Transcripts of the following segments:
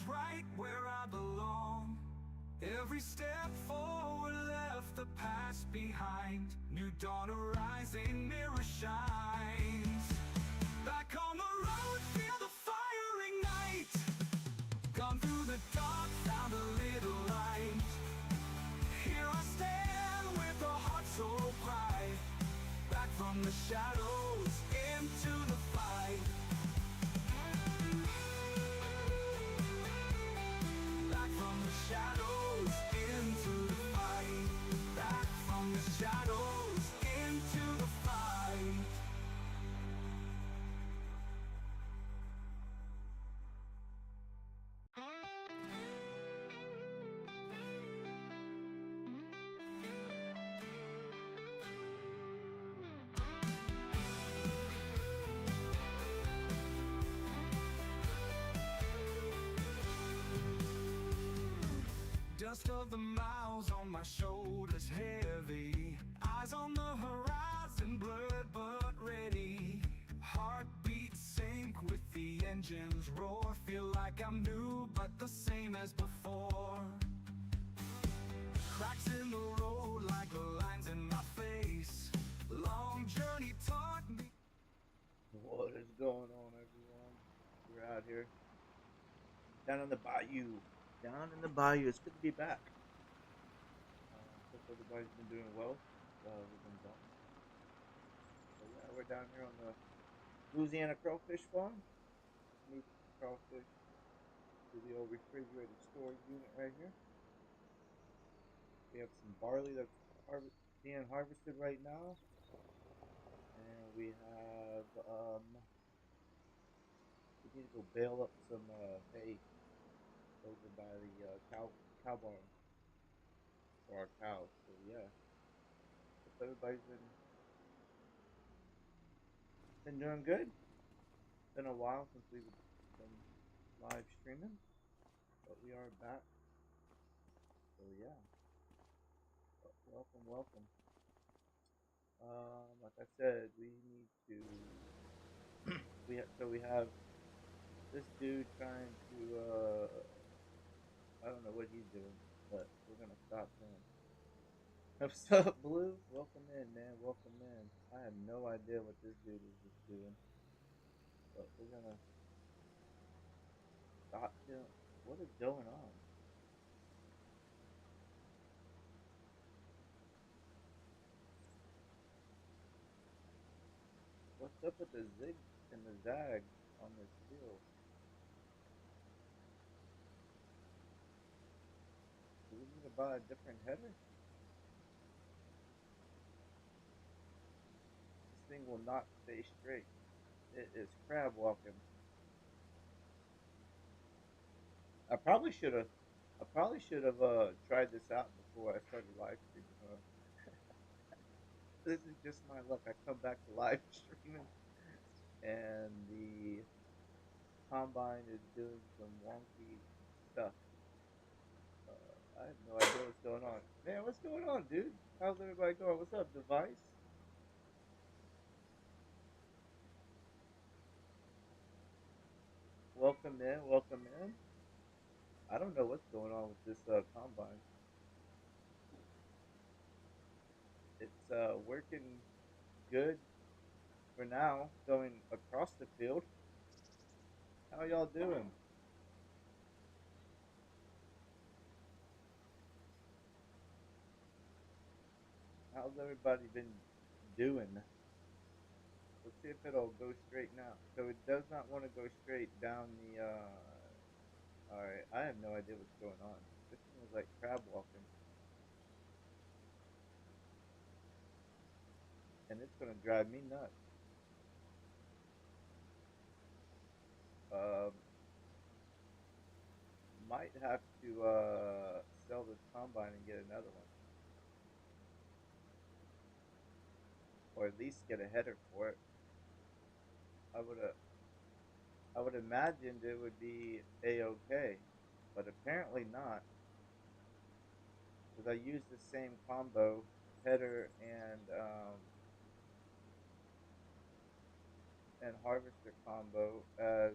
right where I belong. Every step forward left the past behind. New dawn arising, mirror shines. Back on the road, feel the fire ignite. Gone through the dark, found a little light. Here I stand with a heart so bright. Back from the shadows into the fight. Back from the shadows into the fight. Back from the shadows into the fight. Dust of the miles on my shoulders heavy. Eyes on the horizon, blurred but ready. Heartbeat sync with the engine's roar. Feel like I'm new but the same as before. Cracks in the road like lines in my face. Long journey taught me. What is going on, everyone? We're out here down in the bayou. Down in the bayou. It's good to be back. Hope everybody's been doing well while we've been gone. So yeah, we're down here on the Louisiana Crawfish farm. Moved the crawfish to the old refrigerated storage unit right here. We have some barley that's being harvested right now, and we have we need to go bale up some hay over by the cow barn for our cows. So yeah, hope everybody's been doing good. Been a while since we've been live streaming, but we are back. So yeah, welcome. Like I said, we need to. we have this dude trying to. I don't know what he's doing, but we're gonna stop him. What's up, Blue? Welcome in, man. Welcome in. I have no idea what this dude is just doing, but we're gonna stop him. What is going on? What's up with the zig and the zag on this field? Do we need to buy a different header? This thing will not stay straight. It is crab walking. I probably should have. I probably should have tried this out before I started live streaming. Huh? This is just my luck. I come back to live streaming, and the combine is doing some wonky stuff. I have no idea what's going on. Man, what's going on, dude? How's everybody going? What's up, Device? Welcome in. Welcome in. I don't know what's going on with this combine. It's working good for now, going across the field. How y'all doing? How's everybody been doing? Let's see if it'll go straight now. So it does not want to go straight down the. Alright, I have no idea what's going on. This thing is like crab walking, and it's gonna drive me nuts. Um, might have to sell this combine and get another one, or at least get a header for it. I would I would imagined it would be a-okay, but apparently not, because I used the same combo header and harvester combo as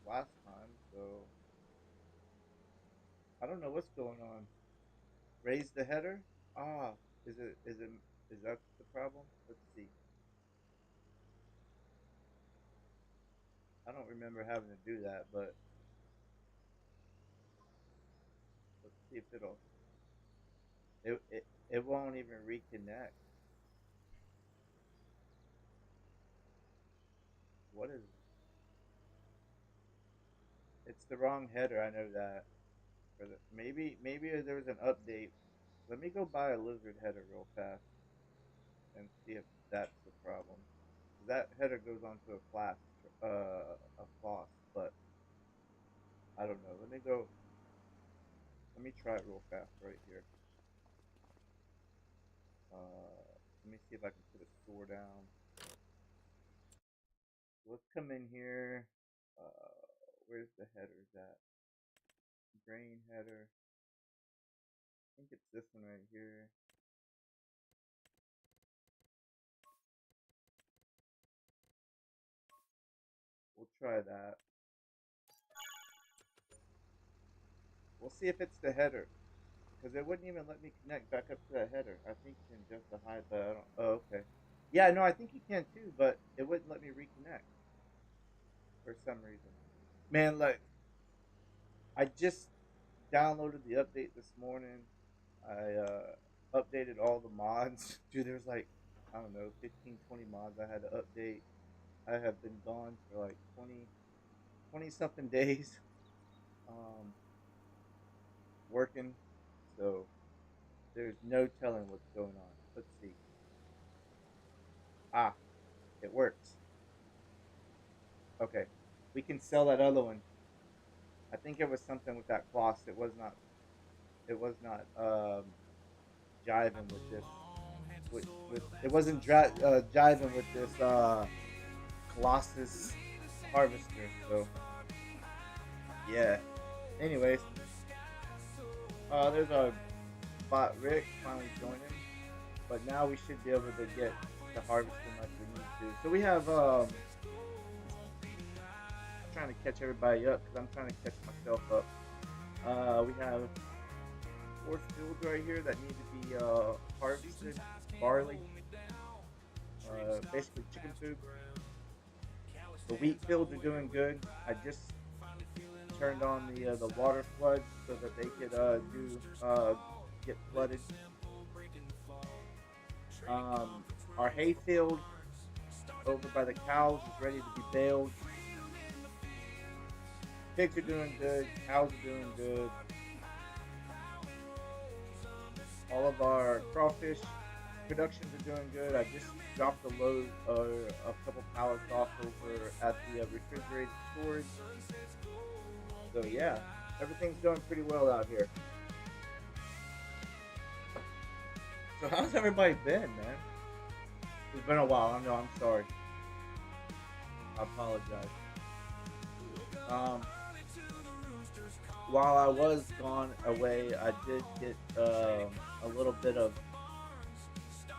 last time, so I don't know what's going on. Raise the header. Ah, is that the problem? Let's see. I don't remember having to do that, but let's see if it won't even reconnect. What is it's the wrong header, I know that. Maybe there was an update. Let me go buy a lizard header real fast and see if that's the problem. That header goes onto a class, a floss, but I don't know. Let me try it real fast right here. Let me see if I can put a store down. Let's come in here. Where's the headers at? Grain header. I think it's this one right here. We'll try that. We'll see if it's the header. Because it wouldn't even let me connect back up to that header. I think you can adjust the height, but I don't. Oh, okay. Yeah, no, I think you can too, but it wouldn't let me reconnect for some reason. Man, like, I just downloaded the update this morning. I updated all the mods. Dude, there's like, I don't know, 15, 20 mods I had to update. I have been gone for like 20 something days um, working. So there's no telling what's going on. Let's see. Ah, it works. Okay. We can sell that other one. I think it was something with that floss. It was not jiving with this. With it wasn't jiving with this Colossus harvester. So yeah. Anyways, there's our bot Rick finally joining, but now we should be able to get the harvesting like we need to. So we have I'm trying to catch everybody up because I'm trying to catch myself up. We have 4 fields right here that need to be harvested. Barley, basically chicken food. The wheat fields are doing good. I just turned on the water flood so that they could get flooded. Our hay field over by the cows is ready to be baled. Pigs are doing good. Cows are doing good. All of our crawfish productions are doing good. I just dropped a load or a couple pallets off over at the refrigerated storage. So yeah, everything's going pretty well out here. So how's everybody been, man? It's been a while. I know. I'm sorry. I apologize. Um, while I was gone away, I did get a little bit of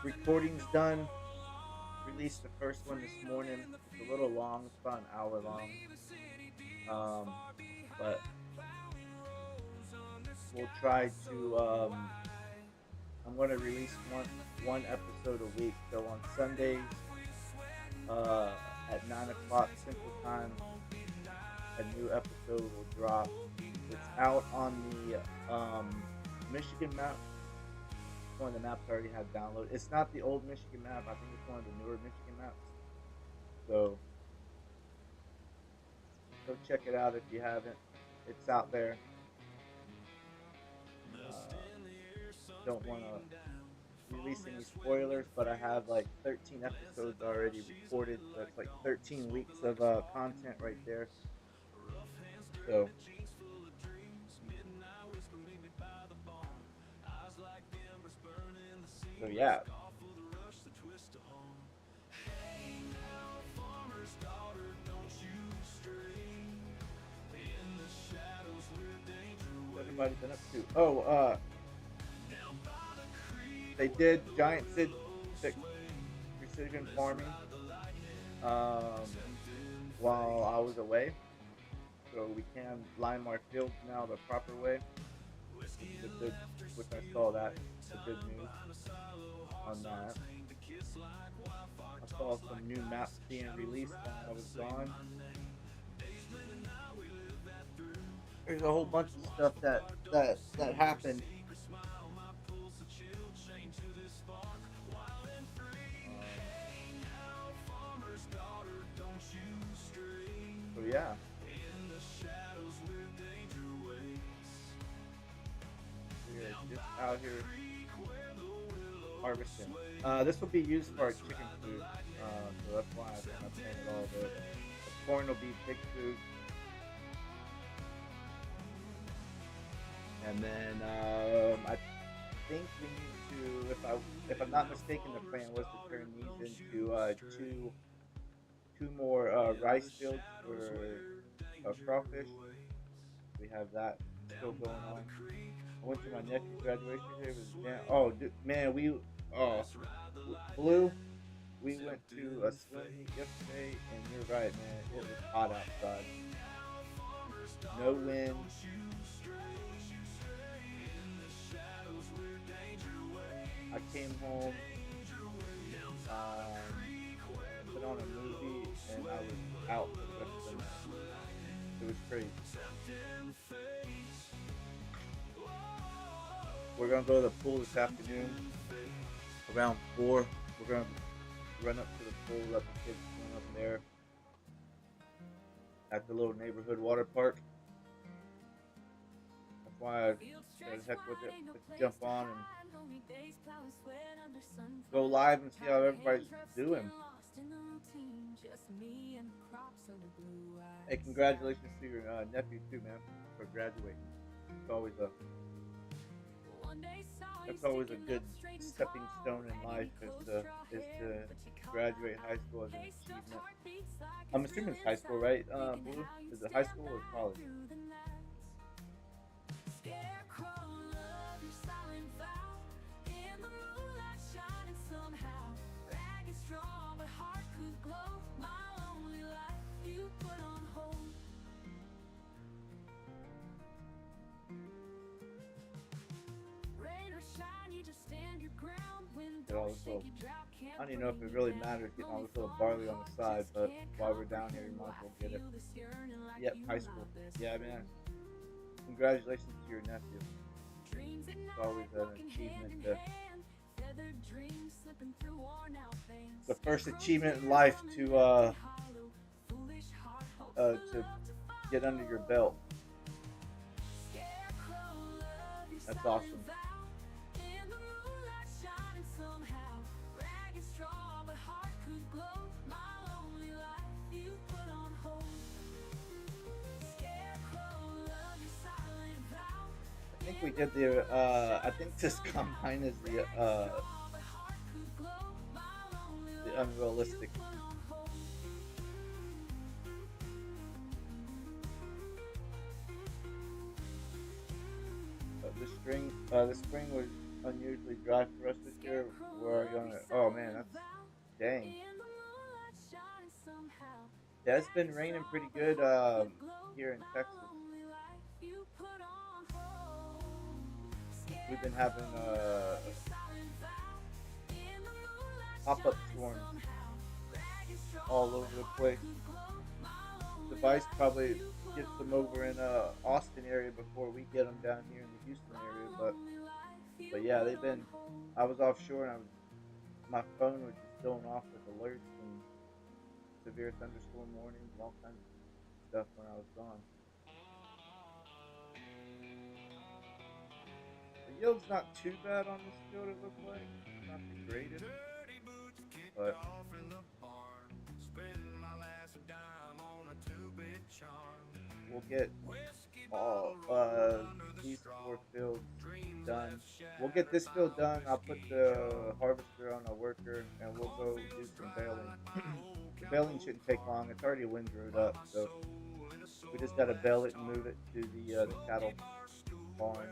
recordings done. Released the first one this morning. It's a little long. It's about an hour long. But we'll try to. I'm going to release one episode a week. So on Sundays at 9 o'clock Central Time, a new episode will drop. It's out on the Michigan map. One of the maps I already have downloaded. It's not the old Michigan map. I think it's one of the newer Michigan maps. So go check it out if you haven't. It's out there. Don't want to release any spoilers, but I have like 13 episodes already recorded. So that's like 13 weeks of content right there. So yeah. What's everybody been up to? Oh, they did giant seed precision farming while I was away, so we can lime our fields now the proper way. which is a good, which I saw that, the good news on that. I saw some new maps being released while I was gone. There's a whole bunch of stuff that happened. So yeah. We're just out here harvesting. This will be used for our chicken food, so that's why I planted all the corn will be pig food, and then I think we need to, if I'm not mistaken, the plan was to turn these into two more rice fields for crawfish. We have that still going on. I went to my nephew's graduation today. It was damn. Oh, dude, man, Blue. We went to a swim meet yesterday, and you're right, man. It was hot outside. No wind. I came home, put on a movie, and I was out for the rest of the night. It was crazy. We're gonna go to the pool this afternoon around 4. We're gonna run up to the pool, let the kids swim up there at the little neighborhood water park. That's why I said heck with it. Let's jump on and go live and see how everybody's doing. Hey, congratulations to your nephew too, man, for graduating. That's always a good stepping stone in life is to graduate high school as an achievement. I'm assuming it's high school, right? Blue? Is it high school or college? I don't even know if it really matters getting all this little barley on the side, but while we're down here, you might as well get it. Yep, high school. Yeah, man. Congratulations to your nephew. It's always an achievement the first achievement in life to get under your belt. That's awesome. I think we did I think this combine is the unrealistic. The spring was unusually dry for us this year. We're gonna. Oh man, that's dang. Yeah, it's been raining pretty good here in Texas. We've been having pop-up storms all over the place. The Vice probably gets them over in Austin area before we get them down here in the Houston area, but yeah, they've been. I was offshore and my phone was just going off with alerts and severe thunderstorm warnings and all kinds of stuff when I was gone. The yield's not too bad on this field, it looks like. It's not the greatest, but we'll get all these 4 fields done. We'll get this field done. I'll put the harvester on a worker and we'll go do some baling. The baling shouldn't take long. It's already windrowed up, so we just gotta bale it and move it to the cattle barn.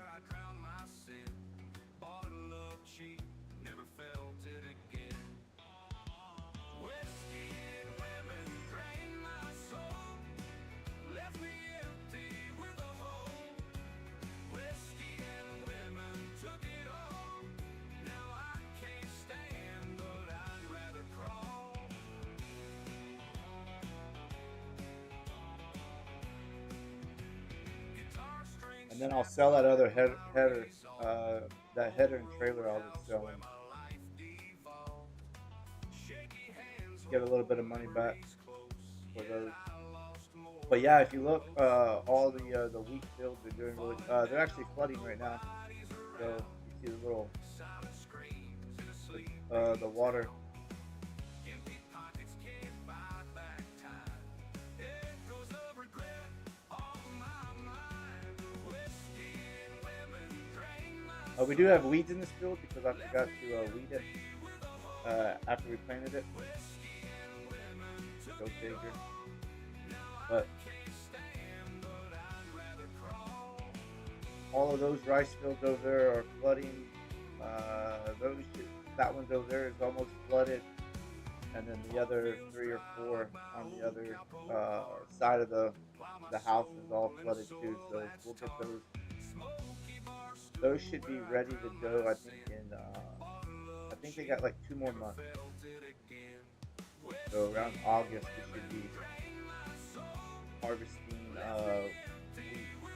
And then I'll sell that other header, that header and trailer I'll just sell them. Get a little bit of money back for those. But yeah, if you look, all the wheat fields are doing really. They're actually flooding right now. So you see the little, the water. We do have weeds in this field because I forgot to weed it after we planted it. Go figure. But all of those rice fields over there are flooding. That one's over there is almost flooded, and then the other 3 or 4 on the other side of the house is all flooded too. So we'll get those. Those should be ready to go. I think they got like 2 more months. So around August we should be harvesting wheat,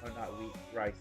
or not wheat, rice.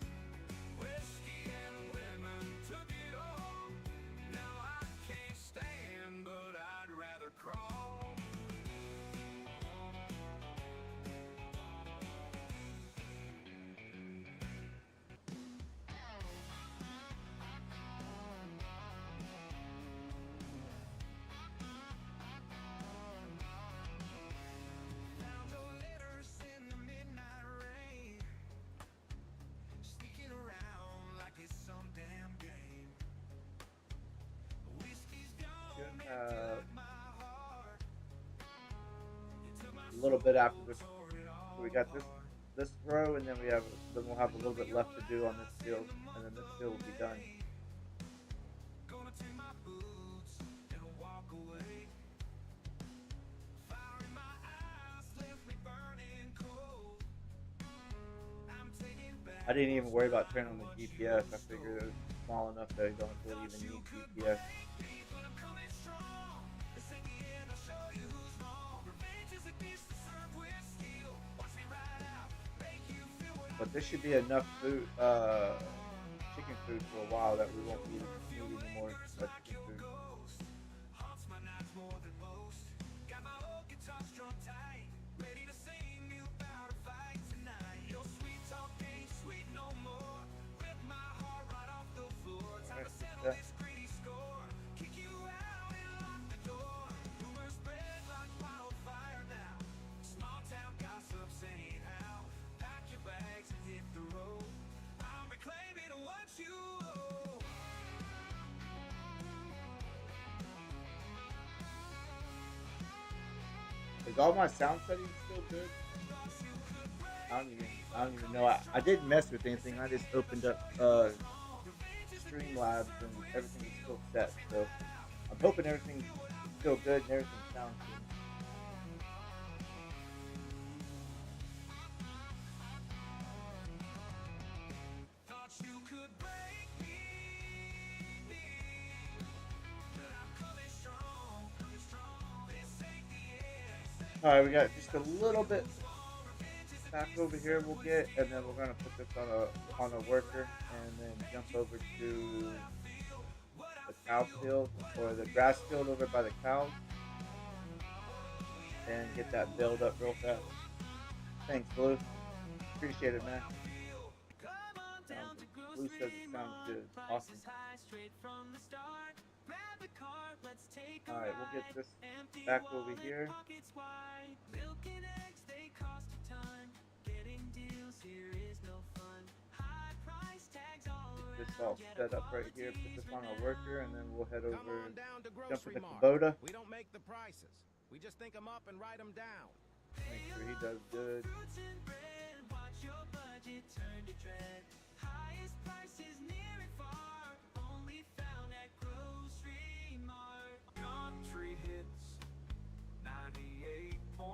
A little bit after this, so we got this row, and then we'll have a little bit left to do on this field, and then this field will be done. I didn't even worry about turning on the GPS. I figured it was small enough that I don't really even need GPS. But this should be enough food, chicken food for a while, that we won't need any more chicken food. Right, is all my sound settings still good? I don't even know. I didn't mess with anything. I just opened up Streamlabs and everything is still set. So I'm hoping everything's still good and everything sounds good. Alright, we got just a little bit back over here we'll get, and then we're gonna put this on a worker, and then jump over to the cow field, or the grass field over by the cows, and get that build up real fast. Thanks, Blue. Appreciate it, man. Blue says it sounds good. Awesome. Alright, we'll get this back over here. Get this all set up right here. Put this on our worker, and then we'll head over and jump in the Kubota. We don't make the prices. We just think them up and write them down. Make sure he does good.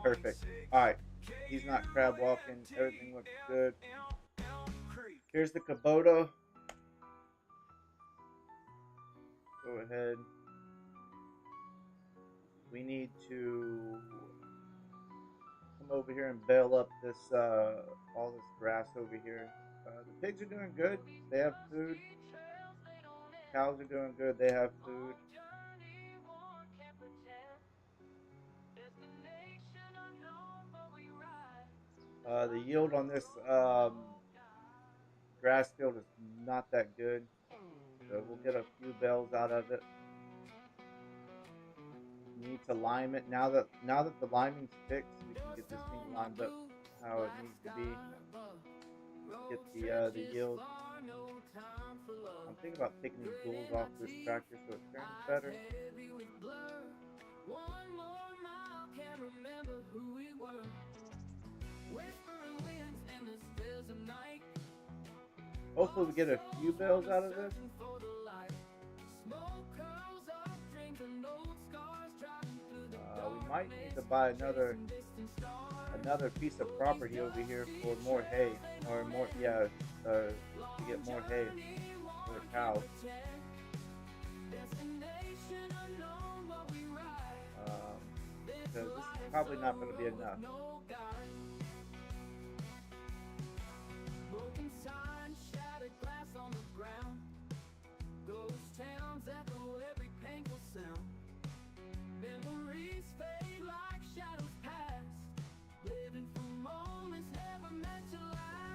Perfect. Alright. He's not crab walking. Everything looks good. Here's the Kubota. Go ahead. We need to come over here and bale up this all this grass over here. The pigs are doing good. They have food. Cows are doing good. They have food. The yield on this grass field is not that good, so we'll get a few bales out of it. Need to lime it now that the liming's fixed. We can get this thing limed up how it needs to be. Get the yield. I'm thinking about taking these duals off this tractor so it turns better. Hopefully we get a few bales out of this. We might need to buy another piece of property over here for more hay, or more, to get more hay for the cows. Because this is probably not going to be enough.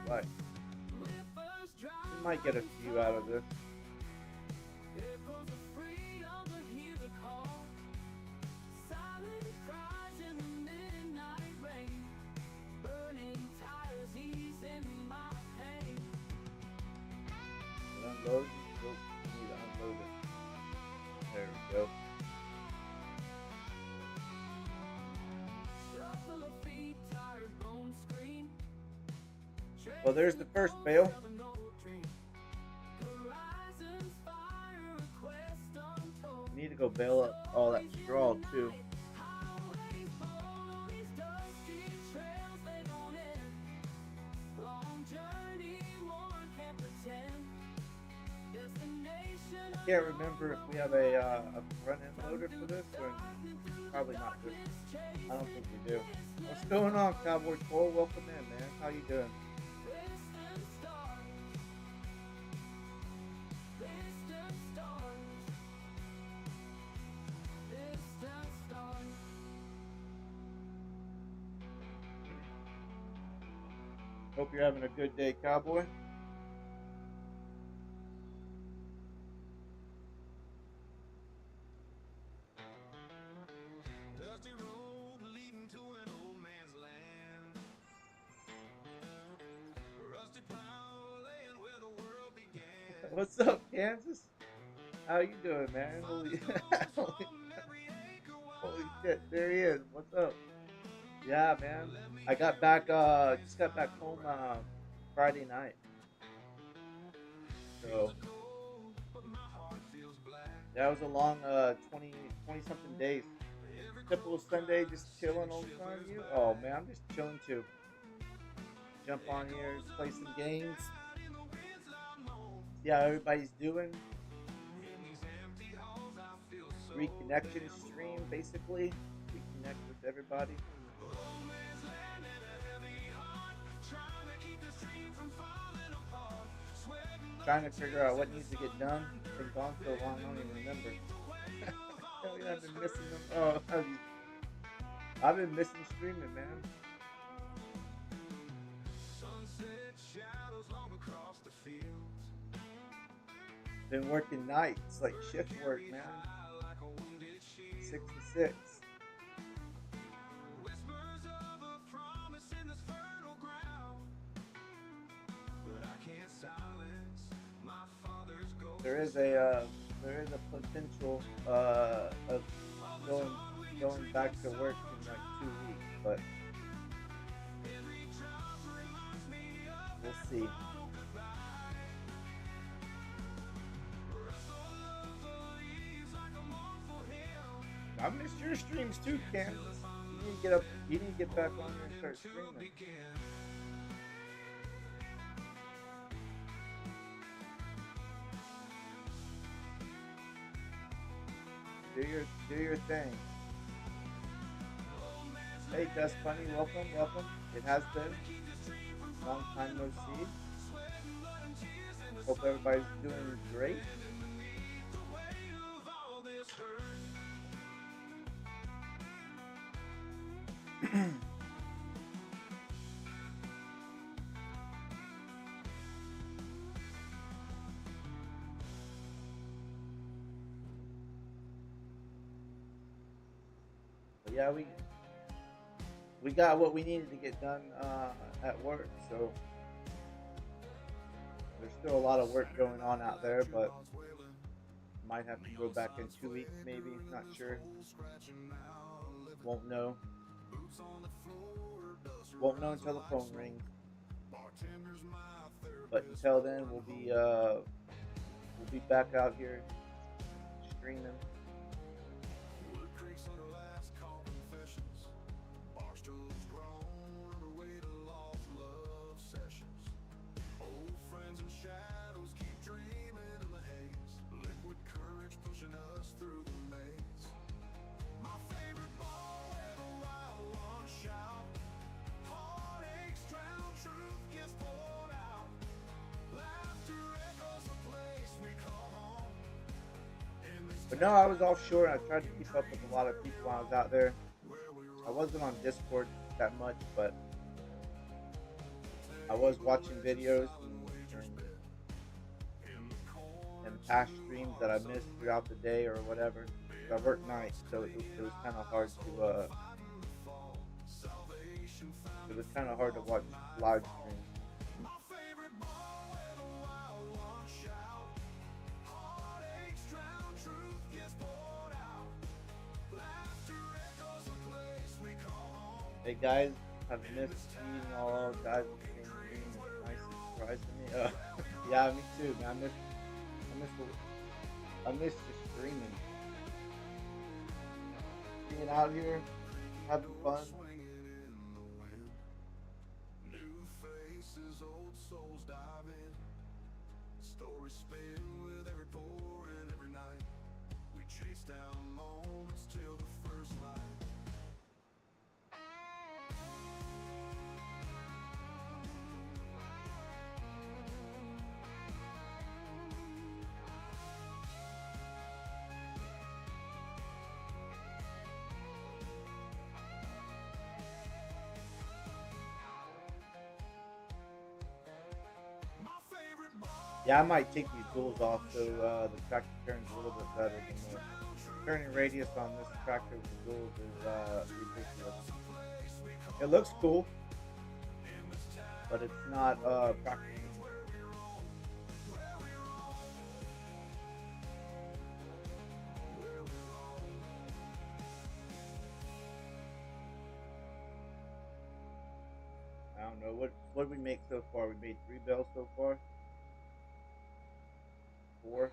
Right. We might get a few out of this. Unload. Nope, need to unload it. There we go. Well, there's the first bale. Need to go bale up all that straw too. I can't remember if we have a front end loader for this, or probably not. I don't think we do. What's going on, Cowboy Cole? Welcome in, man. How you doing? Hope you're having a good day, Cowboy. What's up, Kansas? How you doing, man? Holy shit, there he is. What's up? Yeah, man. I got back, just got back home Friday night. So, that was a long 20 something days. Typical Sunday, just chilling on you. Oh, man, I'm just chilling too. Jump on here, play some games. See how everybody's doing. Reconnection stream, basically. Reconnect with everybody. Trying to figure out what needs to get done. It's been gone so long, I don't even remember. I've been missing them. Oh, I've been missing streaming, man. Been working nights, like shift work, man. 6 to 6. There is a potential of going back to work in like 2 weeks, but we'll see. I missed your streams too, Kansas. You need to get back on here and start streaming. Do your thing. Hey, Dust Bunny, welcome. It has been long time no see. Hope everybody's doing great. But yeah, we got what we needed to get done at work, so there's still a lot of work going on out there, but might have to go back in 2 weeks, maybe. Not sure. Won't know. Won't know until the phone rings. But until then, we'll be back out here streaming. But no, I was offshore and I tried to keep up with a lot of people when I was out there. I wasn't on Discord that much, but I was watching videos and past streams that I missed throughout the day or whatever. I work nights, so it was kind of hard to watch live streams. Hey guys, I've missed seeing all guys in the stream. It's nice and surprise to me. Yeah, me too, man. I miss just streaming. Being out here, having fun. Stories spin with every pour and every night. We chase down moments till the first light. Yeah, I might take these duals off so the tractor turns a little bit better than the turning radius on this tractor with the duals is ridiculous. It looks cool, but it's not practical. I don't know, what did we make so far? We made 3 bells so far. 4.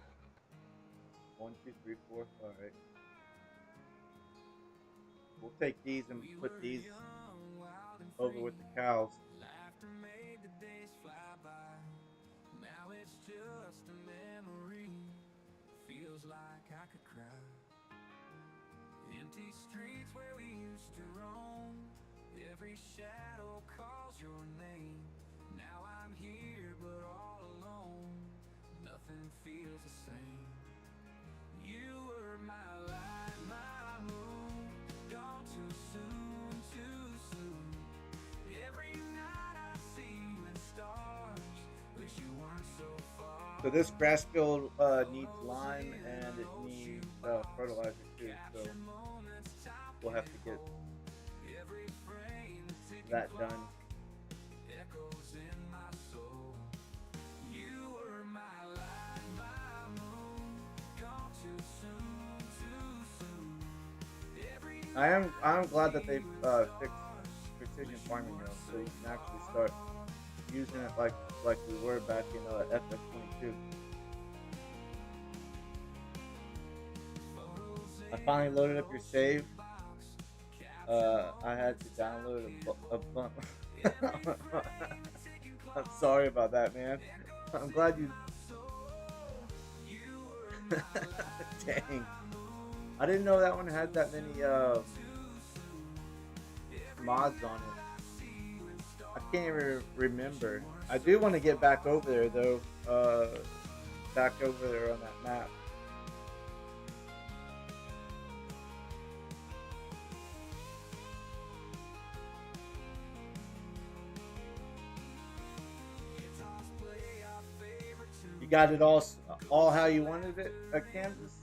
1, 2, 3, 4. All right. We'll take these and put these over with the cows. Now it's just a memory. Feels like I could cry. Empty streets where we used to roam. Every shadow calls your name. Now I'm here, but all alone. Nothing feels the same. You were my light, my moon. Gone too soon, too soon. Every night I see you in stars. Wish you weren't so far. So this grass field needs lime and it needs fertilizer too. So we'll have to get that done. I'm glad that they fixed precision farming now, so you can actually start using it like we were back in FS25. I finally loaded up your save. I had to download a bunch. I'm sorry about that, man. I'm glad you. Dang. I didn't know that one had that many mods on it. I can't even remember. I do want to get back over there though. Back over there on that map. You got it all how you wanted it at Kansas?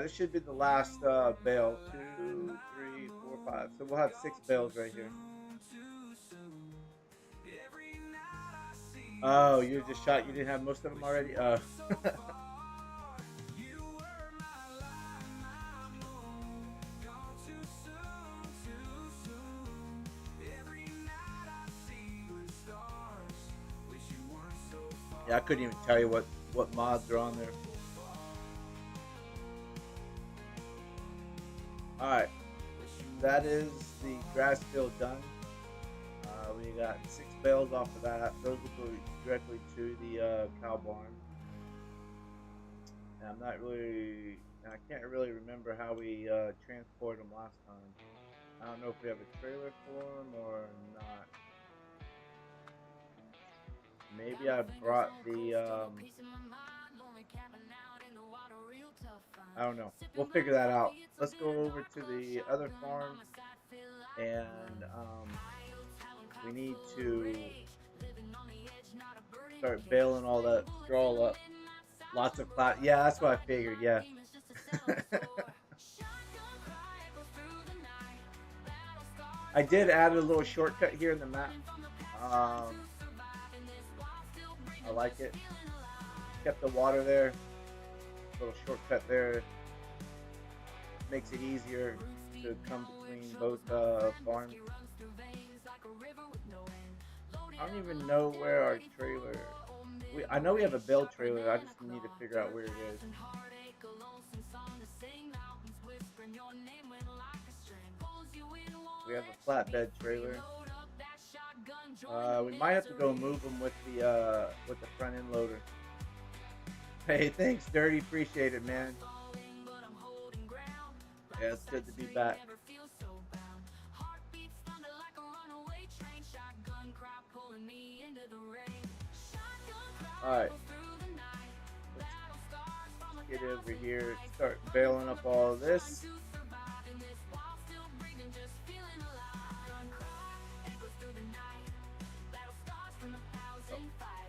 This should be the last bale. 2, 3, 4, 5. So we'll have 6 bales right here. Oh, you just shot. You didn't have most of them already? Yeah, I couldn't even tell you what mods are on there. Alright, that is the grass field done. We got 6 bales off of that. Those will go directly to the cow barn. And I can't really remember how we transported them last time. I don't know if we have a trailer for them or not. Maybe I brought the, I don't know. We'll figure that out. Let's go over to the other farm, and we need to start baling all that straw up. Lots of cloud. Yeah, that's what I figured. Yeah. I did add a little shortcut here in the map. I like it. Kept the water there. Little shortcut there. Makes it easier to come between both farms. I don't even know where our trailer. I know we have a bale trailer. I just need to figure out where it is. We have a flatbed trailer. We might have to go move them with the front end loader. Hey, thanks, Dirty. Appreciate it, man. Yeah, it's good to be back. Alright. Let's get over here. Start baling up all of this.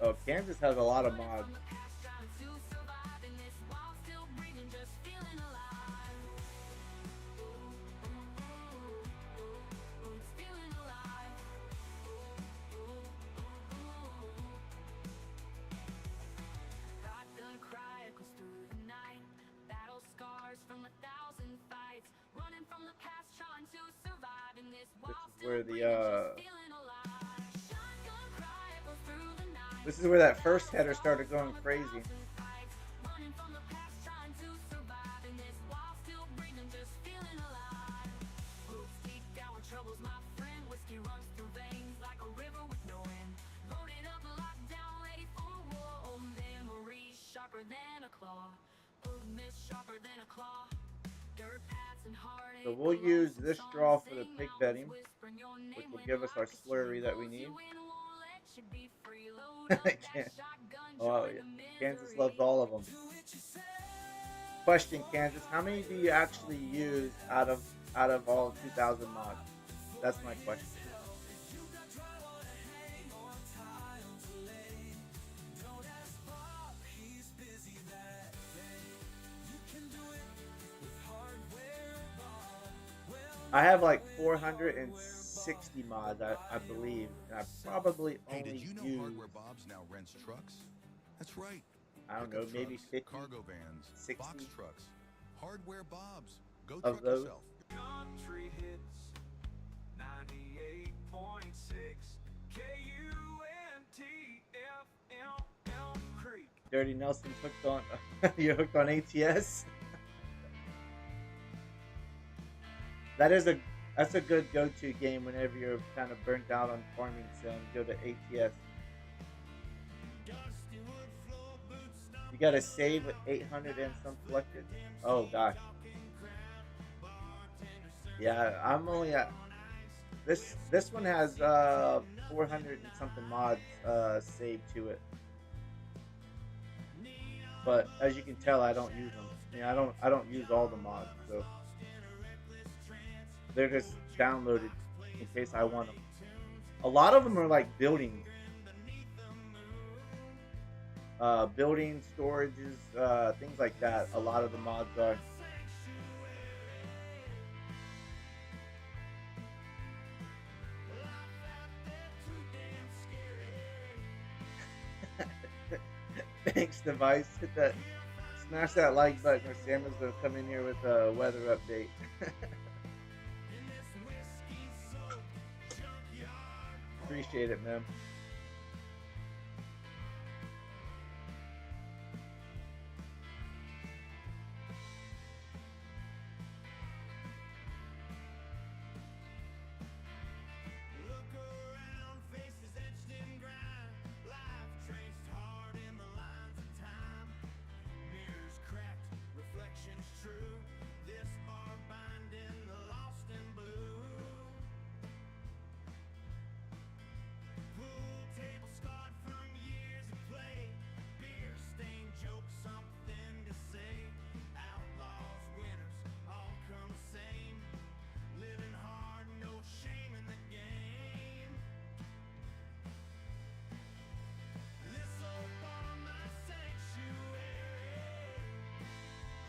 Oh, Kansas has a lot of mods. This is where that first header started going crazy. So we'll use this straw for the pig bedding, which will give us our slurry that we need. Oh, yeah. Kansas loves all of them. Question, Kansas, how many do you actually use out of all 2,000 mods? That's my question. I have like 460 mods, I believe, and I probably only did you know use, Hardware Bob's now rents trucks? That's right. I don't know, maybe 50, cargo vans, 60 box trucks, Hardware Bob's. Go of truck those. yourself. Country hits 98.6 KUNTFM Creek. Dirty Nelson's hooked on. You're hooked on ATS. That's a good go-to game whenever you're kind of burnt out on farming sim. Go to ATS. You gotta save with 800 and some collected. Oh gosh. Yeah, I'm only at this one has 400 and something mods saved to it. But as you can tell, I don't use them. I don't use all the mods, so they're just downloaded in case I want them. A lot of them are like buildings, building storages, things like that. A lot of the mods are. Thanks, device. Hit that, smash that like button, or Samuel's gonna come in here with a weather update. Appreciate it, man.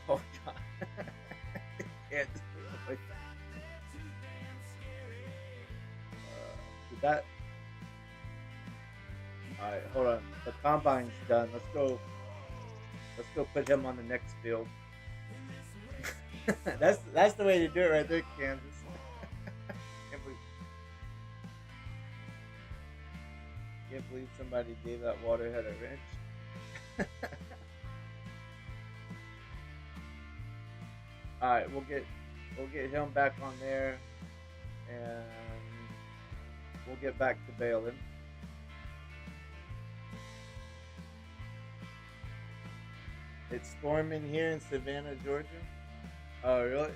Oh god. Can't. Did that? Alright, hold on. The combine's done. Let's go put him on the next field. that's the way to do it right there, Kansas. Can't believe somebody gave that waterhead a wrench. Alright, we'll get him back on there, and we'll get back to baling. It's storming here in Savannah, Georgia. Oh, really?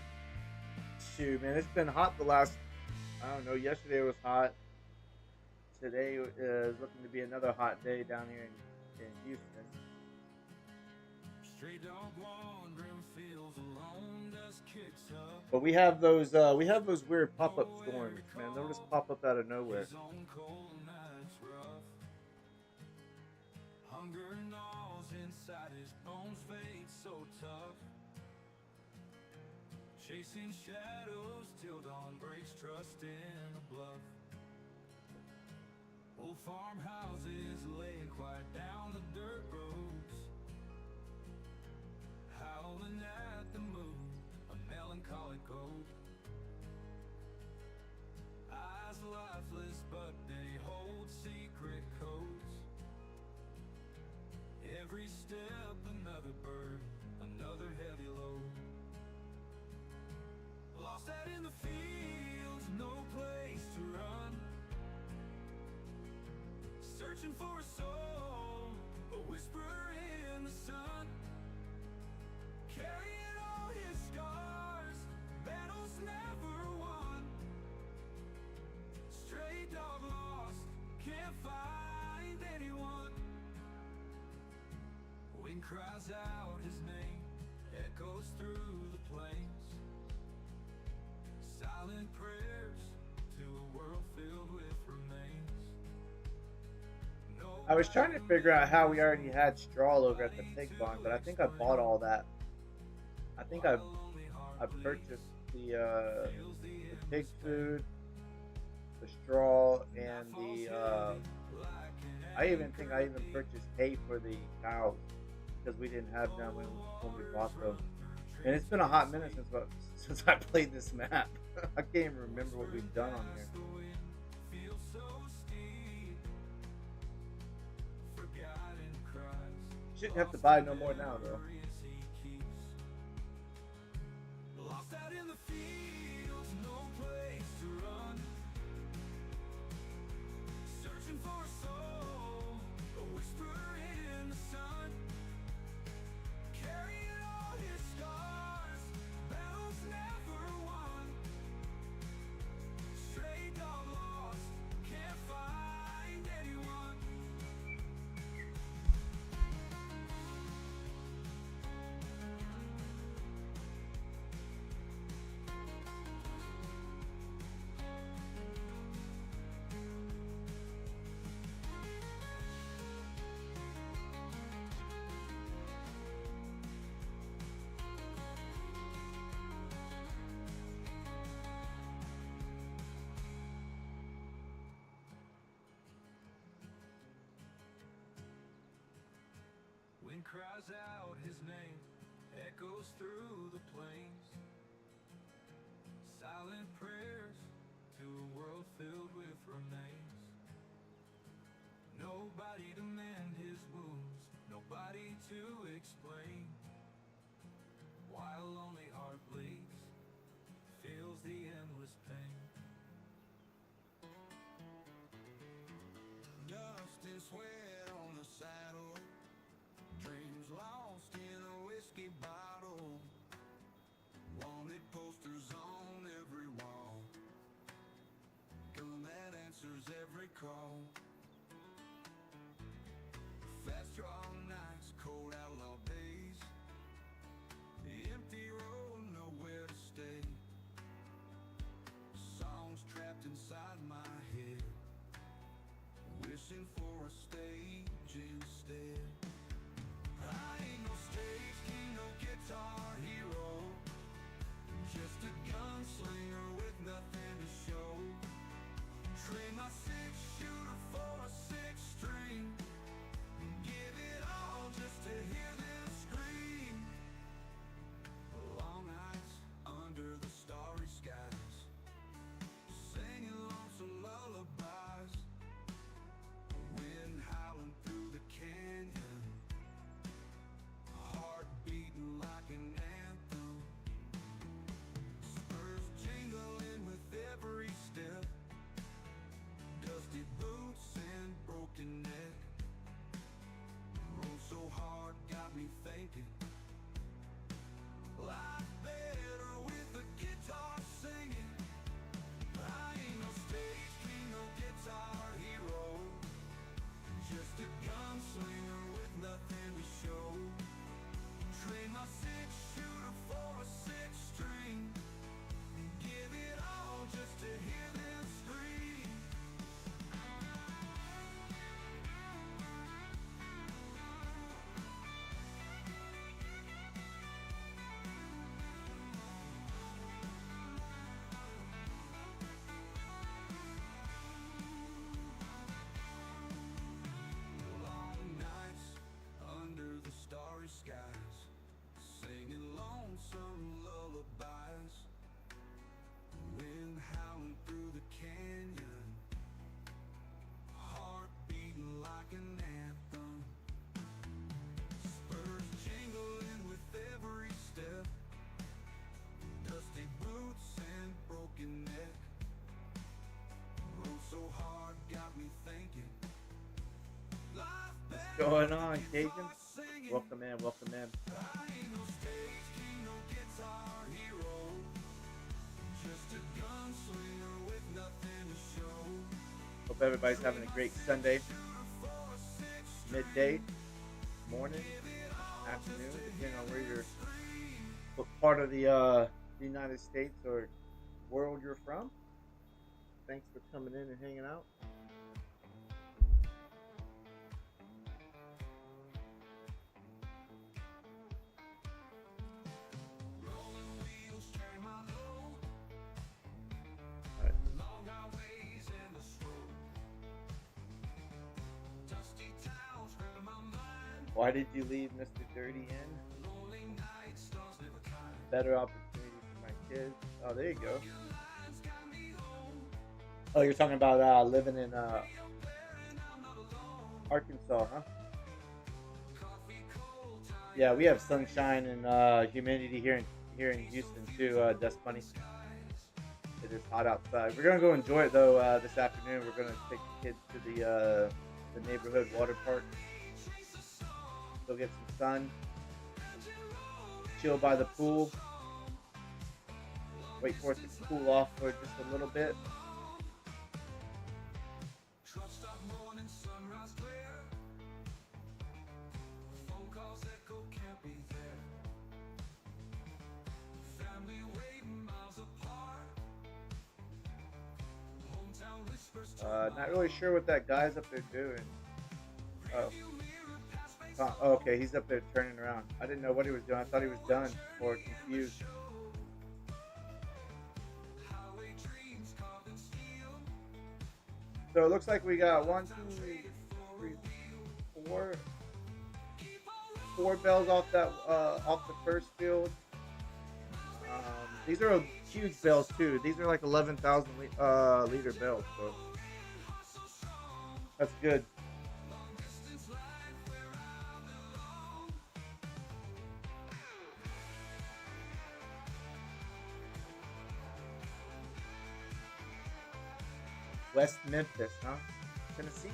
Shoot, man, it's been hot the last, I don't know, yesterday was hot. Today is looking to be another hot day down here in Houston. But we have those weird pop-up storms, man. They'll just pop up out of nowhere. Hunger gnaws inside his bones, fade so tough. Chasing shadows till dawn breaks, trust in a bluff. Old farmhouses laying quiet down the dirt roads, howling at the moon, a melancholic ode. Eyes lifeless, but they hold secret codes. Every step another bird, another heavy load. Lost out in the fields, no place to run. Searching for a soul, a whisper in the sun. Carrying all his scars, battles never won. Stray dog lost, can't find anyone. Wind cries out his name, echoes through the plains. Silent prayers to a world filled with remains. I was trying to figure out how we already had straw over at the pig barn, but I think I bought all that. I think I purchased the pig food, the straw, and the I even think I even purchased hay for the cows because we didn't have them when we bought them. And it's been a hot minute since I played this map. I can't even remember what we've done on here. Shouldn't have to buy no more now though. Lost out in the fields, no place to run. Searching for a soul, a whisper in the sun. Carrying all his scars, battles never won. and cries out his name, echoes through the plains. Silent prayers to a world filled with remains. Nobody to mend his wounds, nobody to explain. While a lonely heart bleeds, feels the endless pain. Dust and sweat on the saddle, dreams lost in a whiskey bottle. Wanted posters on every wall, gun that answers every call. Fast strong nights, cold outlaw days, the empty road, nowhere to stay. Songs trapped inside my head, wishing for a stage instead. I ain't no stage king, no guitar hero, just a gunslinger with nothing to show. Train my six-shooter for a six-string, give it all just to hear them scream. Long nights under the starry skies, singing lonesome lullabies. Wind howling through the canyon, heart beating like an anthem. Spurs jingling with every step, dusty boots and broken neck. Rolled so hard, got me thinking, life better with a guitar singing. I ain't no stage king, no guitar hero, just a gunslinger with nothing to show. Train my six-shooter for a six-string, give it all just to hear them scream. Long nights under the starry skies, singing lonesome lullabies. Wind howling through the canyon, heart beating like an anthem. Spurs jingling with every step, dusty boots and broken neck. Rolled so hard, got me thinking, life better Going on, with a Cajun? guitar singing. Welcome in, welcome in. I ain't no stage king, no guitar hero, just a gunslinger with nothing to show. Hope everybody's having a great Sunday, midday, morning, afternoon, depending on where you're, what part of the United States or world you're from. Thanks for coming in and hanging out. Rolling wheels carry my load, All right. long highways and the slow. Dusty towns hurt my mind, Why did you leave Mr. Dirty in? lonely nights, stars never kind. Better opportunity for my kids. Oh, there you go. Your lines got me home, Oh, you're talking about living in you're there and I'm not alone. Arkansas, huh? Coffee cold, time Yeah, we have sunshine and humidity here in Houston too. That's funny. It is hot outside. We're gonna go enjoy it though this afternoon. We're gonna take the kids to the neighborhood water park. Go get some sun. Chill by the pool. Wait for it to cool off for just a little bit. truck stop morning, sunrise glare. Phone calls echo, can't be there. Family waiting miles apart. Hometown whispers to Not really sure what that guy's up there doing. Oh. rearview mirror, past face Oh, okay, he's up there turning around. I didn't know what he was doing. I thought he was done or confused. highway dreams carved in steel. So it looks like we got 1, 2, 3, 4. Keep on 4 bales off that off the first field. These are huge bales too. These are like 11,000 liter bales, so that's good. West Memphis, huh? Tennessee?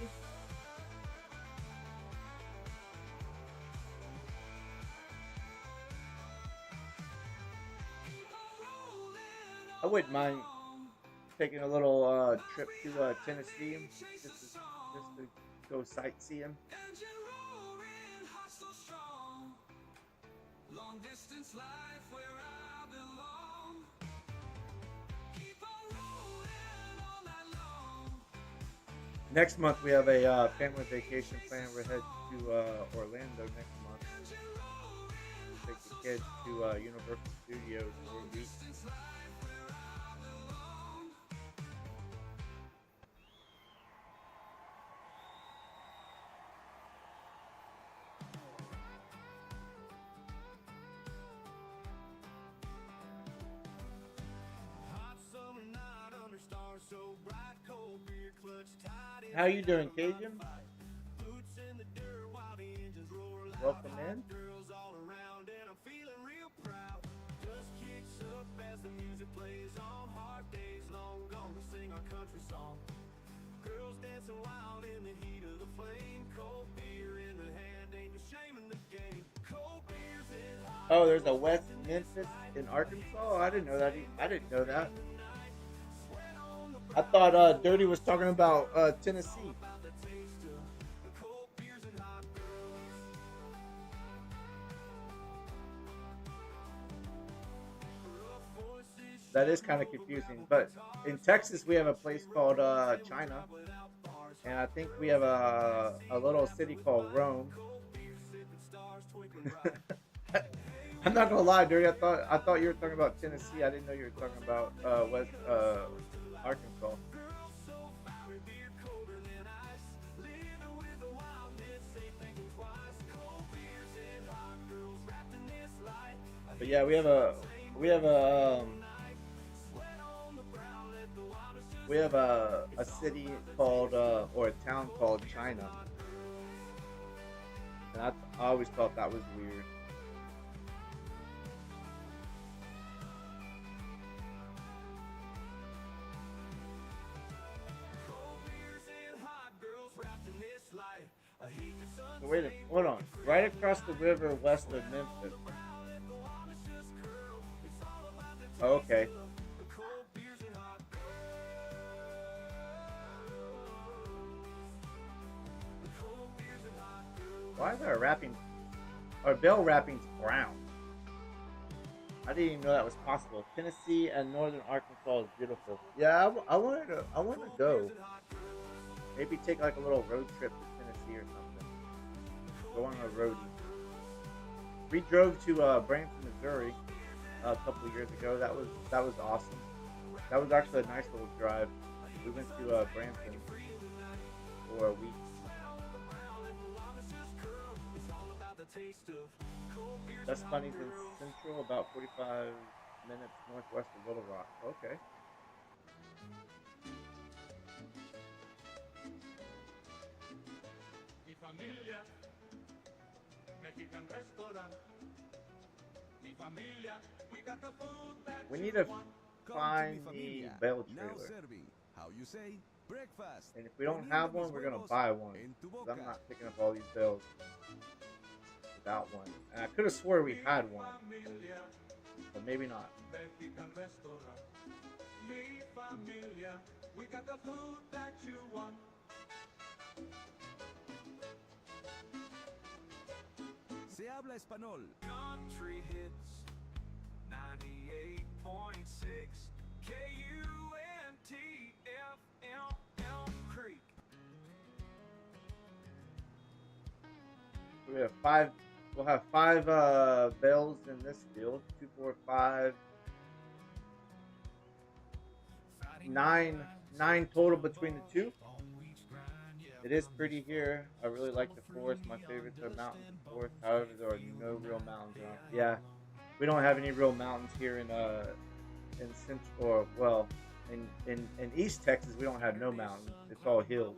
I wouldn't mind taking a little trip to Tennessee just to go sightseeing. Long distance life where I belong. Keep on rolling all night long. Next month we have a family vacation plan. We're headed to Orlando next month. Take the kids to Universal Studios for a week. How you doing, Cajun? Welcome in. Oh, there's a West Memphis in Arkansas? I didn't know that. I didn't know that. I thought Dirty was talking about Tennessee. That is kind of confusing. But in Texas, we have a place called China. And I think we have a little city called Rome. I'm not gonna lie, Dirty. I thought you were talking about Tennessee. I didn't know you were talking about West Arkansas. But yeah, we have a city called or a town called China, and I always thought that was weird. So wait, hold on. Right across the river west of Memphis. Oh, okay. Why is our wrapping? Our bell wrapping's brown. I didn't even know that was possible. Tennessee and northern Arkansas is beautiful. Yeah, I wanted to go. Maybe take like a little road trip to Tennessee or something. Go on a roadie. We drove to Branson, Missouri a couple of years ago. That was awesome. That was actually a nice little drive. We went to Branson for a week. That's Funny's in Central, about 45 minutes northwest of Little Rock. Okay. We need to find the bell trailer. How you say? Breakfast. And if we don't have one, we're gonna buy one. 'Cause I'm not picking up all these bells without one. And I could have swore we had one, but maybe not. Se habla español. Country hits 98.6 KUNTFM Creek. So we have five. We'll have 5 bells in this field. 2, 4, 5. 9 total between the two. It is pretty here. I really like the forest. My favorites are mountains and forest. However, there are no real mountains around. Yeah, we don't have any real mountains here in central, or well, in East Texas we don't have no mountains. It's all hills.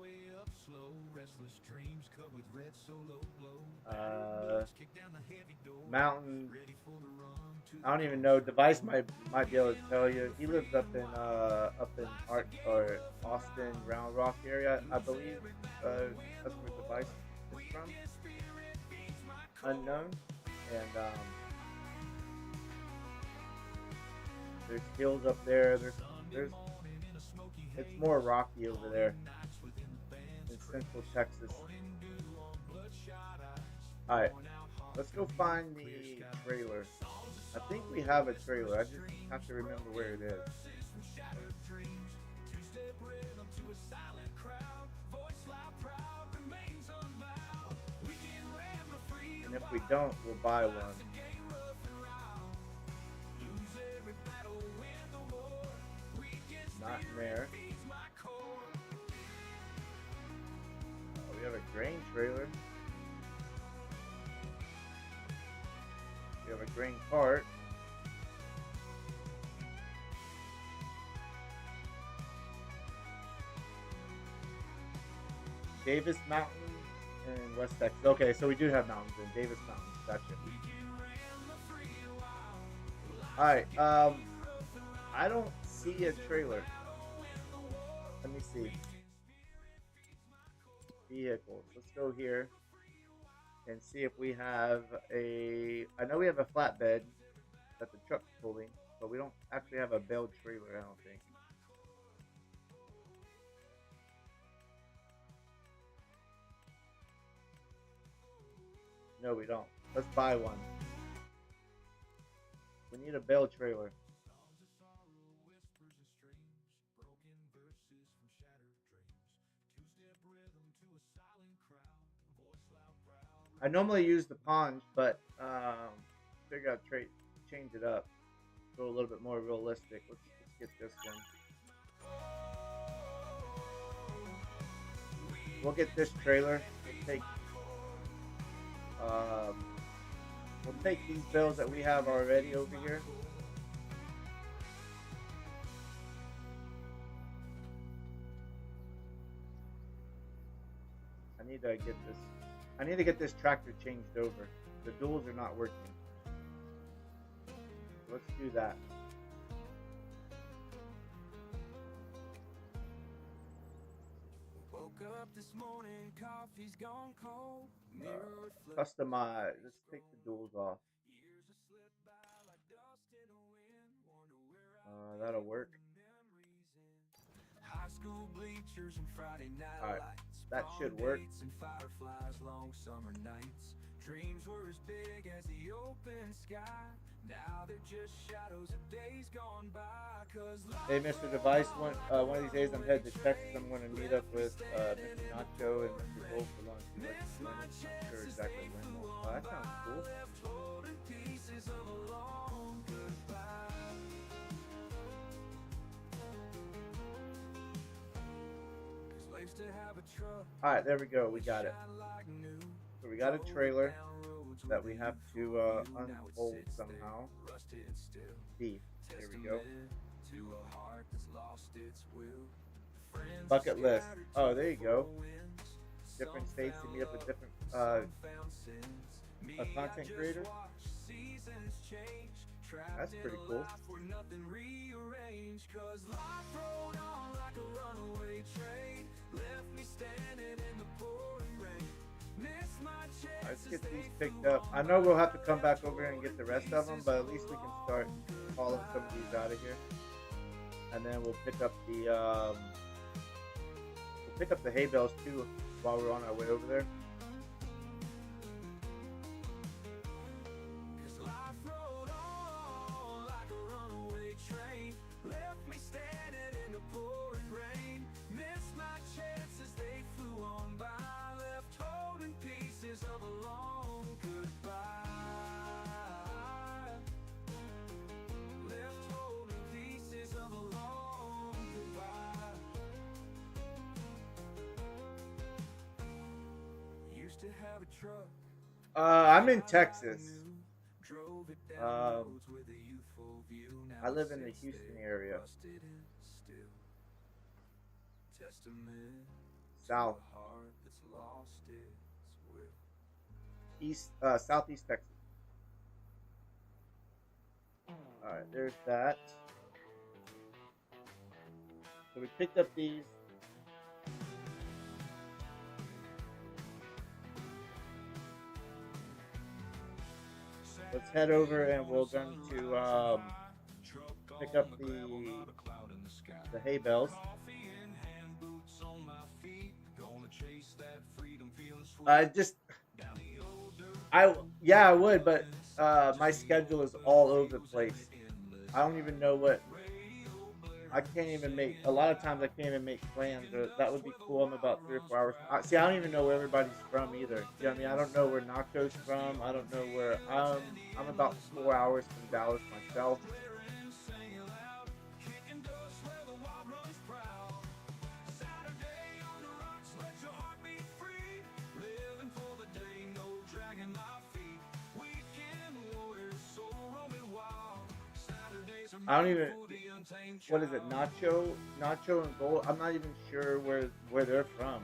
Mountain. I don't even know. Device might be able to tell you. He lives up in Art or Austin, Round Rock area, I believe. That's where Device is from. Unknown, and there's hills up there. There's it's more rocky over there in Central Texas. All right, let's go find the trailer. I think we have a trailer. I just have to remember where it is. And if we don't, we'll buy one. Not in there. We have a grain trailer. We have a grain cart. Davis Mountain in West Texas. Okay, so we do have mountains in Davis Mountain. Gotcha. Alright, I don't see a trailer. Let me see. Vehicles. Let's go here and see if we have I know we have a flatbed that the truck's pulling, but we don't actually have a bale trailer, I don't think. No, we don't. Let's buy one. We need a bale trailer. I normally use the Ponge, but figure out change it up, go a little bit more realistic. Let's get this one. We'll get this trailer. We'll take these bales that we have already over here. I need to get this tractor changed over. The duals are not working. So let's do that. Woke up this morning, coffee's gone cold. Customize. Let's take the duals off. That'll work. High school bleachers and Friday night Alright, lights. that should work. And fireflies, long summer nights. Dreams were as big as the open sky. Now they're just shadows of days gone by. Hey, Mr. Device, one of these days I'm headed to Texas. I'm going to meet up with Mr. Nacho and Mr. Wolf for lunch. I'm not sure exactly when. Oh, that sounds cool. Alright, there we go. We got it. So we got a trailer that we have to unfold somehow. Beef. Here we go. Bucket list. Oh, there you go. Different states to meet up with different content creators. That's pretty cool. Let's get these picked up. I know we'll have to come back over here and get the rest of them, but at least we can start hauling some of these out of here. And then we'll pick up the hay bales too while we're on our way over there. I'm in Texas. I live in the Houston area. South. East, southeast Texas. Alright, there's that. So we picked up these. Let's head over and we're going to pick up the hay bales. I would, but my schedule is all over the place. I don't even know what. I can't even make. A lot of times I can't even make plans. Or that would be cool. I'm about 3 or 4 hours. See, I don't even know where everybody's from either. You know what I mean? I don't know where Nacho's from. I don't know where. I'm about 4 hours from Dallas myself. I don't even. What is it? Nacho and Gold. I'm not even sure where they're from.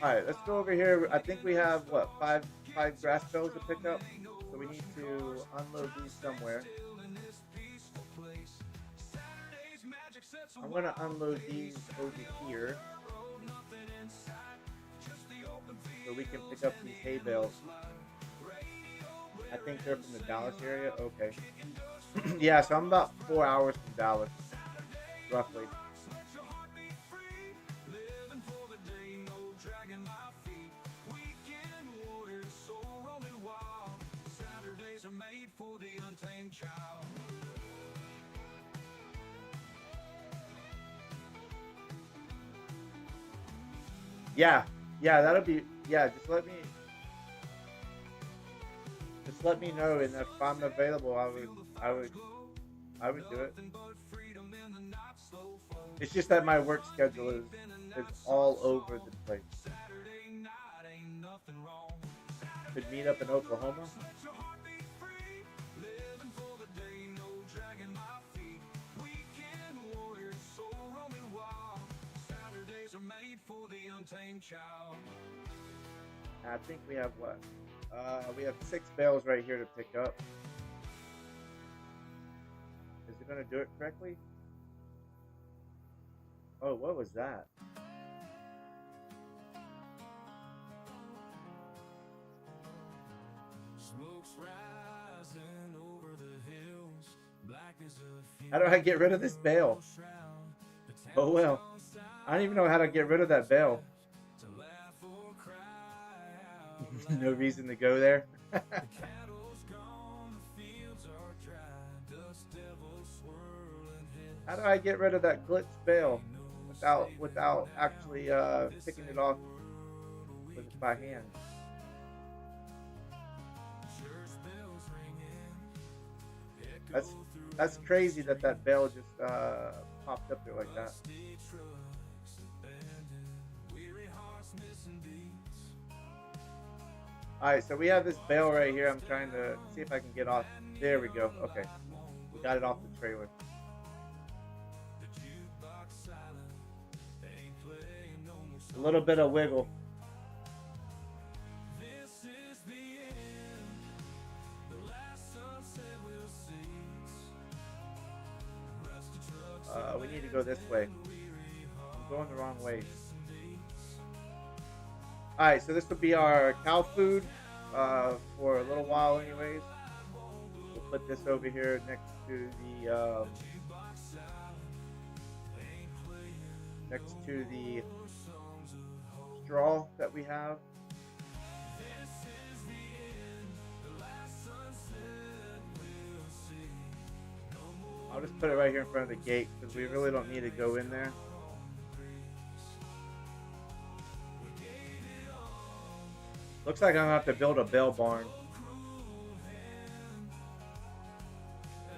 All right, let's go over here. I think we have what five grass bales to pick up, so we need to unload these somewhere. I'm going to unload these over here so we can pick up these hay bales. I think they're from the Dallas area. Okay. Yeah, so I'm about 4 hours from Dallas, roughly. Yeah, that'll be, just let me know, and if I'm available, I would do it. It's just that my work schedule is all over the place. Could meet up in Oklahoma. I think we have what? We have 6 bales right here to pick up. Is it going to do it correctly? Oh, what was that? How do I get rid of this bale? Oh well. I don't even know how to get rid of that bale. No reason to go there. How do I get rid of that glitch bale without actually picking it off by hand? That's crazy that bale just popped up there like that. Alright, so we have this bale right here. I'm trying to see if I can get off. There we go. Okay. We got it off the trailer. A little bit of wiggle. We need to go this way. I'm going the wrong way. Alright, so this will be our cow food for a little while anyways. We'll put this over here next to the straw that we have. I'll just put it right here in front of the gate because we really don't need to go in there. Looks like I'm gonna have to build a bell barn.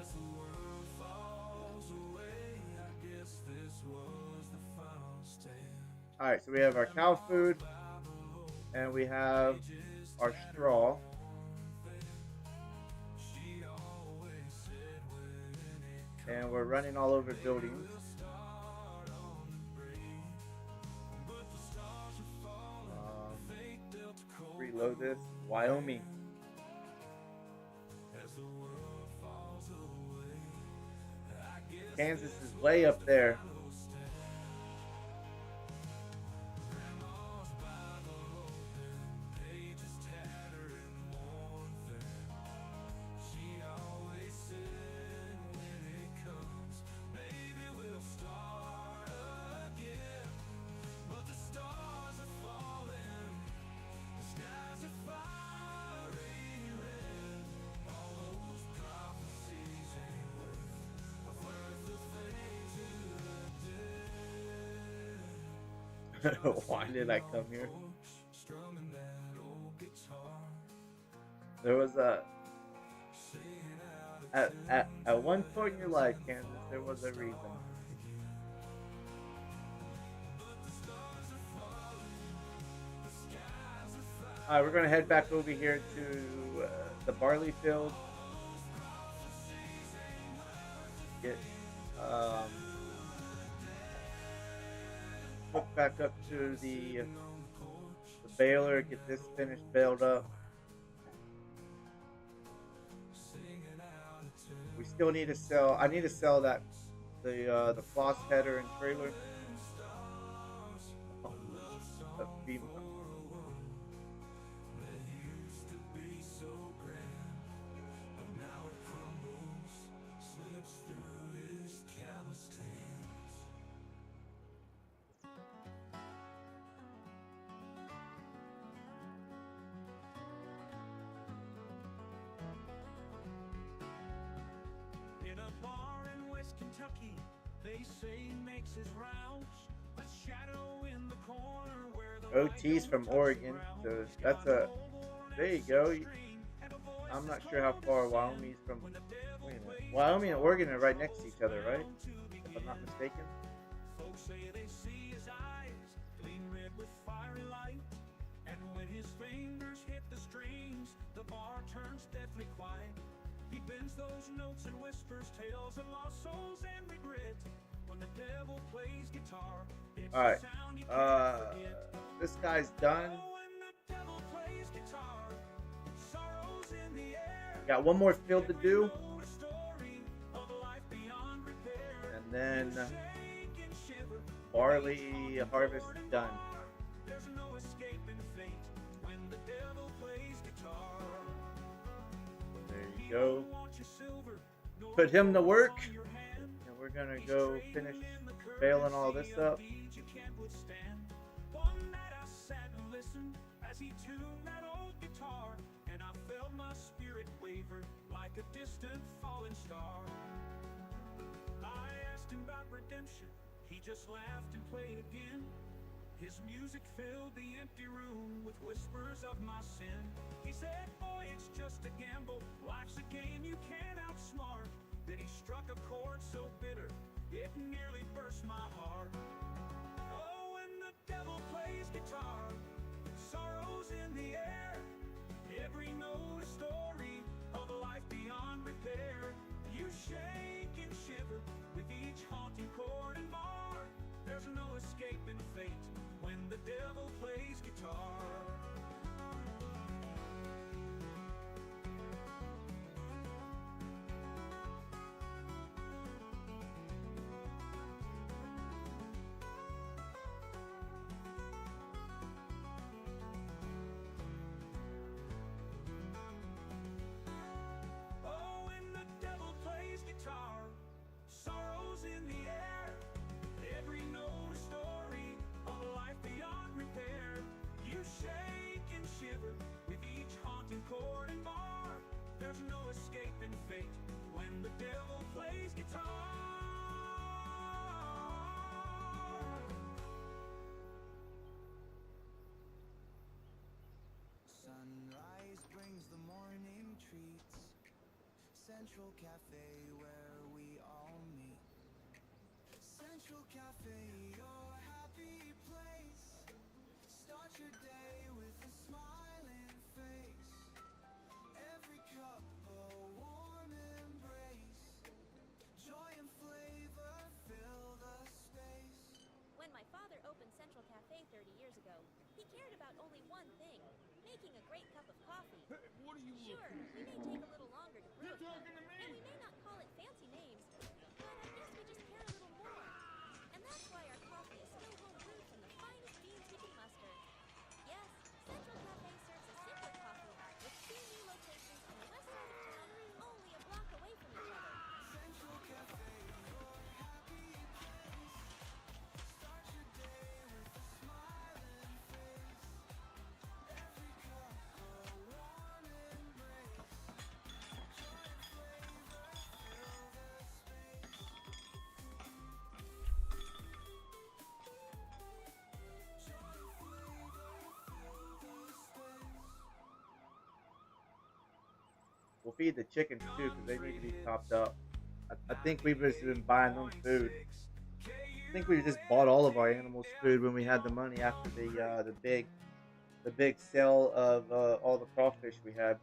As the world falls away, I guess this was the final stand. All right, so we have our cow food, and we have our straw. And we're running all over buildings. Reload this. Wyoming. Kansas is way up there. Why did I come here? There was a at one point in your life, Kansas, there was a reason. All right, we're gonna head back over here to the barley field. Get hook back up to the baler. Get this finished baled up. We still need to sell. I need to sell that the floss header and trailer. In a bar in West Kentucky, they say he makes his rounds. A shadow in the corner where the OT's from Oregon, so that's a. There you go. I'm not sure how far Wyoming's from. Wait a minute. Wyoming and Oregon are right next to each other, right? If I'm not mistaken. folks say they see his eyes gleam red with fiery light. And when his fingers hit the strings, the bar turns deathly quiet. He bends those notes and whispers tales of lost souls and regret. When the devil plays guitar, it's All right. the sound you can't forget. This guy's done. Oh, when the devil plays guitar, sorrows in the air. Got one more field to do, Know the story of a life beyond repair. and then Shake and shiver. barley harvest done. There's no escaping fate when the devil plays guitar. There you go. Don't want your silver, nor Put him to work, on your hand. and we're gonna go finish baling all this up. You can't withstand. One night I sat and listened as he tuned that old guitar, and I felt my spirit waver like a distant falling star. I asked him about redemption, he just laughed and played again. His music filled the empty room with whispers of my sin. He said, boy, it's just a gamble, life's a game you can't outsmart. Then he struck a chord so bitter, it nearly burst my heart. Oh, when the devil plays guitar, sorrows in the air. Every note a story of a life beyond repair. You shake and shiver with each haunting chord and bar. There's no escaping fate when the devil plays guitar. Oh, when the devil plays guitar, sorrows in the air. Every note a story of a life beyond repair. You shake and shiver with each haunting chord and bar. There's no escaping fate when the devil plays guitar. Central Cafe where we all meet. Central Cafe, your happy place. Start your day with a smiling face. Every cup a warm embrace. Joy and flavor fill the space. When my father opened Central Cafe 30 years ago, he cared about only one thing, making a great cup of coffee. What are you Sure, we may take a little longer to brew it, and we may not call it fancy names, but I guess we just care a little more. And that's why our coffee is still home brewed from the finest beans we can muster. Yes, Central Cafe serves a simpler coffee with 2 new locations on the west side of town, only a block away from each other. Central Cafe, your happy place. Start your day with a smiling face. Every cup a warm embrace. Joy and flavor fill the space. Joy and flavor fill the space. We'll feed the chickens too because they need to be topped up. I think we've just been buying them food. I think we just bought all of our animals food when we had the money after the big sale of all the crawfish we had.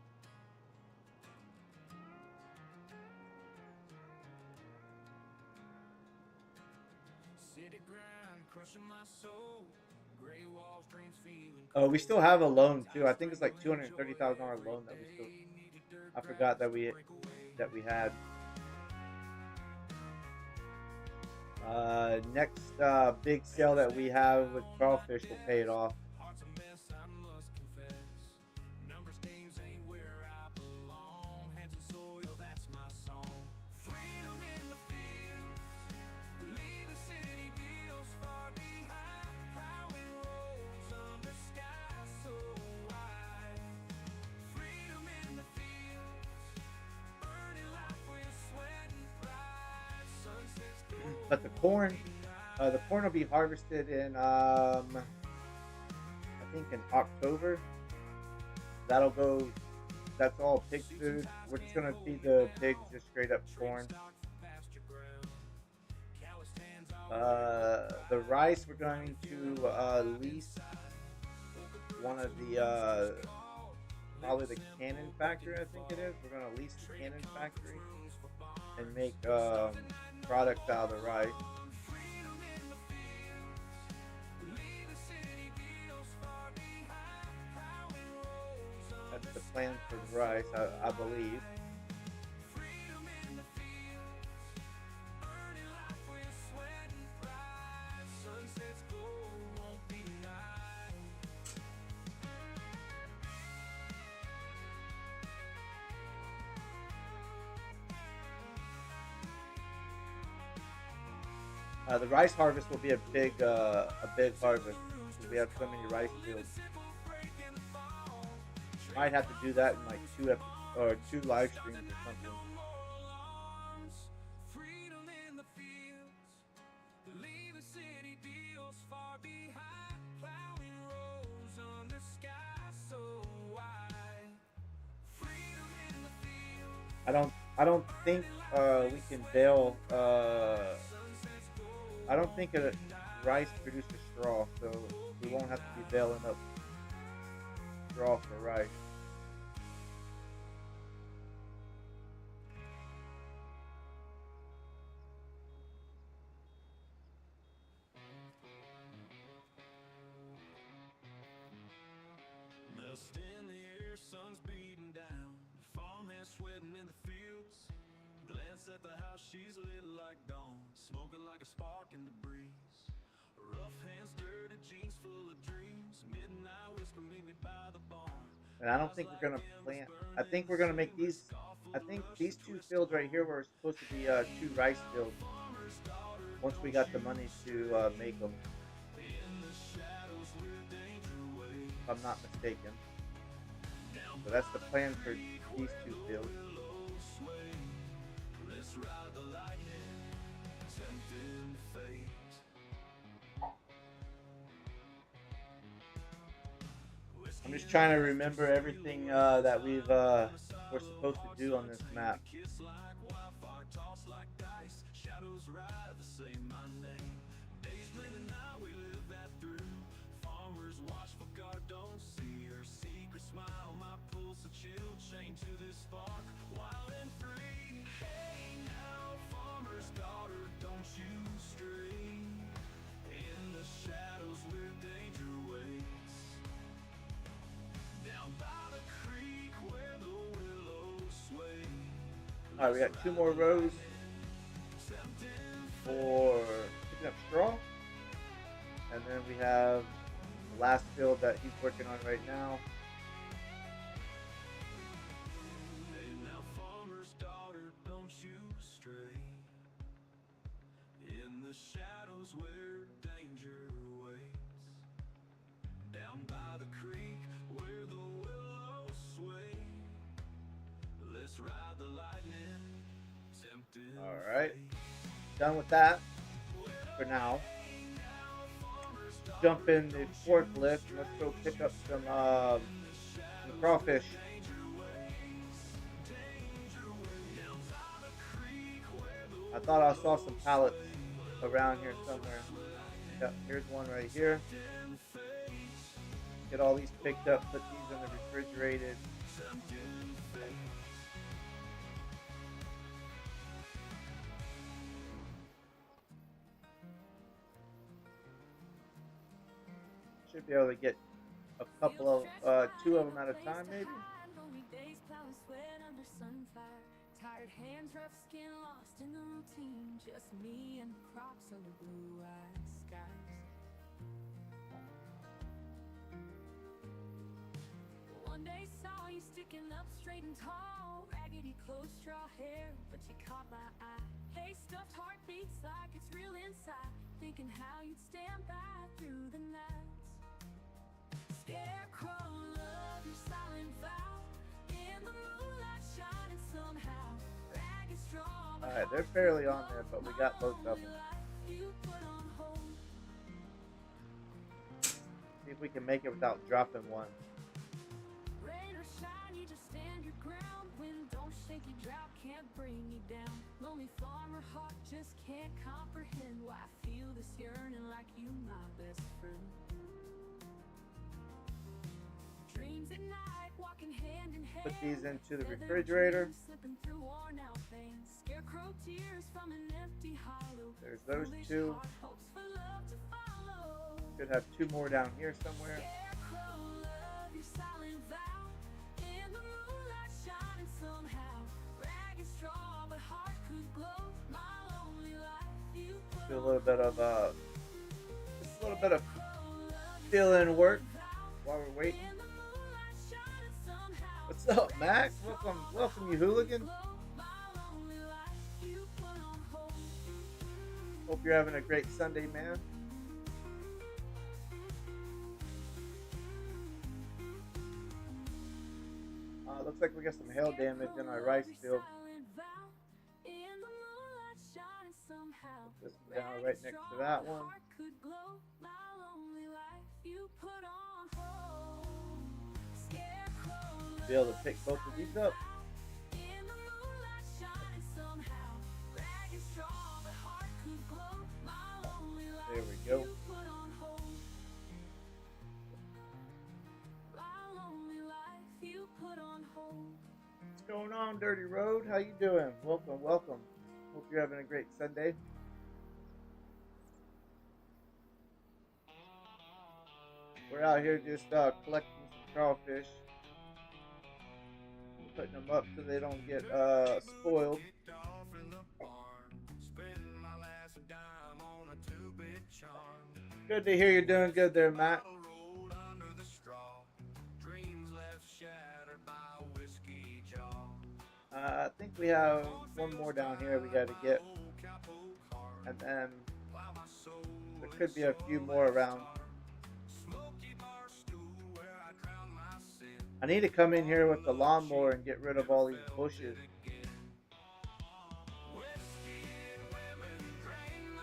City grind crushing my soul. Gray walls, dreams feeling Oh, we still have a loan too. I think it's like $230,000 loan that we still. I forgot that we had. Next big sale that we have with Crawfish will pay it off. heart's a mess, I must confess. Numbers, names ain't where I belong. Hands and soil, that's my song. Freedom in the fields. Leave the city deals far behind. How it rolls under sky so wide. Freedom in the fields. Burning life with sweat and pride. Sunsets gold. But the corn will be harvested in I think in October. That'll go. That's all pig food. We're just gonna feed the pigs just straight up corn. The rice we're going to lease one of the probably the cannon factory. I think it is. We're gonna lease the cannon factory and make products out of the rice. That's the plan for the rice, I believe. The rice harvest will be a big harvest. We have so many rice fields. Might have to do that in like two live streams or something. Freedom in the fields. Leave the city deals far behind. Plowing roads under sky so wide. Freedom in the fields. I don't think we can bale. I don't think a rice produces straw, so we won't have to be baling up straw for rice. Dust in the air, sun's beating down. Farmhand sweating in the fields. Glance at the house, she's lit like dawn. Smoking like a spark in the breeze. Rough hands, dirty jeans full of dreams. Midnight whisper, meet me by the barn. And I don't think we're gonna plant. I think we're gonna make these. I think these two fields right here were supposed to be two rice fields. Once we got the money to make them, if I'm not mistaken. So that's the plan for these two fields. Let's ride the lightning, tempting fate. I'm just trying to remember everything that we're supposed to do on this map. Alright, we got 2 more rows for picking up straw. And then we have the last field that he's working on right now. Alright, done with that for now. Jump in the forklift and let's go pick up some crawfish. I thought I saw some pallets around here somewhere. Yep, here's one right here. Get all these picked up, put these in the refrigerated. Should be able to get a couple of, 2 of them at a time maybe. Tired hands, rough skin, lost in the routine. Just me and the crops on the blue-eyed skies. One day saw you sticking up straight and tall, raggedy clothes, straw hair, but you caught my eye. Hey, stuffed heartbeats like it's real inside, thinking how you'd stand by through the nights. Scarecrow, love your silent vow, in the moonlight shining somehow. Ragged straw. Alright, they're fairly on there, but we got both of them. See if we can make it without dropping one. Rain or shine, you just stand your ground. Wind don't shake you, drought can't bring you down. Lonely farmer heart just can't comprehend why I feel this yearning like you, my best friend. Dreams at night, walking hand in hand. Put these into the refrigerator. Slipping through worn out veins. Scarecrow tears from an empty hollow. There's those 2. Hopes for love to follow. Should have 2 more down here somewhere. Scarecrow, love your silent vow, in the moonlight shining somehow. Ragged straw, but heart could glow. My lonely life, you put Do a little bit of just a little bit of fill-in work while we're waiting. in the moonlight shining somehow. What's up, Max? Welcome, you hooligan. My lonely life, you put on hold. Hope you're having a great Sunday, man. Looks like we got some hail damage in our rice field. Put this one down right next to that one. Be able to pick both of these up. There we go. What's going on, Dirty Road? How you doing? Welcome, welcome. Hope you're having a great Sunday. We're out here just collecting some crawfish, putting them up so they don't get spoiled. Good to hear you're doing good there, Matt. I think we have one more down here we got to get, and then there could be a few more around. I need to come in here with the lawnmower and get rid of all these bushes.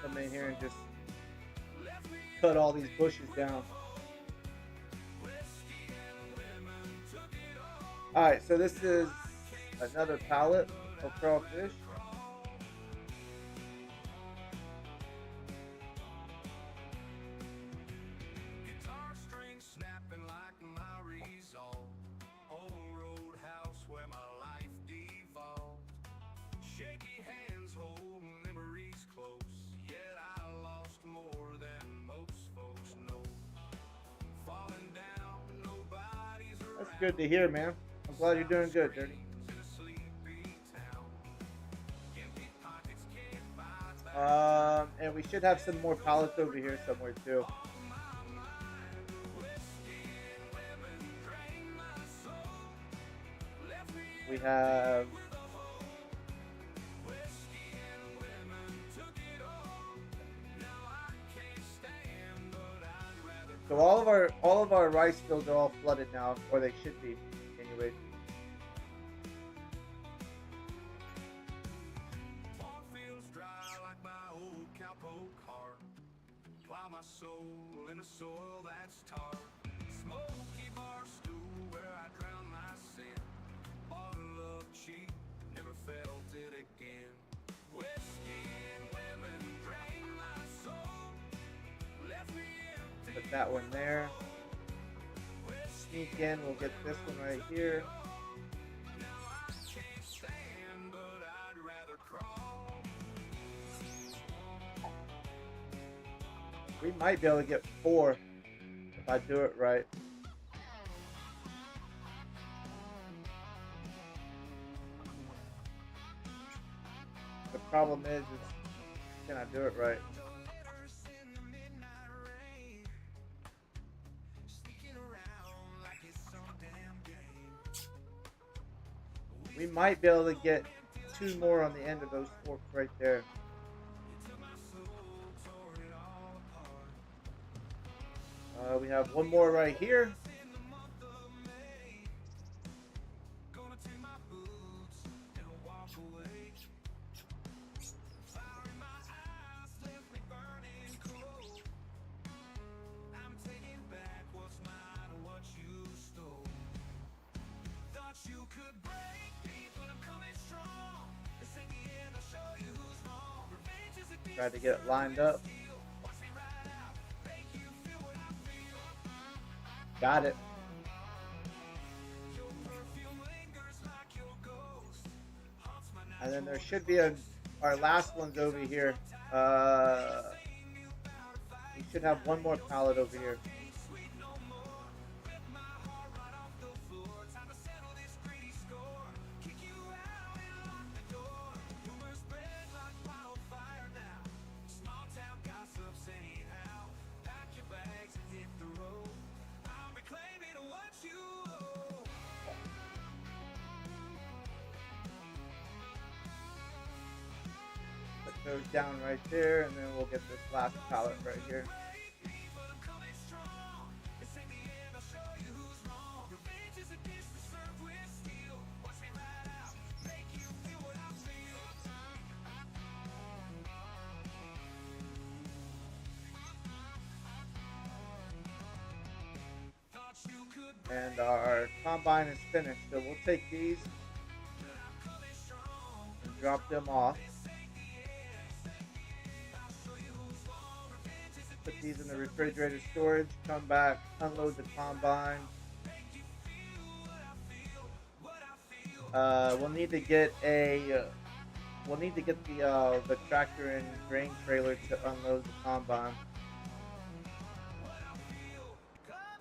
Come in here and just cut all these bushes down. Alright, so this is another pallet of crawfish. Guitar strings snapping like my resolve. Old roadhouse where my life devolved. Shaky hands holding memories close. Yet I lost more than most folks know. Falling down, nobody's around. That's good to hear, man. I'm glad you're doing good, Dirty. In a sleepy town. Empty pockets can't buy back. And we should have some more pallets over here somewhere too. We have so all of our rice fields are all flooded now, or they should be anyway. Feels dry like my old cowpoke heart. Plow my soul in a soil that's tar. Smoky bar stool where I drown my sin. Bought love cheap, never felt it again. Whiskey and women drain my soul. Left me empty. Put that one there. Sneak in, we'll get this one right here. Now I can't stand, but I'd rather crawl. We might be able to get 4 if I do it right. The problem is can I do it right? In the midnight rain, sneaking around like it's some damn game. We might be able to get 2 more on the end of those forks right there. Took my soul, tore it all apart. We have one more right here. In the month of May, gonna take my boots and walk away. Fire in my eyes left me burning cold. I'm taking back what's mine and what you stole. Thought you could break me, but I'm coming strong. This ain't the end, I'll show you who's wrong. Revenge is a beast. Try to get it lined up. Watch me ride out, make you feel what I feel. Got it. Your perfume lingers like your ghost. Haunts my night. And then there should be our last one's over here. We should have one more pallet over here. Sweet no more. Rip my heart right off the floor. Time to settle this greedy score. Kick you out and lock the door. Rumors spread like wildfire now. Small town gossips anyhow. Pack your bags and hit the road. I'm reclaiming what you owe. Put those down right there, and then we'll get this last pallet right here. Break me, but I'm coming strong. This ain't the end, I'll show you who's wrong. Revenge is a dish to serve with steel. Watch me ride out, make you feel what I feel. Thought you could break And our combine is finished, so we'll take these coming strong. and drop them off. Put these in the refrigerator storage. Come back, unload the combine. We'll need to get the tractor and grain trailer to unload the combine,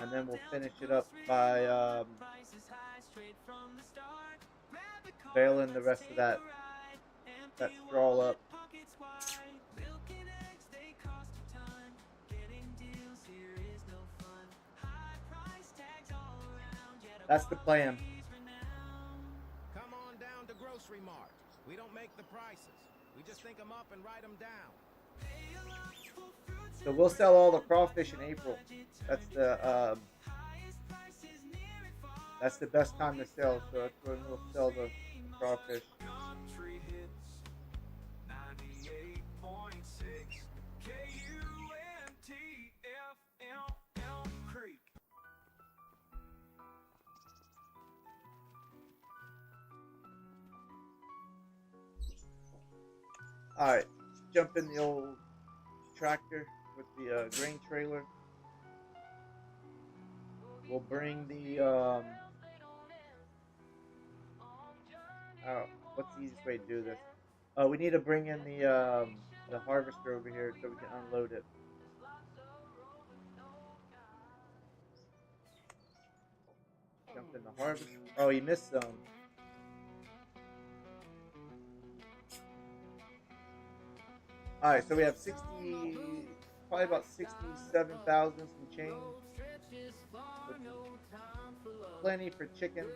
and then we'll finish it up by baling the rest of that straw up. That's the plan. Come on down to Grocery Mart. We don't make the prices. We just think them up and write them down. So we'll sell all the crawfish in April. That's the best time to sell. So that's when we'll sell the crawfish. Country hits 98.6 KUNTFM Creek. Alright, jump in the old tractor with the grain trailer. We'll bring the what's the easiest way to do this? We need to bring in the harvester over here so we can unload it. Jump in the harvester. Oh, he missed some. Alright, so we have probably about 67,000 some change. Plenty for chicken.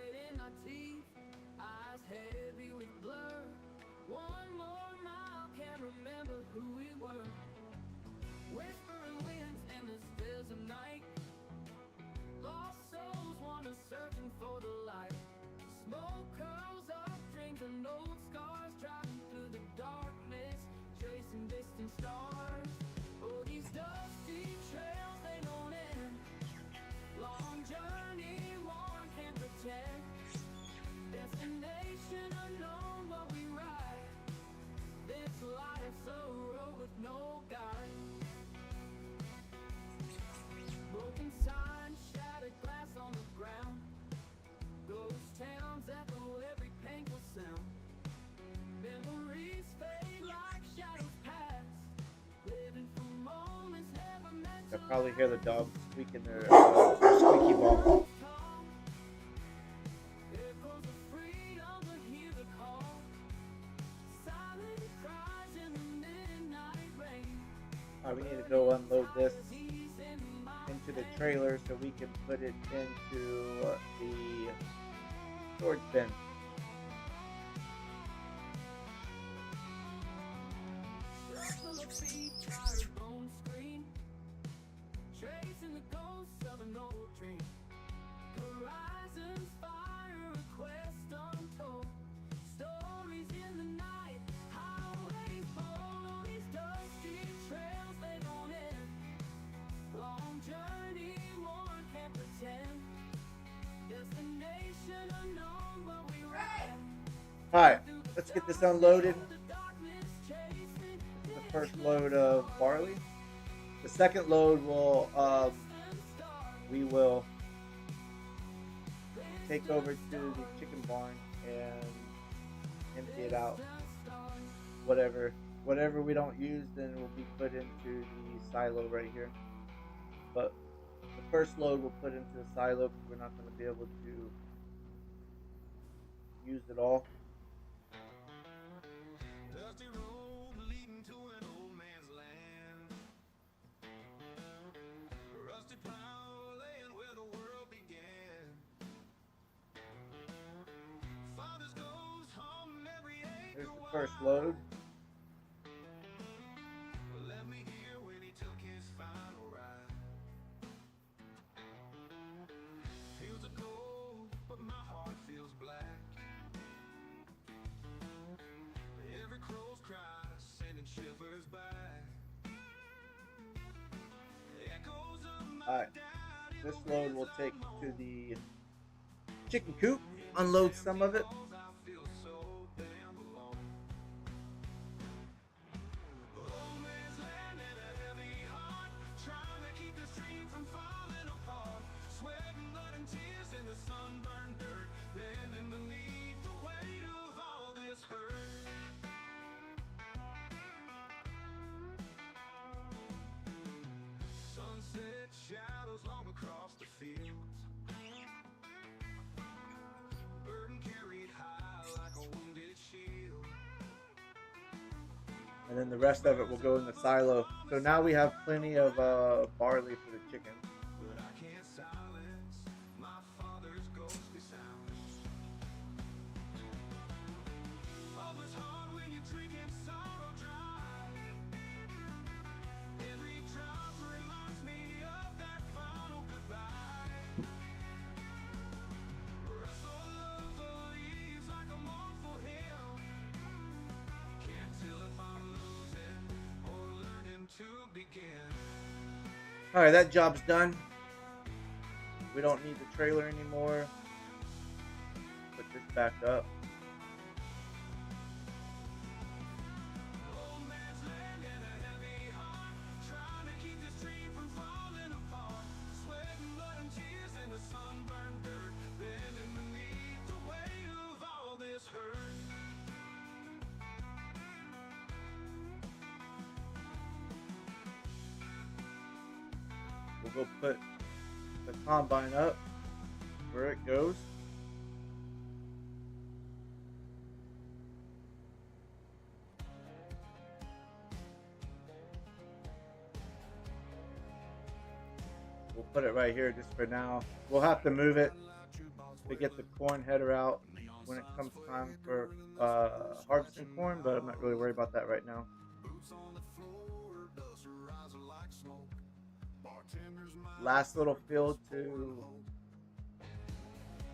You'll probably hear the dogs squeaking their squeaky ball. Alright, we need to go unload this into the trailer so we can put it into the storage bin. Alright, let's get this unloaded. This is the first load of barley. The second load will we will take over to the chicken barn and empty it out. Whatever we don't use then will be put into the silo right here. But the first load we'll put into the silo because we're not going to be able to use it all. Dusty road leading to an old man's land. Rusty plow laying where the world began. Father's goes home every acre. There's the first load. Let me hear when he took his final ride. Fields of gold, but my heart feels black. Every crow's cry sending shivers back. Echoes of my Alright, this load will take to the chicken coop, unload some of it. I feel so damn alone. Old man's land and a heavy heart, trying to keep the stream from falling apart. Sweat and blood and tears in the sunburned dirt, bending beneath the weight of all this hurt. Sunset shadows long across the fields. Burden carried high like a wounded shield. And then the rest of it will go in the silo. So now we have plenty of barley for the chicken. But I can't silence my father's ghostly sounds. All is hard when you're drinking sorrow dry. Every drop reminds me of that final goodbye. Rustle of the leaves like a mournful hymn. Can't tell if I'm losing or learning to begin. Alright, that job's done. We don't need the trailer anymore. Put this back up. We'll go put the combine up where it goes. We'll put it right here just for now. We'll have to move it to get the corn header out when it comes time for harvesting corn, but I'm not really worried about that right now. Last little field to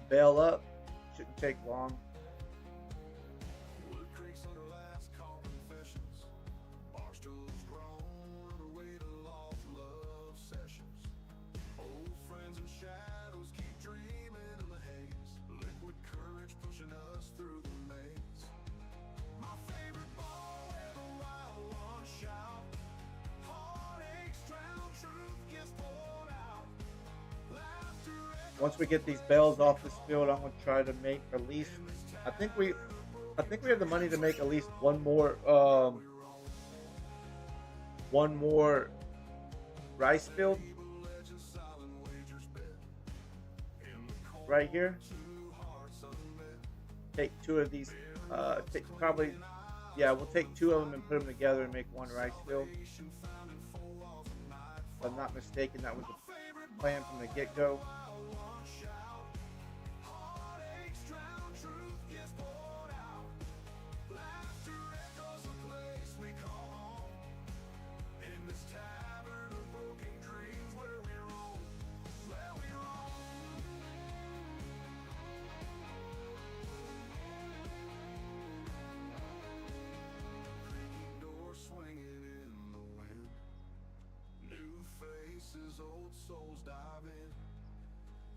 bale up. Shouldn't take long. Once we get these bales off this field, I'm gonna try to make at least. I think we have the money to make at least one more rice field right here. Take two of these. We'll take two of them and put them together and make one rice field. If I'm not mistaken, that was the plan from the get-go. Old souls dive in.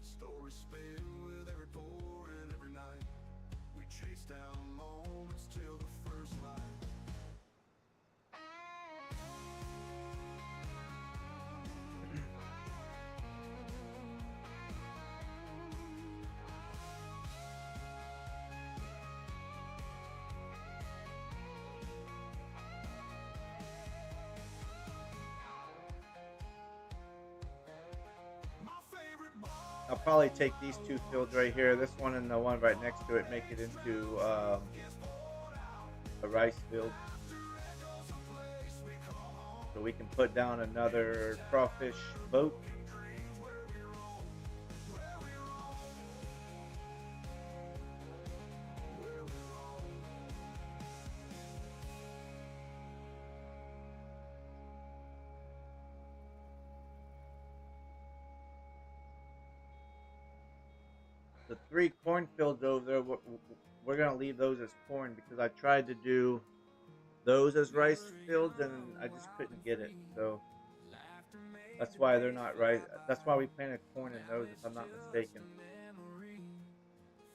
Stories spin with every pour and every night. We chase down moments till the first light. I'll probably take these two fields right here, this one and the one right next to it, make it into a rice field. So we can put down another crawfish boat. The 3 cornfields over there, we're going to leave those as corn because I tried to do those as rice fields and I just couldn't get it. So that's why they're not rice. That's why we planted corn in those, if I'm not mistaken.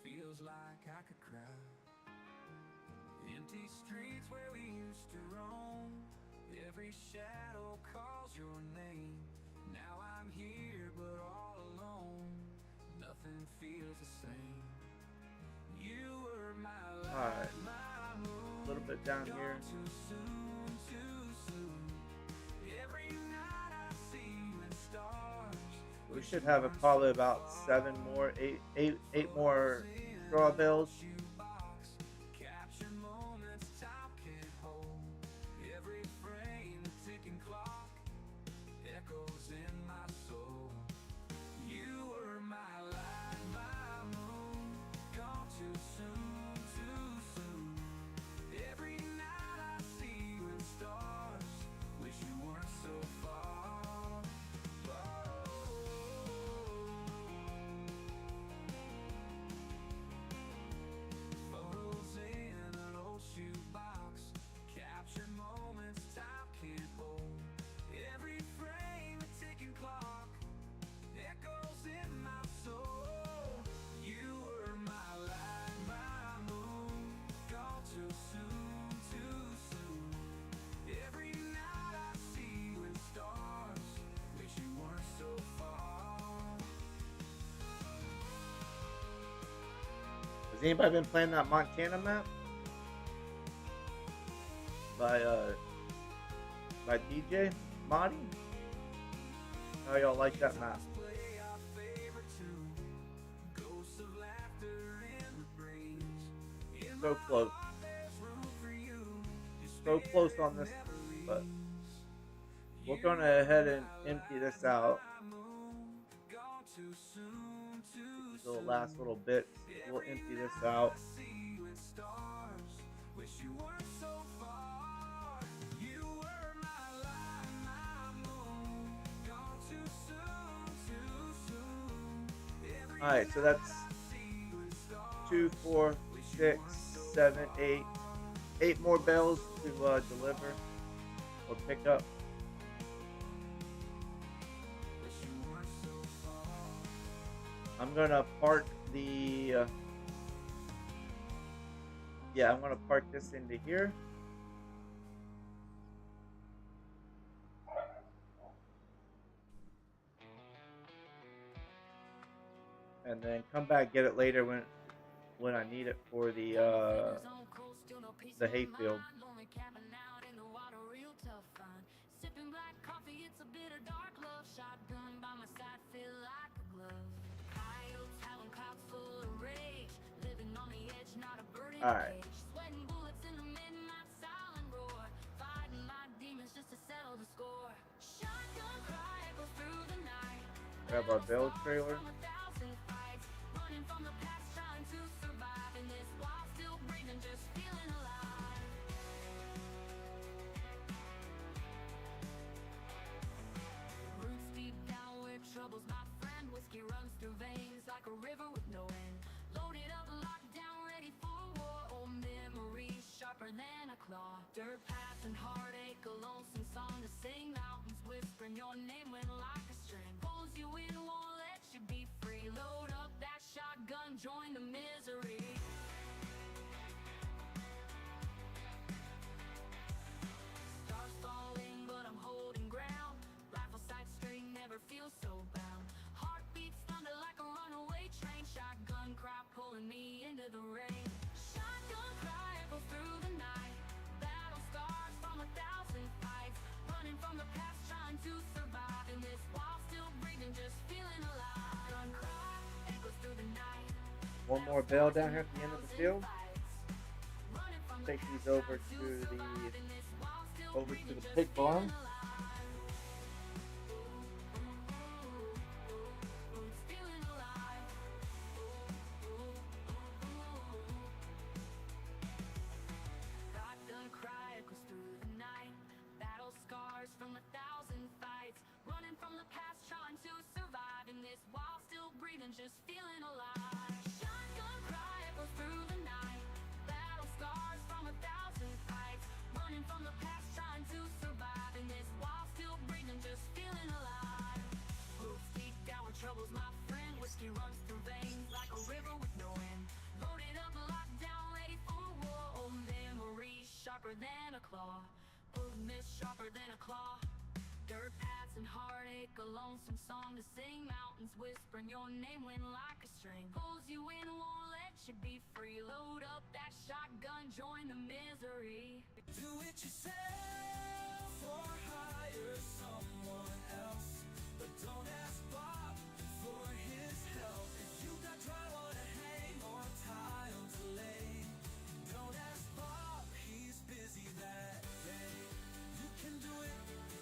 Feels like I could cry. Empty streets where we used to roam. Every shadow calls your name. Now I'm here but all alone. Nothing feels the same. You were my life. Alright. A little bit down here. Too soon, too soon. Every night I see you in stars. We should have probably about 8 more straw bales. Capture moments time can't hold. Every frame, a ticking clock echoes in my soul. You were my light, my moon. Gone too soon, too soon. Every night I see you in stars. Wish you weren't so far. Photos in an old shoebox. Capture moments time can't hold. Every frame a ticking clock echoes in my soul. You were my light, my moon. Gone too soon, too soon. Every night I see you in stars. Wish you weren't so far. Has anybody been playing that Montana map? By DJ Motti? How y'all like that map? play our favorite tune. Ghosts of laughter in the brains. In So my close. heart there's room for you. You So stay close in on this, but memories. we're going to ahead and empty this out. Moon, gone too soon, too These little soon. last little bits. We'll empty this out. I see you in stars. Wish you weren't so far. You were my light, my moon. Gone too soon, too soon. Every Alright, so that's I see you in stars. 2, 4, 6, 7, 8. 8 more bells to deliver or pick up. Wish you weren't so far. I'm gonna park the yeah, I'm gonna park this into here. And then come back get it later when I need it for the hayfield. Sipping black coffee, it's a bitter dark love. Shotgun by my side, feel like a glove. Coyotes howling, clouds full of rage. Living on the edge, not a bird in a Alright. cage. Sweating bullets in the midnight silent roar. Fighting my demons just to settle the score. Shotgun cry echoes through the night. Grab our bell trailer. From 1,000 fights. Running from the past, trying to survive in this wild, still breathing, just feeling alive. Roots deep down where trouble's my friend. Whiskey runs through veins like a river with no end. Loaded up, locked down, ready for war. Old memories sharper than a claw. Dirt paths and heartache, a lonesome song to sing. Mountains whispering your name when like a string pulls you in, won't let you be free. Load up that shotgun, join the misery. Stars falling, but I'm holding ground. Rifle sight string, never feel so bound. Heartbeats thunder like a runaway train. Shotgun cry pulling me into the rain. Shotgun cry echoes through the night. Battle scars from 1,000 fights. Running from the past, trying to survive in this while still breathing, just feeling alive. Gun cry echoes through the night. One more bell down here at the end of the field. Take these over to the pig barn. Shotgun cry echoes through the night. Battle scars from 1,000 fights. Running from the past, trying to survive in this while still breathing, just feeling alive. Shotgun cry echoes through the night. Battle scars from 1,000 fights. Running from the past, trying to survive in this while still breathing, just feeling alive. Roots deep down where trouble's my friend. Whiskey runs through veins like a river with no end. Loaded up, locked down, ready for war. Old memories sharper than a claw. Old myths sharper than a claw. Dirt paths and heartache, a lonesome song to sing. Mountains whispering your name when like a string pulls you in, won't let you be free. Load up that shotgun, join the misery. Do it yourself or hire someone else. But don't ask Bob for his help. If you got drywall to hang or tile to lay, don't ask Bob, he's busy that day. You can do it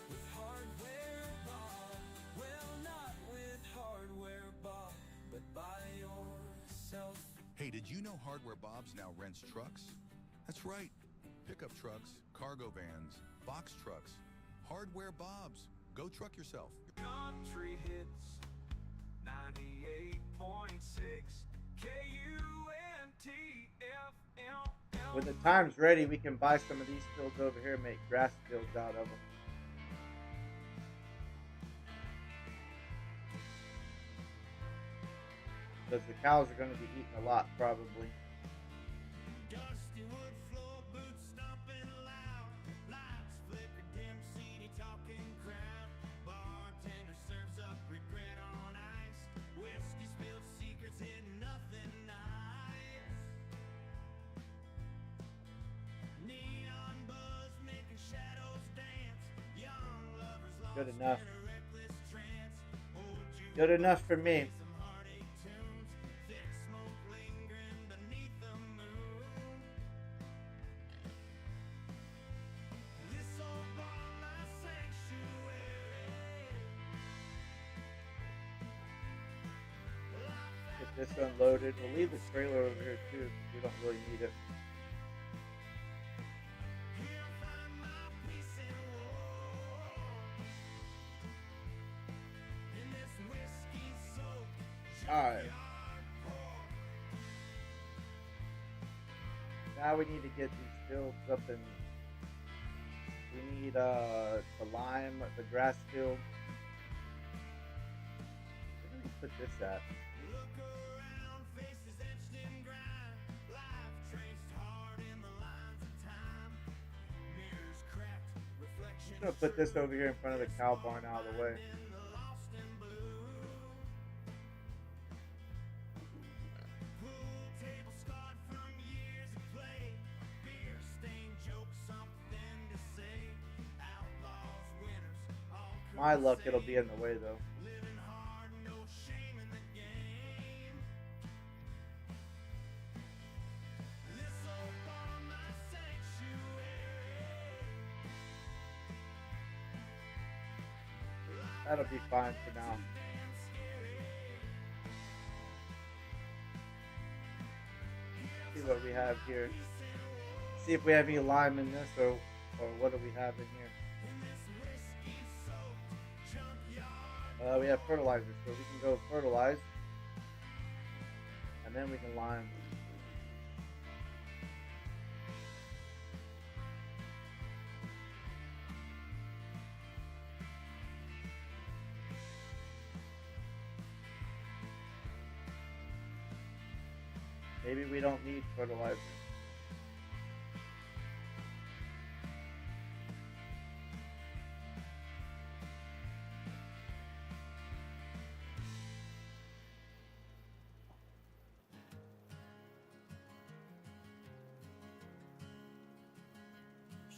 with hardware Bob. Well, not with hardware Bob, but by yourself. Hey, did you know Hardware Bob's now rents trucks? That's right. Pickup trucks, cargo vans, box trucks. Hardware Bob's. Go truck yourself. Country hits 98.6 KUNTFM. When the time's ready, we can buy some of these fields over here and make grass fields out of them. Because the cows are going to be eating a lot, probably. Dusty wood floor, boots stomping loud. Lights flicker, dim, seedy talking crowd. Bartender serves up regret on ice. Whiskey spilled secrets, hidden nothing nice. Neon buzz making shadows dance. Young lovers lost Good enough. in a reckless trance. Good enough for me. Get this unloaded. We'll leave the trailer over here too. We don't really need it. Alright. Now we need to get these fields up and we need the lime, the grass field. Where do we put this at? I'm gonna put this over here in front of the cow barn out of the way. My luck, it'll be in the way though. That'll be fine for now. See what we have here. See if we have any lime in this, or what do we have in here? We have fertilizer, so we can go fertilize, and then we can lime. Maybe we don't need fertilizer.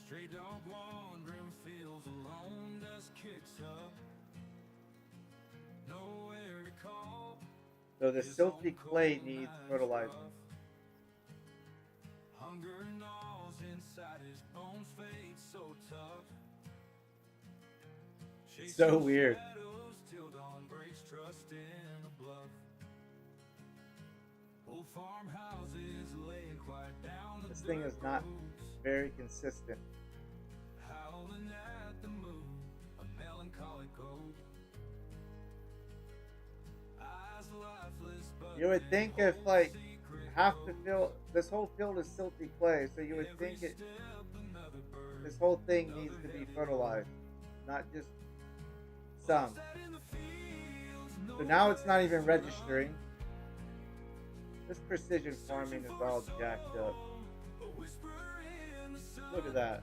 Stray dog wandering fields alone, dust kicks up, nowhere to call. So the silty clay needs fertilizer. Hunger gnaws inside his bones, fade so tough. So weird. Till dawn breaks trust in a bluff. Old farmhouses laying quiet down the This thing is not very consistent. howling at the moon, a melancholic ode. Eyes lifeless, but You would think if like half the field, this whole field is silty clay, so you would think it, this whole thing needs to be fertilized, not just some. So now it's not even registering. This precision farming is all jacked up. Look at that.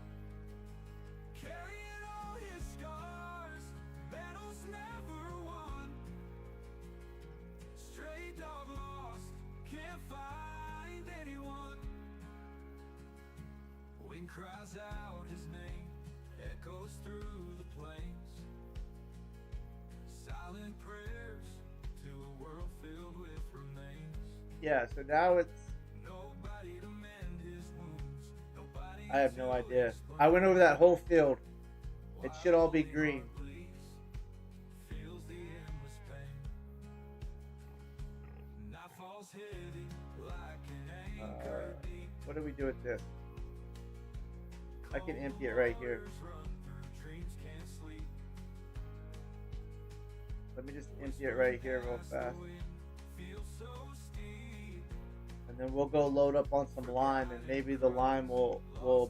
Cries out his name, echoes through the plains. Silent prayers to a world filled with remains. Yeah, so now it's, Nobody to mend his wounds. Nobody I have no idea. I went over that whole field. It should all be green. feels the endless pain. Nightfall's heavy like an anchor deep. What do we do with this? I can empty it right here. Let me just empty it right here real fast. And then we'll go load up on some lime, and maybe the lime will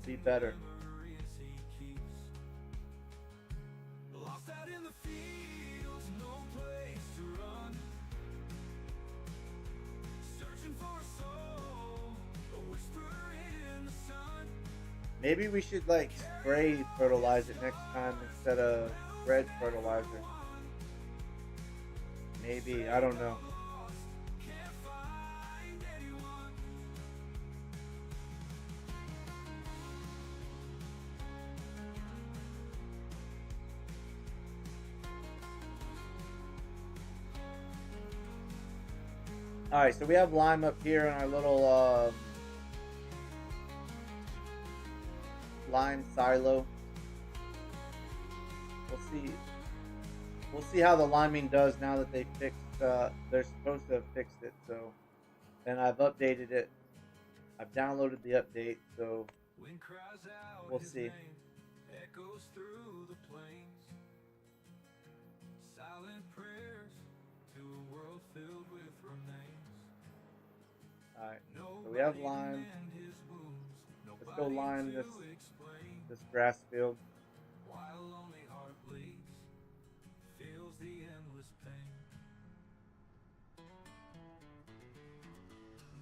be better. Lost out in the fields, no place to run. Searching for a soul, a whisper in the sun. Maybe we should like spray fertilize it next time instead of spread fertilizer. Maybe, I don't know. Can't find anyone. Alright, so we have lime up here in our little lime silo. We'll see how the liming does now that they fixed they're supposed to have fixed it. So, and I've updated it. I've downloaded the update, so Wind cries out we'll his see. name, echoes through the plains. Silent prayers to a world filled with remains. Alright, so we have lime. Let's go lime this grass field. While a lonely heart bleeds, feels the endless pain.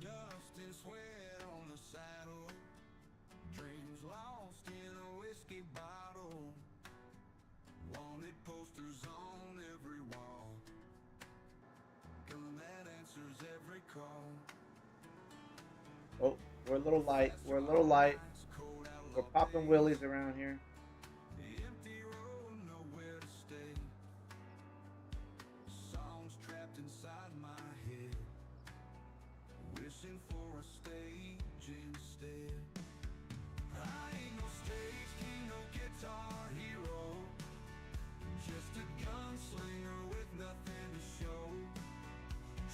Dust and sweat on the saddle, dreams lost in a whiskey bottle, wanted posters on every wall, gun that answers every call. Oh, we're a little light. We're a little light. We're popping willies around here. The empty road, nowhere to stay. Songs trapped inside my head, wishing for a stage instead. I ain't no stage king, no guitar hero, just a gunslinger with nothing to show.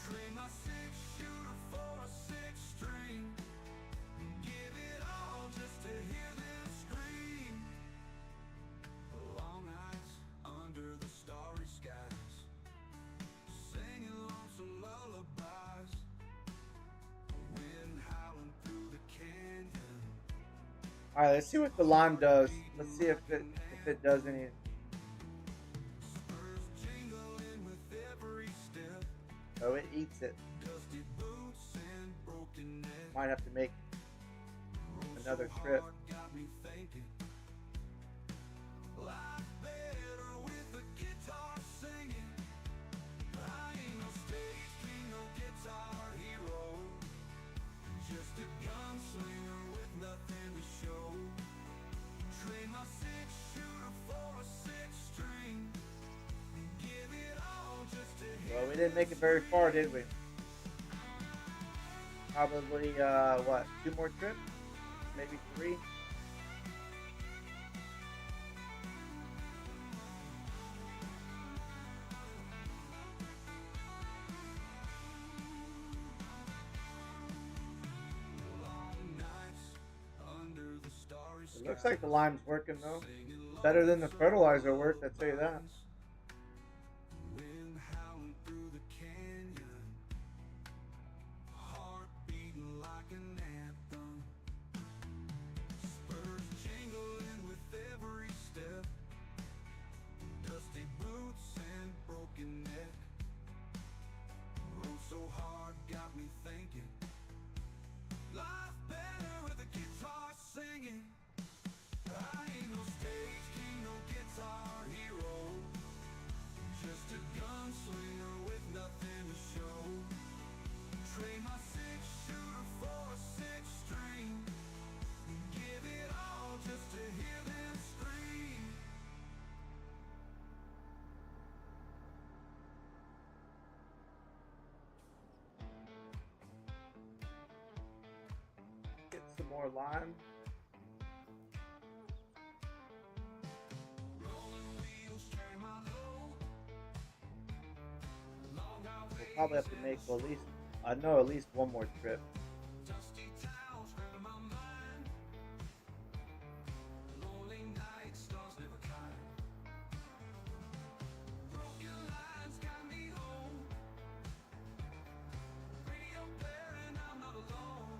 Trade my six-shooter for a six-string, give it all just to hear them scream. Long nights under the starry skies, singing lonesome lullabies, wind howling through the canyon. Alright, let's see what the lime does. Let's see if it does any. Spurs jingling with every step, Oh, it eats it. dusty boots and broken neck. Might have to make another trip. Got me thinking, life better with a guitar singing. I ain't no stage king, no guitar hero, just a gunslinger with nothing to show. Trade my six-shooter for a six-string, give it all just to hear. Well, we didn't make it very far, did we? Probably, what, 2 more trips? Maybe 3? It looks like the lime's working, though. Better than the fertilizer worked, I'd tell you that. Wind howling through the canyon, heart beating like an anthem, spurs jingling with every step, dusty boots and broken neck. Rode so hard, got me thinking, life better with a guitar singing. I ain't no stage king, no guitar hero, just a gunslinger with nothing to show. Trade my six-shooter for a six-string, give it all just to hear them scream. Get some more lime. Rolling wheels carry my load. Long We'll highway, probably have to make at least, I know, at least 1 more trip. dusty towns gripping my mind. Lonely nights, stars never kind. Broken lines got me home. Radio blaring, I'm not alone.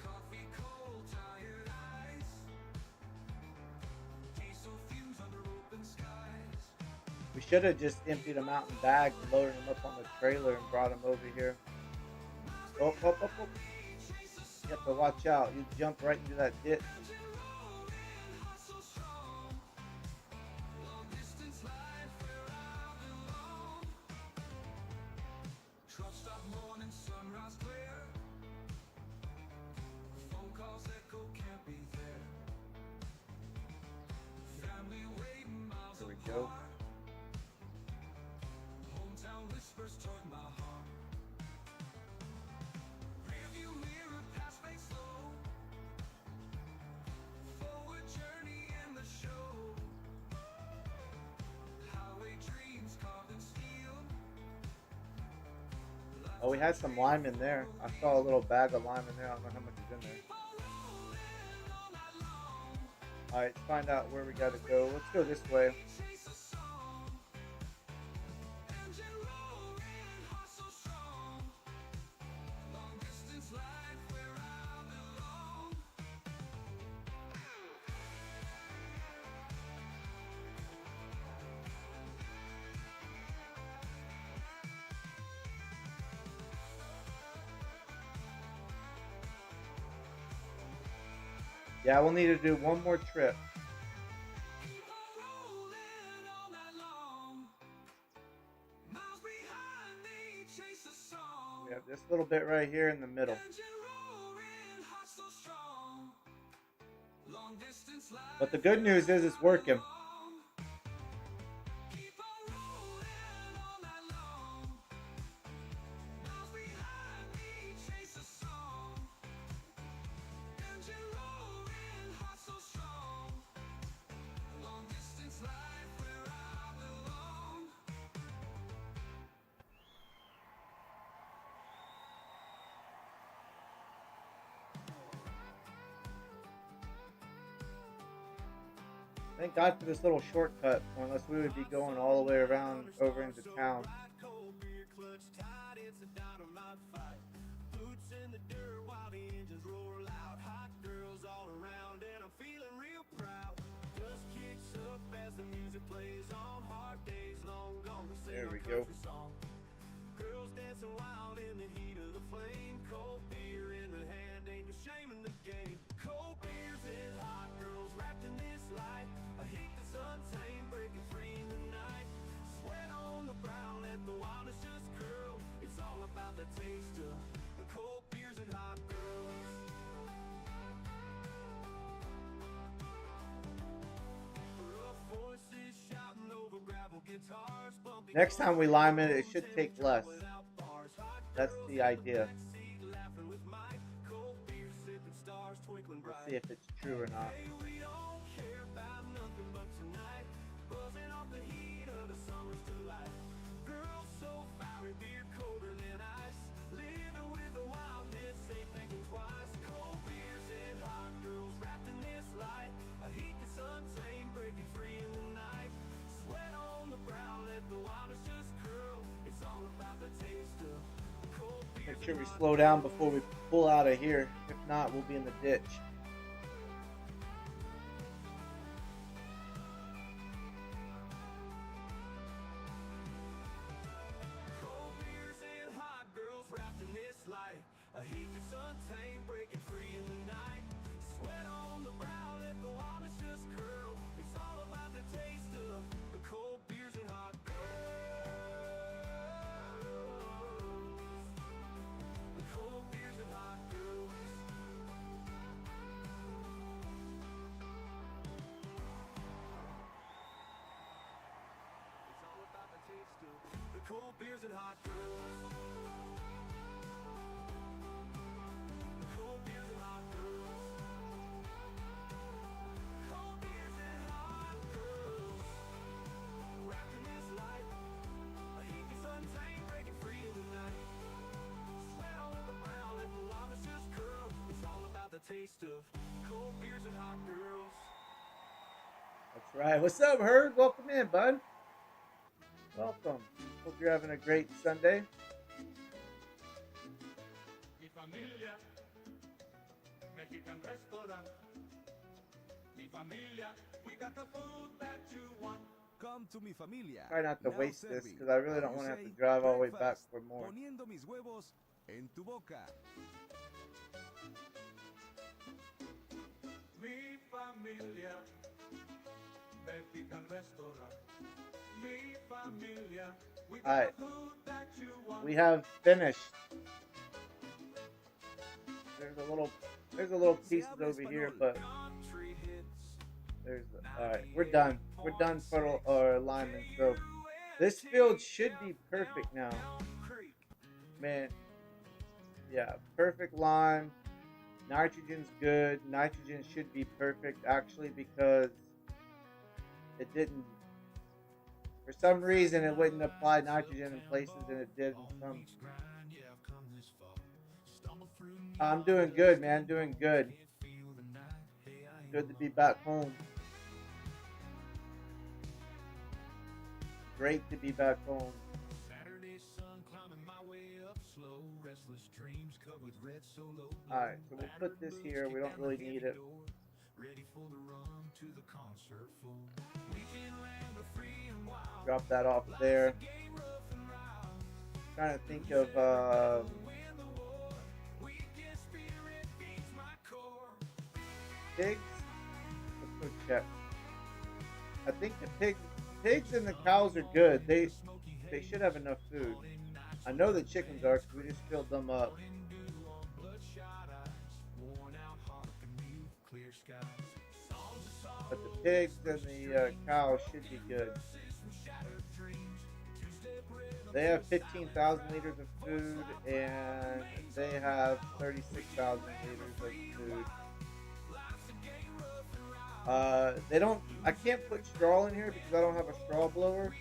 Coffee cold, tired eyes. Diesel fumes under open skies. We should have just emptied them out in bags and loaded them up on the trailer and brought them over here. Oh, oh, oh, oh. You have to watch out. You jump right into that ditch. Truck stop morning, sunrise clear. Phone calls echo, can't be there. Family waiting miles Here we apart. go. Hometown whispers toward my heart. Oh, we had some lime in there. I saw a little bag of lime in there. I don't know how much is in there. Alright, let's find out where we gotta go. Let's go this way. Yeah, we'll need to do one more trip. We have this little bit right here in the middle. But the good news is it's working. Thank God for this little shortcut, or unless we would be going all the way around over into town. There we go. Girls dancing wild in the heat of the flame. Cold beer in the hand, ain't no shame in the game. Cold beers and hot girls wrapped in this light. A heat that's untamed, breaking free in the night. Sweat on the brow, let the wildness just curl. It's all about the taste of the cold beers and hot girls. Rough voices shouting over gravel guitars. Next time we lime it should take less. That's the idea. Let's see if it's true or not. Make sure we slow down before we pull out of here. If not, we'll be in the ditch. Cold beers and hot girls wrapped in this light. A heat that's untamed, breaking free in the night. Sweat on the brow, let the wildness just curl. It's all about the taste of the cold beers and hot girls. The cold beers and hot girls. It's all about the taste of the cold beers and hot girls. The cold beers and hot girls. Cold beers and hot girls. Wrapped in this light. A heat that's untamed, breaking free in the night. Sweat on the brow, let the wildness just curl. It's all about the taste of cold beers and hot girls. That's right. What's up, Herd? Welcome in, bud. Welcome. Hope you're having a great Sunday. Mi familia, Mexican restaurant. Mi familia, we got the food that you want. Come to mi familia. Try not to Now waste this serving. because I really don't How want to you have to say drive all the way back breakfast. for more. Poniendo mis huevos en tu boca. Mi familia, Mexican restaurant. Mi familia, we got Alright. the food that you want. We have finished. There's a little pieces over here, but there's alright. We're done. We're done for our alignment. So this field should be perfect now. Man, yeah, perfect lime. Nitrogen's good. Nitrogen should be perfect actually because it didn't. For some reason, it wouldn't apply nitrogen in places, and it did in some. I'm doing good, man. Doing good. Good to be back home. Great to be back home. Saturday sun climbing my way up slow, restless dreams covered with red solo. Alright, so we'll put this here. We don't really need it. Ready for the run to the concert floor. Weekend land of free and wild. Drop that off there. Trying to think of pigs. Let's go check. I think the pigs and the cows are good. They should have enough food. I know the chickens are because we just filled them up. But the pigs and the cows should be good. They have 15,000 liters of food, and they have 36,000 liters of food. They don't. I can't put straw in here because I don't have a straw blower.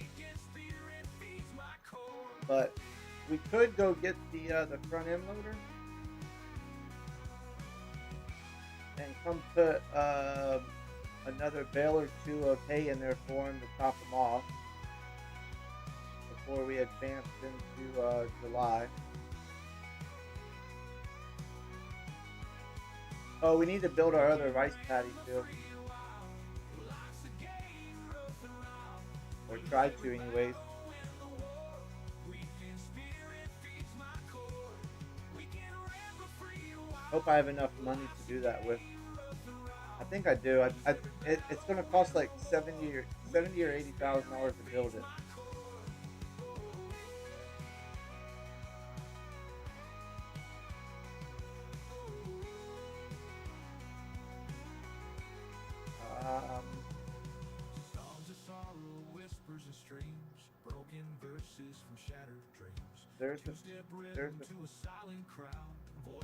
But we could go get the front end loader and come put another bale or two of hay in there for them to top them off before we advance into July. Oh, we need to build our other rice paddy too. Or try to anyways. Hope I have enough money to do that with. I think I do. It's going to cost like $70,000 or $80,000 to build it.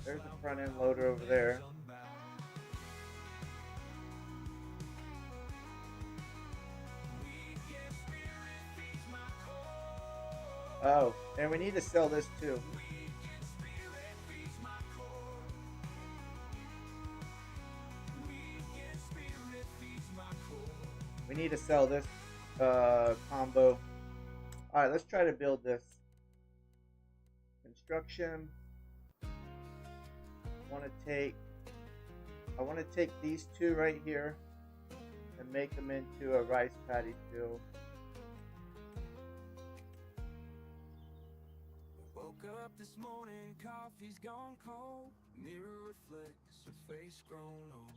There's the front end loader over there. Oh, and we need to sell this too. We need to sell this combo. Alright, let's try to build this. Construction. I want to take these two right here and make them into a rice paddy field. Woke up this morning, coffee's gone cold. Mirror reflects her face grown old.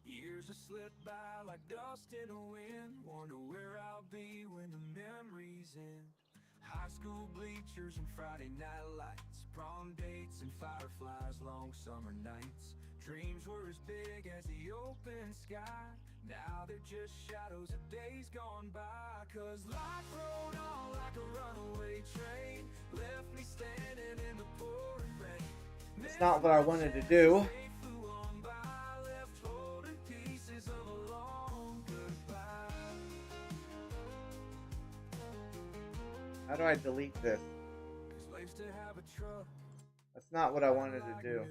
Years have slipped by like dust in the wind. Wonder where I'll be when the memories end. High school bleachers and Friday night lights, prom dates and fireflies, long summer nights. Dreams were as big as the open sky. Now they're just shadows of days gone by. Cause life rode on like a runaway train, left me standing in the pouring rain. It's not what I wanted to do. How do I delete this? That's not what I wanted to do.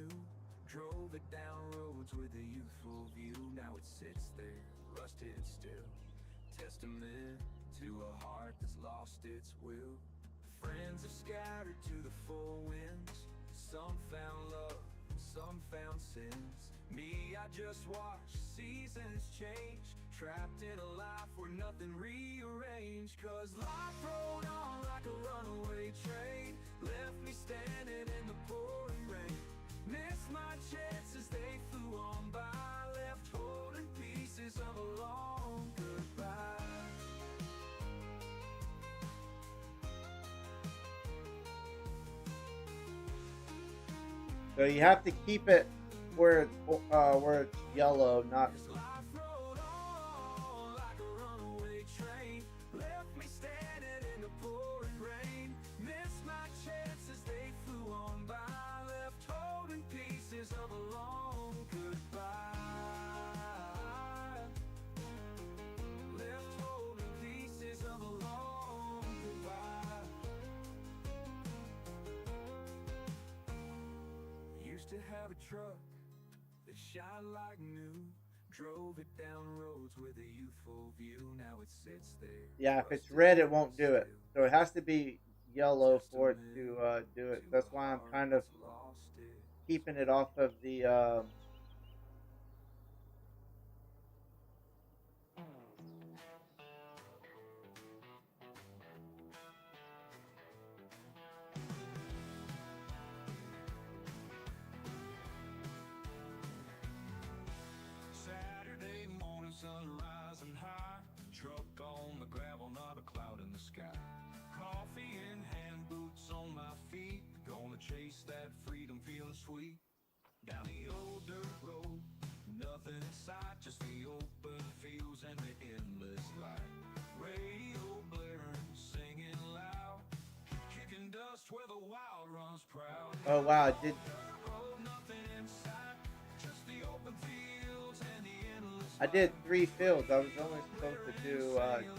Drove it down roads with a youthful view. Now it sits there, rusted still. Testament to a heart that's lost its will. Friends have scattered to the four winds. Some found love, some found sins. Me, I just watched seasons change. Trapped in a life where nothing rearranged. Cause life rode on like a runaway train, left me standing in the pouring rain. Missed my chances, they flew on by. Left holding pieces of a long goodbye. So you have to keep it where it's yellow, not. have a truck that shine like new. Drove it down roads with a youthful view. Now it sits there. Yeah, if it's rusted red, it out won't do it. still. So it has to be yellow for it Testament to do it. to That's a why I'm heart kind of that's lost it. keeping it off of the. Saturday morning, sun rising high. Truck on the gravel, not a cloud in the sky. Coffee in hand, boots on my feet. Gonna chase that freedom, feeling sweet. Down the old dirt road, nothing in sight, just the open fields and the endless light. Radio blaring, singing loud, kicking dust where the wild runs proud. Oh wow! I did. Nothing in sight, just the open fields and the endless I did 3 fields. I was only supposed to do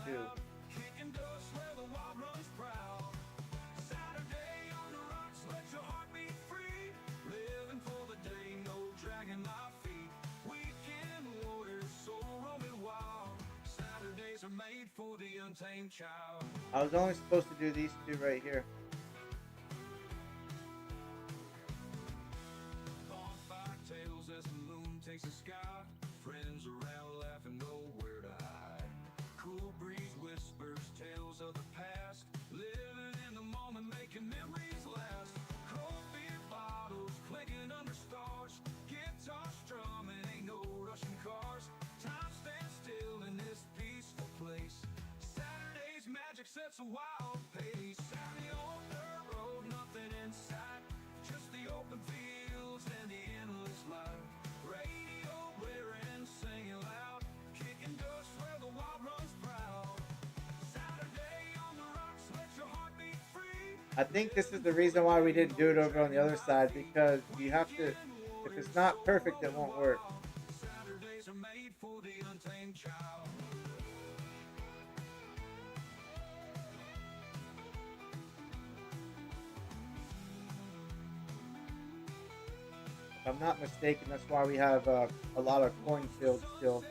2. kicking dust where the wild runs proud. Saturday on the rocks, let your heart be free. Living for the day, no dragging my feet. Weekend warriors, soul roaming wild. Saturdays are made for the untamed child. I was only supposed to do these 2 right here. Bonfire tales as the moon takes the sky. Friends around laughing, nowhere to hide. Cool breeze whispers tales of the past. Living in the moment, making memories last. Cold beer bottles clinking under stars. Guitar strumming, ain't no rushing cars. Time stands still in this peaceful place. Saturday's magic sets a wild pace. Saturday on dirt road, nothing in sight, just the open fields and the endless light. Radio blaring, singing loud, kicking dust where the wild runs proud. Saturday on the rocks, let your heart be free. I think this is the reason why we didn't do it over on the other side, because you have to. If it's not perfect, it won't work. Saturdays are made for the untamed child. If I'm not mistaken, that's why we have a lot of cornfields still.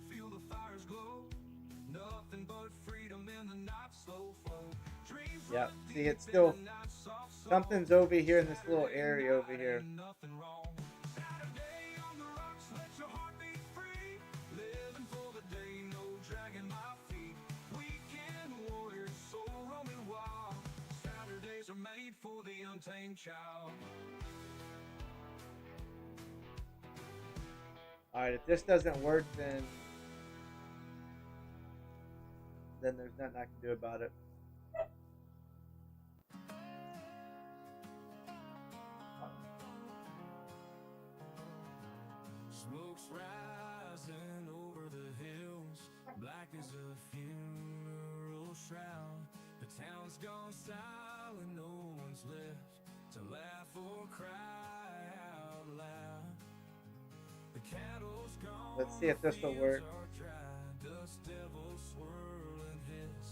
Feel the fires glow. Nothing but freedom in the night slow flow. Dreams Yeah, run see, deep it's still in the night soft soul. something's over here in this little area over here. Ain't nothing wrong. Saturday on the rocks, let your heart be free. Living for the day, no dragging my feet. Weekend warriors, soul roaming wild. Saturdays are made for the untamed child. All right, if this doesn't work, then there's nothing I can do about it. Smoke's rising over the hills, black as a funeral shroud. The town's gone silent, no one's left to laugh or cry out loud. The cattle's gone, Let's see if this will work. fields are dry, dust devils swirl and hiss.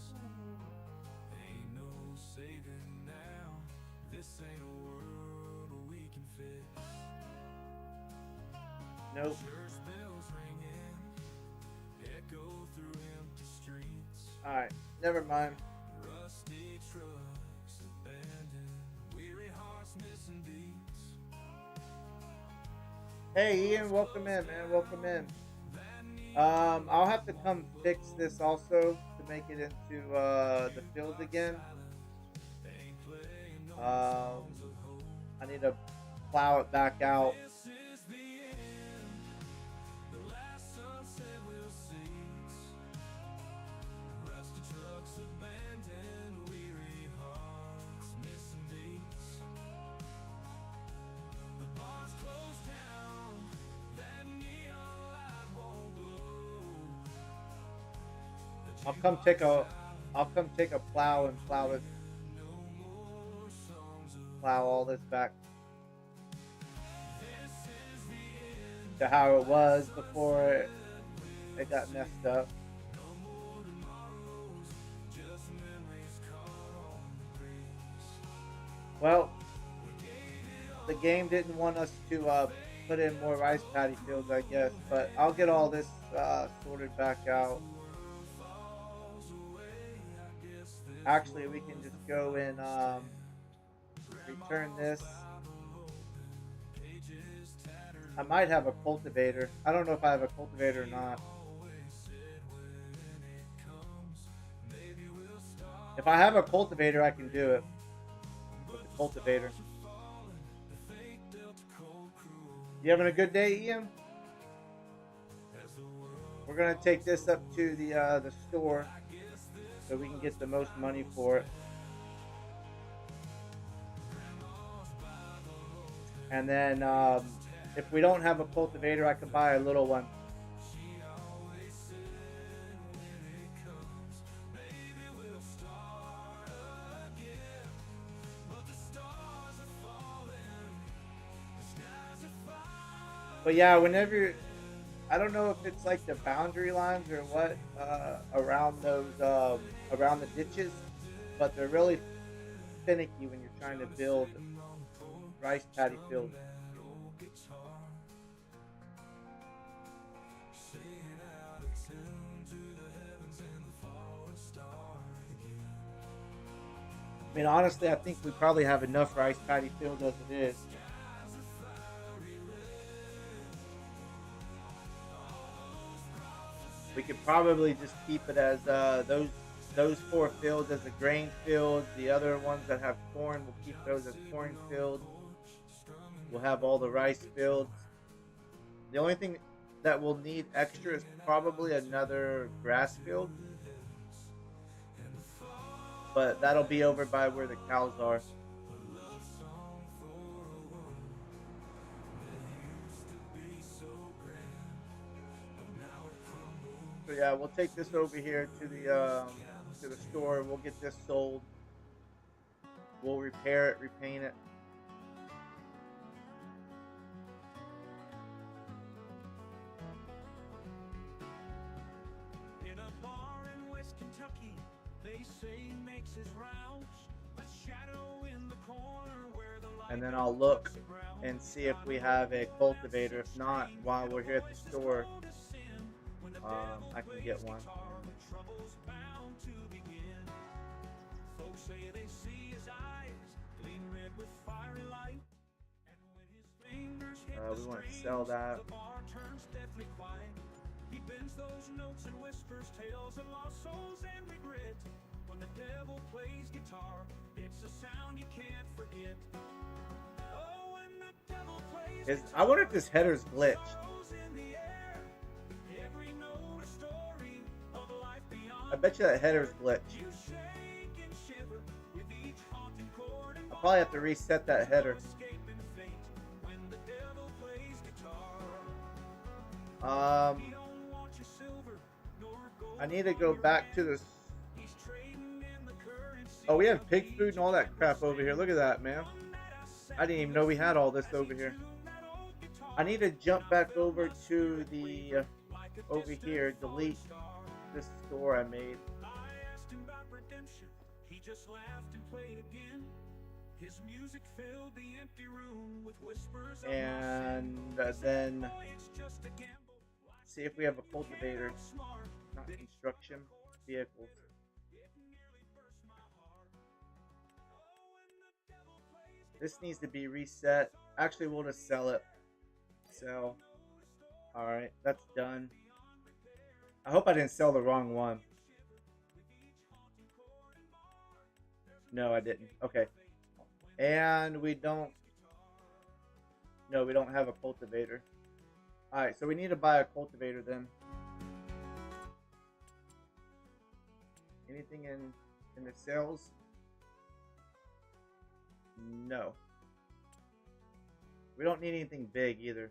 Ain't no saving now, this ain't a world we can fix. Nope. Church bells ringing, echo through empty streets. All right, never mind. Rusty trucks abandoned, weary hearts missing beats. Hey Ian, welcome in, man. Welcome in. I'll have to come fix this also to make it into the field again. I need to plow it back out. This is the end, the last sunset we'll cease. Rusty trucks abandoned, weary hearts missing beats. The bar's closed down, that neon light won't glow. I'll come take a plow and plow it. Plow all this back to how it was before it got messed up. Well, the game didn't want us to put in more rice paddy fields, I guess. But I'll get all this sorted back out. Actually, we can just go and return this. I might have a cultivator. I don't know if I have a cultivator or not. If I have a cultivator, I can do it with the cultivator. You having a good day, Ian? We're gonna take this up to the store so we can get the most money for it. And then if we don't have a cultivator, I can buy a little one. But yeah, whenever, I don't know if it's like the boundary lines or what around those around the ditches, but they're really finicky when you're trying to build rice paddy fields. I mean, honestly, I think we probably have enough rice paddy fields as it is. We could probably just keep it as those 4 fields as a grain field. The other ones that have corn, we'll keep those as corn fields. We'll have all the rice fields. The only thing that we'll need extra is probably another grass field. But that'll be over by where the cows are. So yeah, we'll take this over here to the store. We'll get this sold. We'll repair it, repaint it. In a bar in West Kentucky, they say makes his rounds. A shadow in the corner where the light. And then I'll look and see if we have a cultivator. If not, while we're here at the store, I can get one. We want to sell that. He bends those notes and whispers tales of lost souls and regret. When the devil plays guitar, it's a sound you can't forget. Oh, when the devil plays I wonder if this header's glitched. I bet you that header's glitched. I'll probably have to reset that header. I need to go back to this. Oh, we have pig food and all that crap over here. Look at that, man. I didn't even know we had all this over here. I need to jump back over to the over here, delete this store I made. He just laughed and played again. His music filled the empty room with whispers. And then see if we have a cultivator. Not construction, vehicles. This needs to be reset. Actually, we'll just sell it. Sell. Alright, that's done. I hope I didn't sell the wrong one. No, I didn't. Okay. And we don't... No, we don't have a cultivator. Alright, so we need to buy a cultivator then. Anything in the sales? No. We don't need anything big either.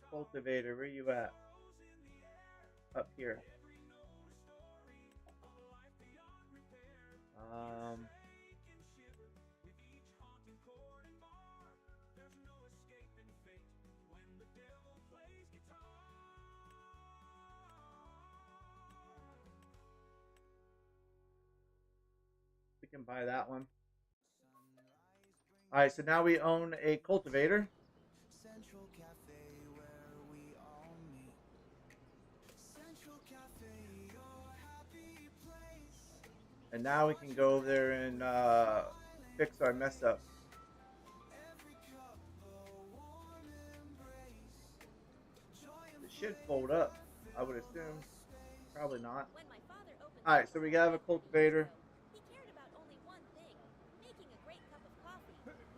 Cultivator, where you at? Up here. can buy that one. All right, so now we own a cultivator. Central Cafe where we all meet. Central Cafe, your happy place. And now we can go over there and fix our mess up. Every cup a warm embrace. Joy and It should fold up, I would assume. Probably not. When my father opened All right, so we have a cultivator he cared about only one thing, making a great cup of coffee.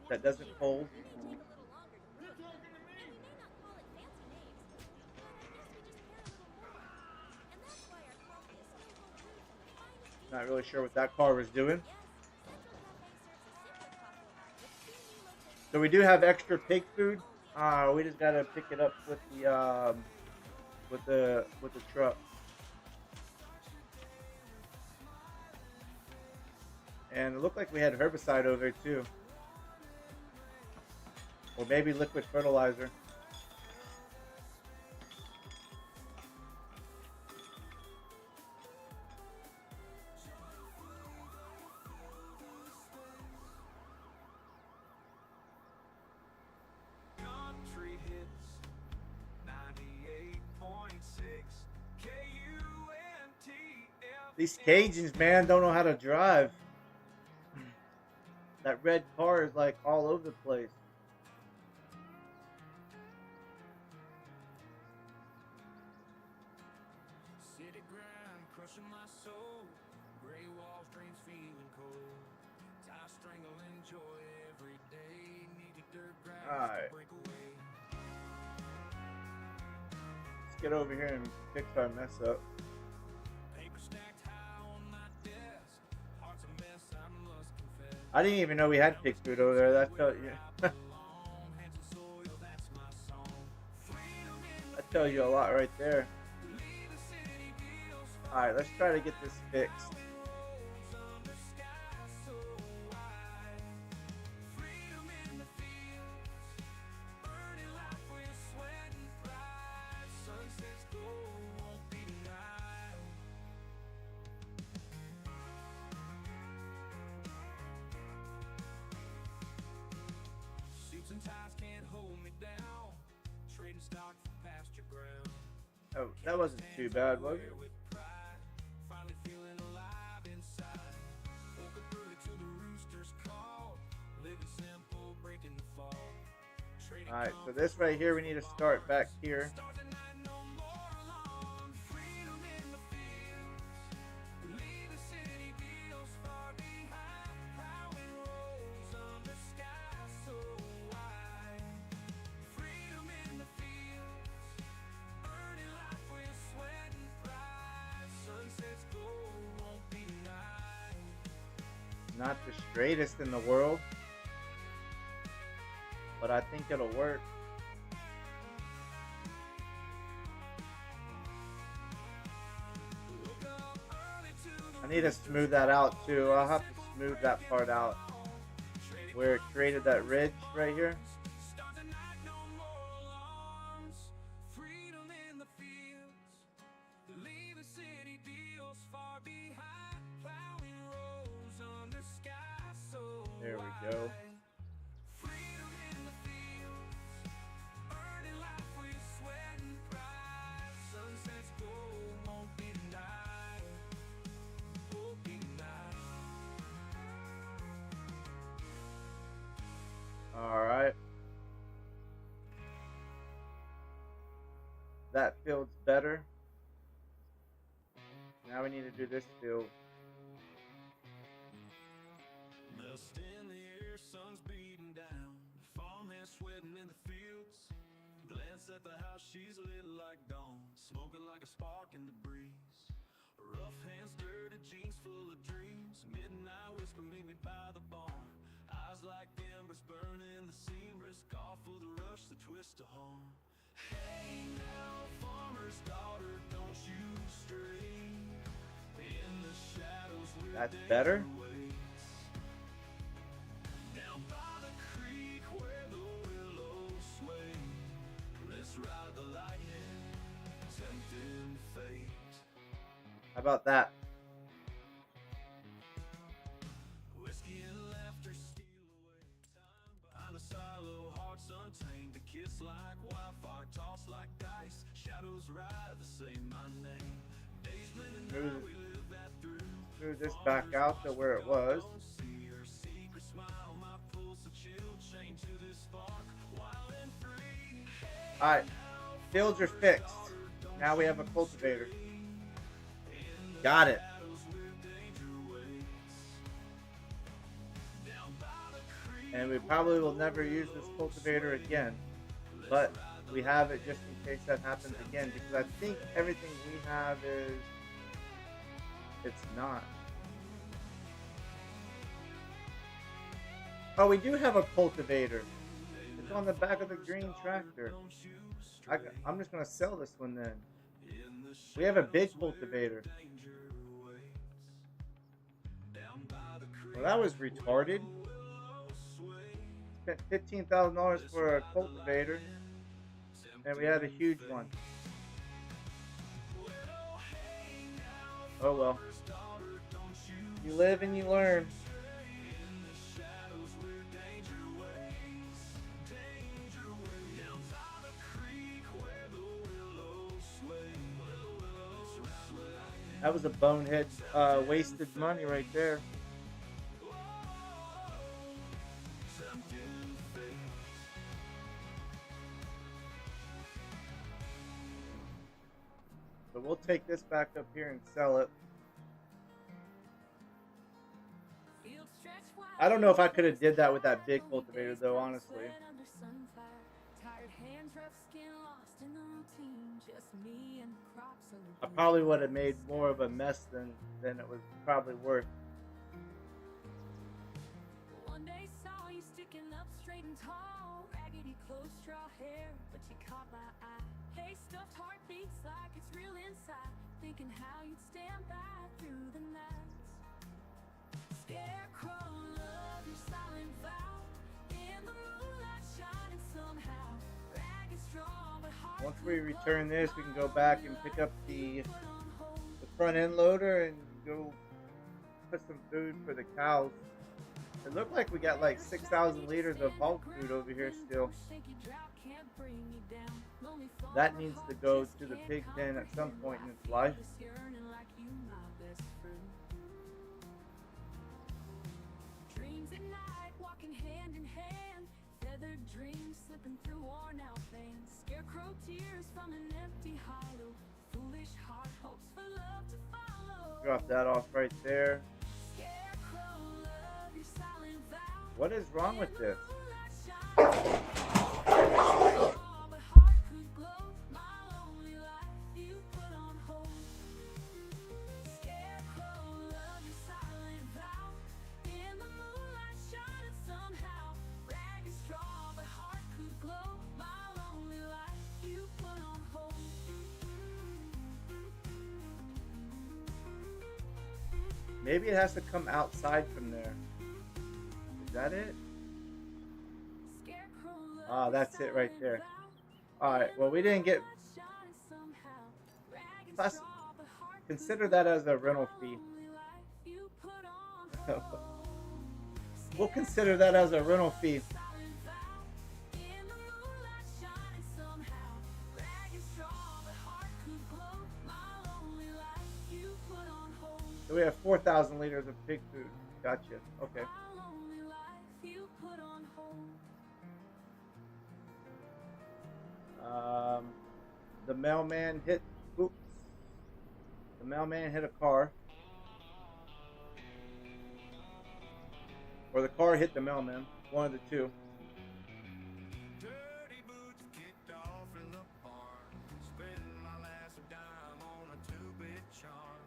that doesn't fold. We may take a little longer to brew, and we may not call it fancy names, but I guess we just care a little more. And that's why our coffee is still home brewed from the finest beans. Not really sure what that car was doing. Yes, Central Cafe serves a simpler coffee with 2 new locations. So we do have extra pig food. We just gotta pick it up with the truck. And it looked like we had herbicide over there too. Or maybe liquid fertilizer. Country hits 98.6 KUNTF. These Cajuns, man, don't know how to drive. That red car is like all over the place. City grind crushing my soul. Gray walls, dreams feeling cold. Tie strangle, enjoy every day. Needed dirt grass Alright. to break away. Let's get over here and fix our mess up. Paper stacked high on my desk. Heart's a mess, I must confess. I didn't even know we had pig food over there. That's tell you. Long hands of soil, that's my song. Freedom in That tells you a lot right there. leave the city feels All right, let's try to get this fixed. under sky so wide. Freedom in the fields, burning life with sweat and pride. Sunset's glow won't be denied. Suits and ties can't hold me down. Trading stock for pasture ground. Oh, that wasn't too bad, was it? With pride, finally feeling alive inside. Woke up early to the rooster's call. Living simple, breaking the fall. Trading All right, so this right here, we need to start back here. stars at night, no more alone. Freedom in the fields. Leave the city deals far behind. Plowing roads under sky so wide. Freedom in the fields. Earning life with sweat and pride. Sunset's glow won't be denied. Not the straightest in the world, but I think it'll work. Woke up early to the I need to smooth that out too. I'll have to smooth that part out where it created that ridge right here. stars at night, no more alarms. Freedom in the fields. Leave the city deals far behind. Plowing roads under sky so There we go. wide. Freedom in the fields. Earning life with sweat and pride. Sunset's glow won't be denied. Won't be denied. All right. That field's better. Now we need to do this field. Dust in the air, sun's beating down. Farmhand sweating in the fields. Glance at the house, she's lit like dawn. Smoking like a spark in the breeze. Rough hands, dirty jeans full of dreams. Midnight whisper, meet me by the barn. Eyes like embers burning the seam. Risk off for the rush, the twist of horn. Hey now, farmer's daughter, don't you stray. In the shadows where That's better. danger waits. Down by the creek where the willows sway. Let's ride the lightning, tempting fate. How about that? Kiss like wildfire, toss like dice. Shadows ride the same my name. Days blending now, we live that through. Move this back out to where it was. See her secret smile, my pulse a chill, chained to this spark, wild and free. Alright, fields are fixed. Now we have a cultivator. Got it. And we probably will never use this cultivator again, but we have it just in case that happens again, because I think everything we have is, it's not. Oh, we do have a cultivator. It's on the back of the green tractor. I'm just going to sell this one then. We have a big cultivator. Well, that was retarded. Spent $15,000 for a cultivator, and we had a huge one. Oh well. You live and you learn. That was a bonehead wasted money right there. So we'll take this back up here and sell it. I don't know if I could have did that with that big cultivator though, honestly. I probably would have made more of a mess than it was probably worth. One day saw you sticking up straight and tall, raggedy clothes, straw hair, but you caught my eye. Hey, stuffed heartbeats like it's real inside, thinking how you'd stand by through the nights. Scarecrow, love your silent vow, in the moonlight shining somehow. Ragged straw, but heart. Once we return this, we can go back and pick up the front end loader and go put some food for the cows. It looked like we got like 6,000 liters of hog food over here still. That needs to go to the pig pen at some point in its life. Dreams at night, walking hand in hand, feathered dreams slipping through worn out veins, scarecrow tears from an empty hollow, foolish heart hopes for love to follow. Drop that off right there. Scarecrow, love your silent vow. What is wrong with this? Maybe it has to come outside from there. Is that it? Ah, that's it right there. Alright, well we didn't get... Plus, consider that as a rental fee. We'll consider that as a rental fee. So we have 4,000 liters of pig food. Gotcha. Okay. The mailman hit. Oops. The mailman hit a car. Or the car hit the mailman. One of the two. Dirty boots kicked off in the barn, spending my last dime on a two-bit charm.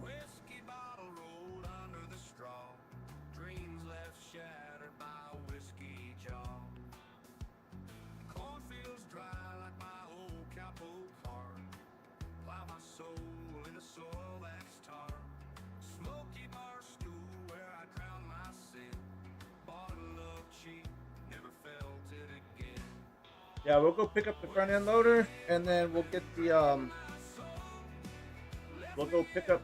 Whiskey bottle rolled under the straw, dreams left shattered by a whiskey jaw. Cornfields dry like my old cowpoke heart, plow my soul in the soil that's tar. Smoky bar stool where I drown my sin, bought love cheap, never felt it again. Yeah, we'll go pick up the front end loader, and then we'll get the we'll go pick up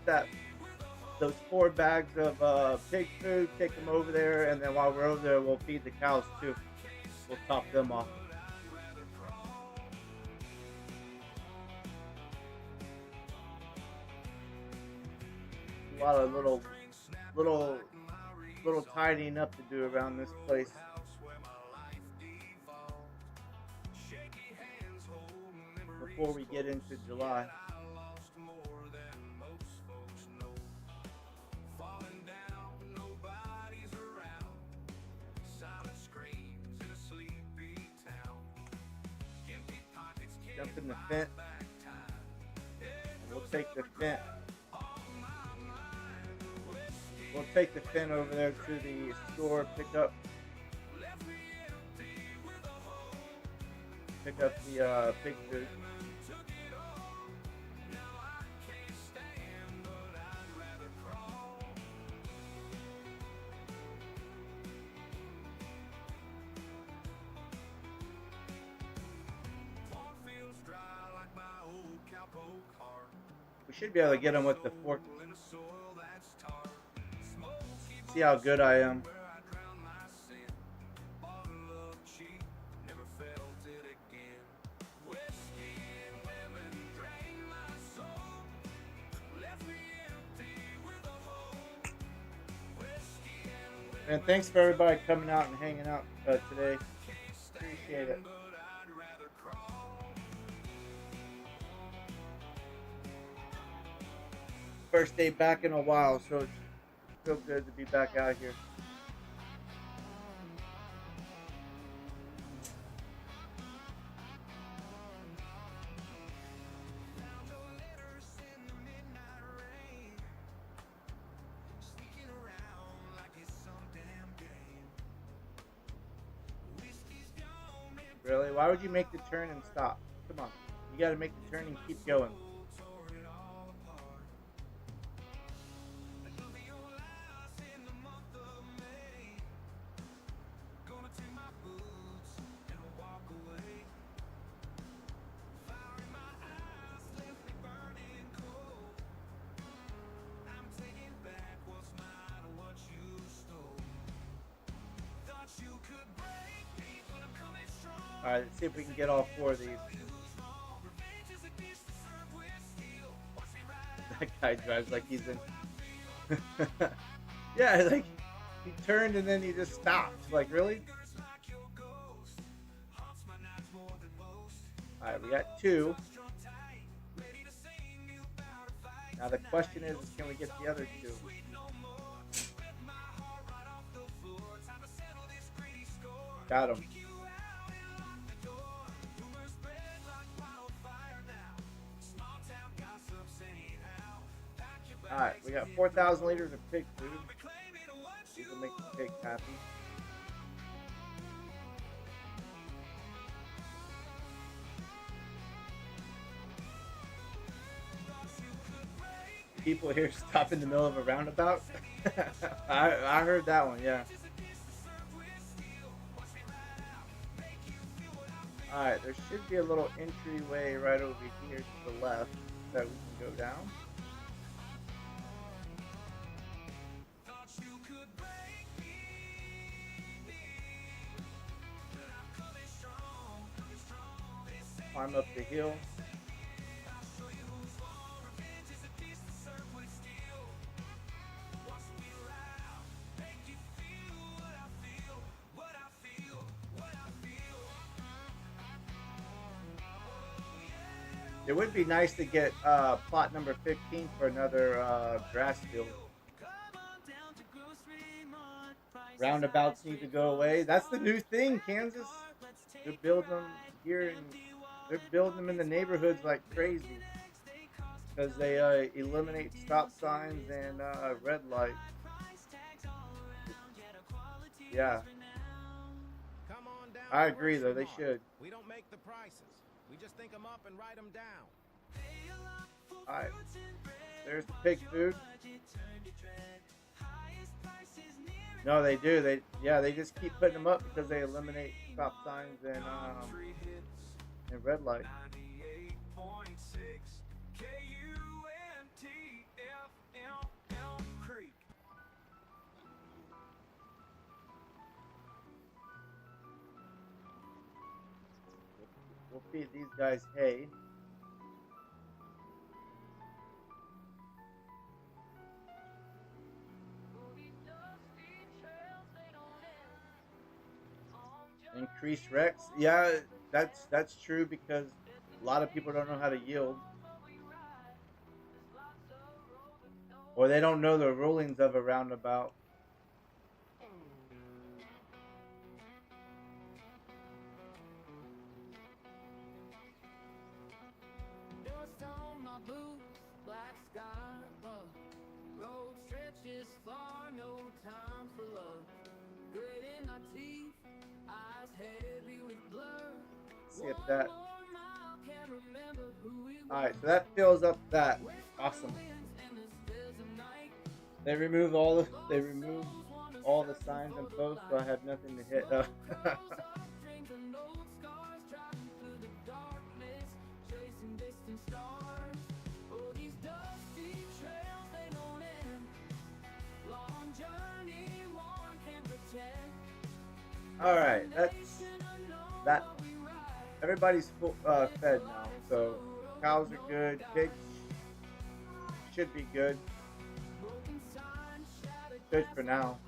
those 4 bags of pig food, take them over there, and then while we're over there, we'll feed the cows too. We'll top them off. a lot of little tidying up to do around this place. Before we get into July. Jump in the fence. We'll take the fence. We'll take the fin over there to the store, pick up the pig food. We should be able to get them with the fork. See how good I am. And thanks for everybody coming out and hanging out today. Appreciate it. First day back in a while, so it's so good to be back out here. Really? Why would you make the turn and stop? Come on. You gotta make the turn and keep going. Alright, let's see if we can get all 4 of these. That guy drives like he's in... Yeah, like, he turned and then he just stopped. Like, really? Alright, we got 2. Now the question is can we get the other 2? Got him. Alright, we got 4,000 liters of pig food. This will make the pigs happy. People here stop in the middle of a roundabout. I heard that one, yeah. Alright, there should be a little entryway right over here to the left that we can go down. Climb up the hill. It would be nice to get plot number 15 for another grass field. Roundabouts need to go away. That's the new thing, Kansas. They're building them here, and they're building them in the neighborhoods like crazy because they eliminate stop signs and red light. Yeah, I agree though. They should. We don't make the prices. We just think them up and write them down. Alright, there's the pig food. No, they do. They just keep putting them up because they eliminate stop signs and red light. We'll feed these guys hay. Increased Rex. Yeah, that's true because a lot of people don't know how to yield, or they don't know the rulings of a roundabout. Dust on my boots, black sky above. Road stretches far, no time for love. Grit in my teeth, eyes heavy with blur. See if that. One more mile, can't remember who we were. All right, so that fills up that. Awesome. And the stairs of night. They removed all the signs and posts, so I had nothing to hit. Dreams and old scars, driving through the darkness, chasing distant stars. Oh, these dusty trails, they don't end. Long journey, one can pretend. All right, that's that. Everybody's fed now, so cows are good. Pigs should be good. Good for now.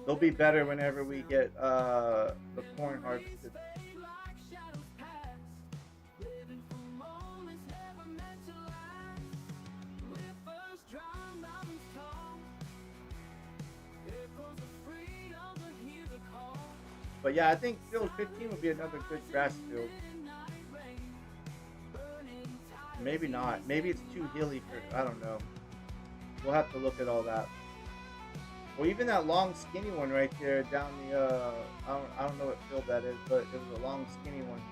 They'll be better whenever we get the corn harvested. But yeah, I think field 15 will be another good grass field. Maybe not. Maybe it's too hilly for, I don't know. We'll have to look at all that. Or even that long skinny one right there down the, I don't know what field that is, but it was a long skinny one.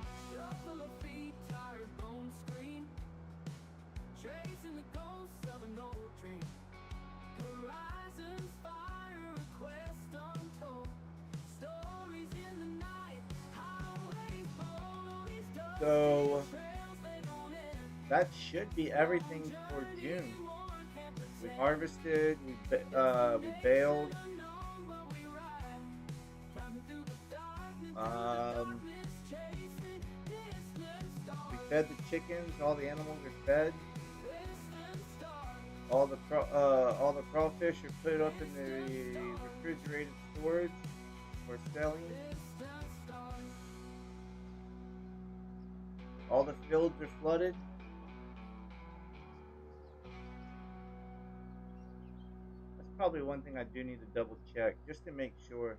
So that should be everything for June. We harvested, we baled. We fed the chickens. All the animals are fed. All the crawfish are put up in the refrigerated storage for selling. All the fields are flooded. That's probably one thing I do need to double check just to make sure.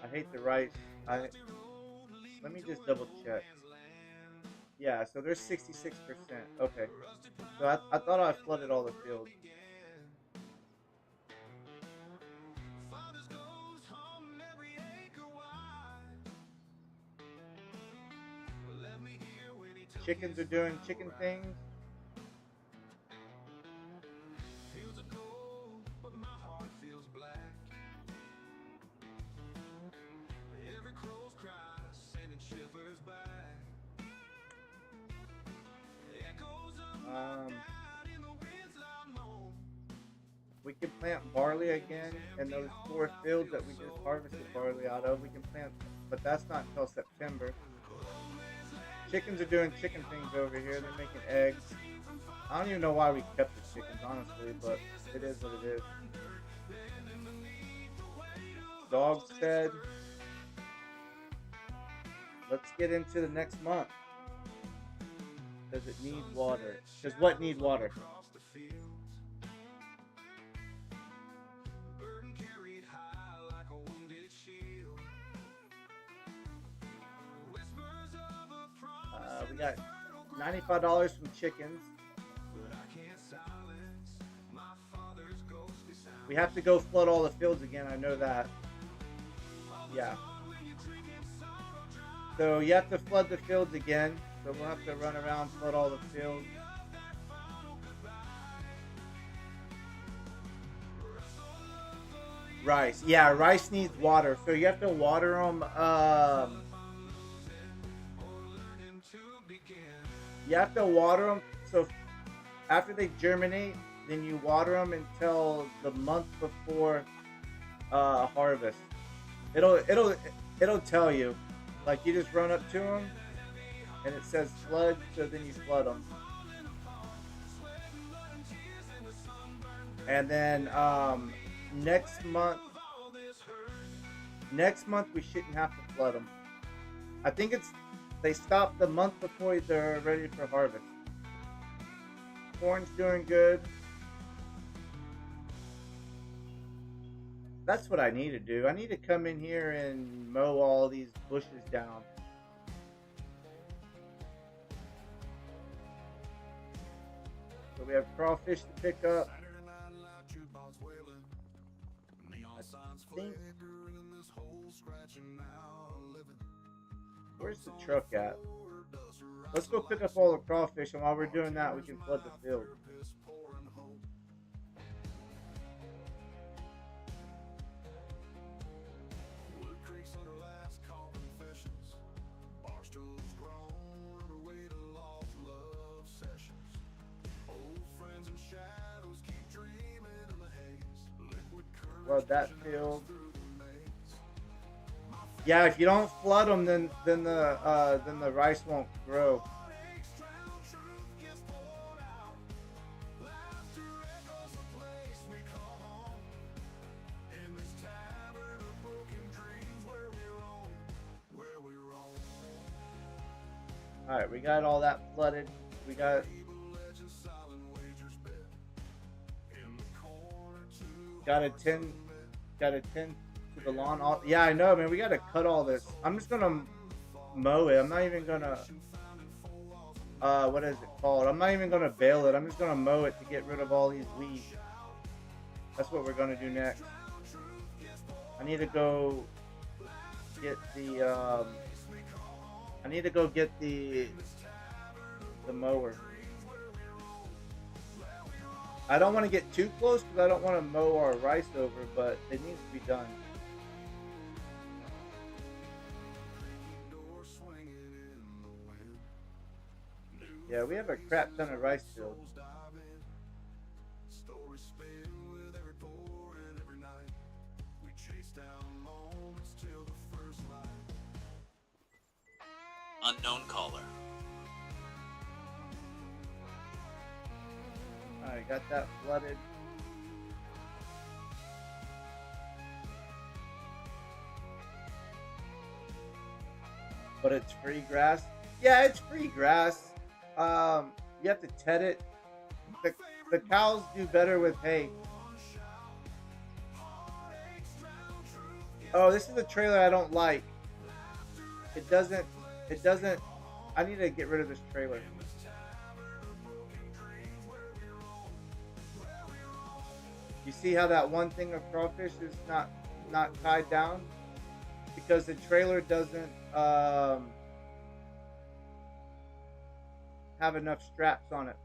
I hate the rice. Let me just double check. Yeah, so there's 66%. Okay. So I thought I flooded all the fields. Chickens are doing chicken things. We can plant barley again in those 4 fields that we just harvested barley out of. We can plant, but that's not until September. Chickens are doing chicken things over here. They're making eggs. I don't even know why we kept the chickens, honestly, but it is what it is. Dogs fed. Let's get into the next month. Does it need water? Does what need water? We got $95 from chickens. We have to go flood all the fields again, I know that. Yeah. So you have to flood the fields again. So we'll have to run around, flood all the fields. Rice. Yeah, rice needs water. So you have to water them. You have to water them. So after they germinate, then you water them until the month before harvest. It'll tell you. Like you just run up to them, and it says flood. So then you flood them. And then next month, Next month we shouldn't have to flood them. I think they stop the month before they're ready for harvest. Corn's doing good. That's what I need to do. I need to come in here and mow all these bushes down. So we have crawfish to pick up. I think. Where's the truck at? Let's go pick up all the crawfish, and while we're doing that, we can flood the field. Flood that field. Yeah, if you don't flood them, then the rice won't grow. All right, we got all that flooded. We got a 10 to the lawn. Yeah, I know, man. We got to cut all this. I'm just gonna mow it. I'm not even gonna what is it called? I'm not even gonna bale it. I'm just gonna mow it to get rid of all these weeds. That's what we're gonna do next. I need to go get the mower. I don't want to get too close because I don't want to mow our rice over, but it needs to be done. Yeah, we have a crap ton of rice fields. Unknown caller. Alright, got that flooded. But it's free grass. Yeah, it's free grass. You have to ted it. The cows do better with hay. Oh, this is a trailer I don't like. It doesn't, I need to get rid of this trailer. You see how that one thing of crawfish is not tied down? Because the trailer doesn't have enough straps on it.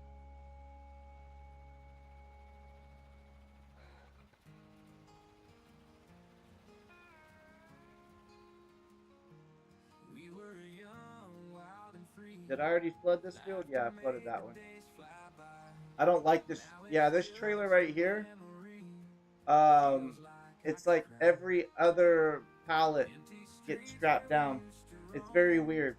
Did I already flood this field? Yeah, I flooded that one. I don't like this. Yeah, this trailer right here. It's like every other pallet gets strapped down. It's very weird.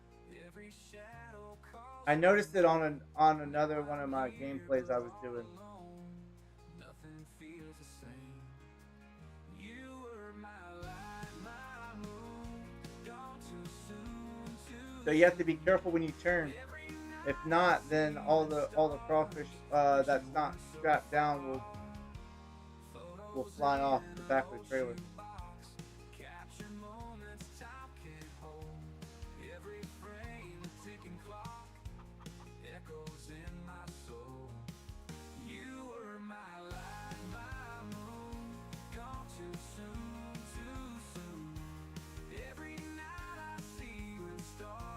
I noticed it on another one of my gameplays I was doing. So you have to be careful when you turn. If not, then all the crawfish that's not strapped down will fly off the back of the trailer.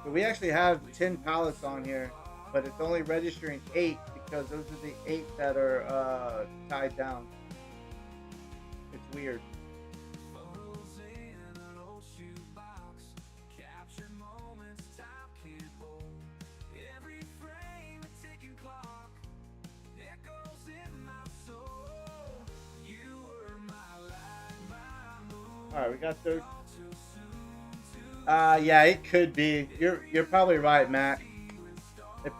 So we actually have 10 pallets on here, but it's only registering 8 because those are the 8 that are tied down. It's weird. Alright, we got those. Yeah, it could be. You're probably right, Matt. It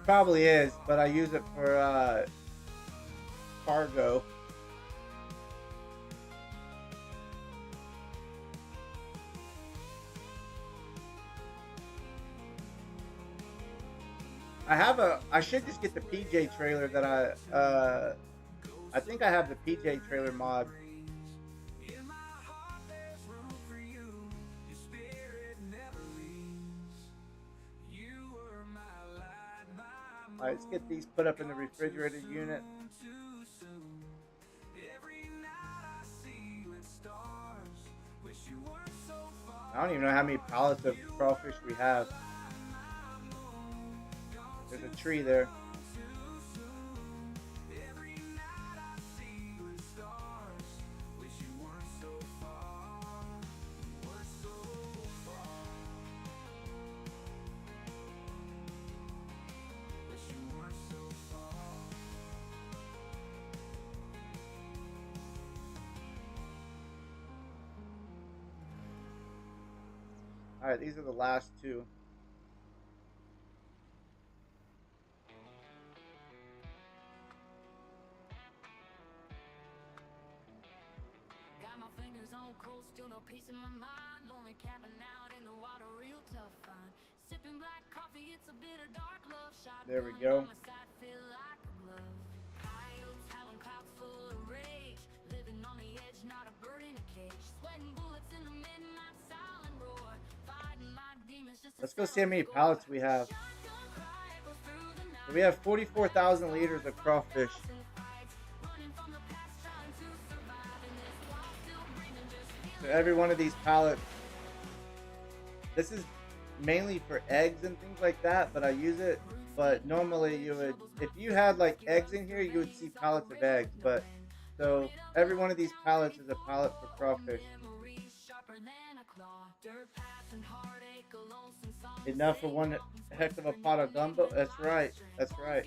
probably is, but I use it for cargo. I should just get the PJ trailer that I think I have the PJ trailer mod. In my heart there's room for you. Your spirit never leaves. You were my light, my Alright, let's get these put up in the refrigerator unit. moon too soon. Every night I see you in stars. Wish you weren't so far. I don't even know how many pallets of crawfish we have. There's a tree there. Every night I see you in stars. Wish you weren't so far. Weren't so far. Wish you weren't so far. Alright, these are the last two. Got my fingers on cold, still no peace in my mind. Lonely camping out in the water, real tough find. Sipping black coffee, it's a bitter dark love shot. There we go. On my side, feel like a glove. Coyotes howling, clouds full of rage. Living on the edge, not a bird in a cage. Sweating bullets in the midnight silent roar. Fighting my demons just to Let's go see how many pallets we have. So we have 44,000 liters of crawfish. So every one of these pallets, this is mainly for eggs and things like that, but I use it. But normally you would, if you had like eggs in here, you would see pallets of eggs. But so every one of these pallets is a pallet for crawfish. Enough for one heck of a pot of gumbo. That's right. That's right.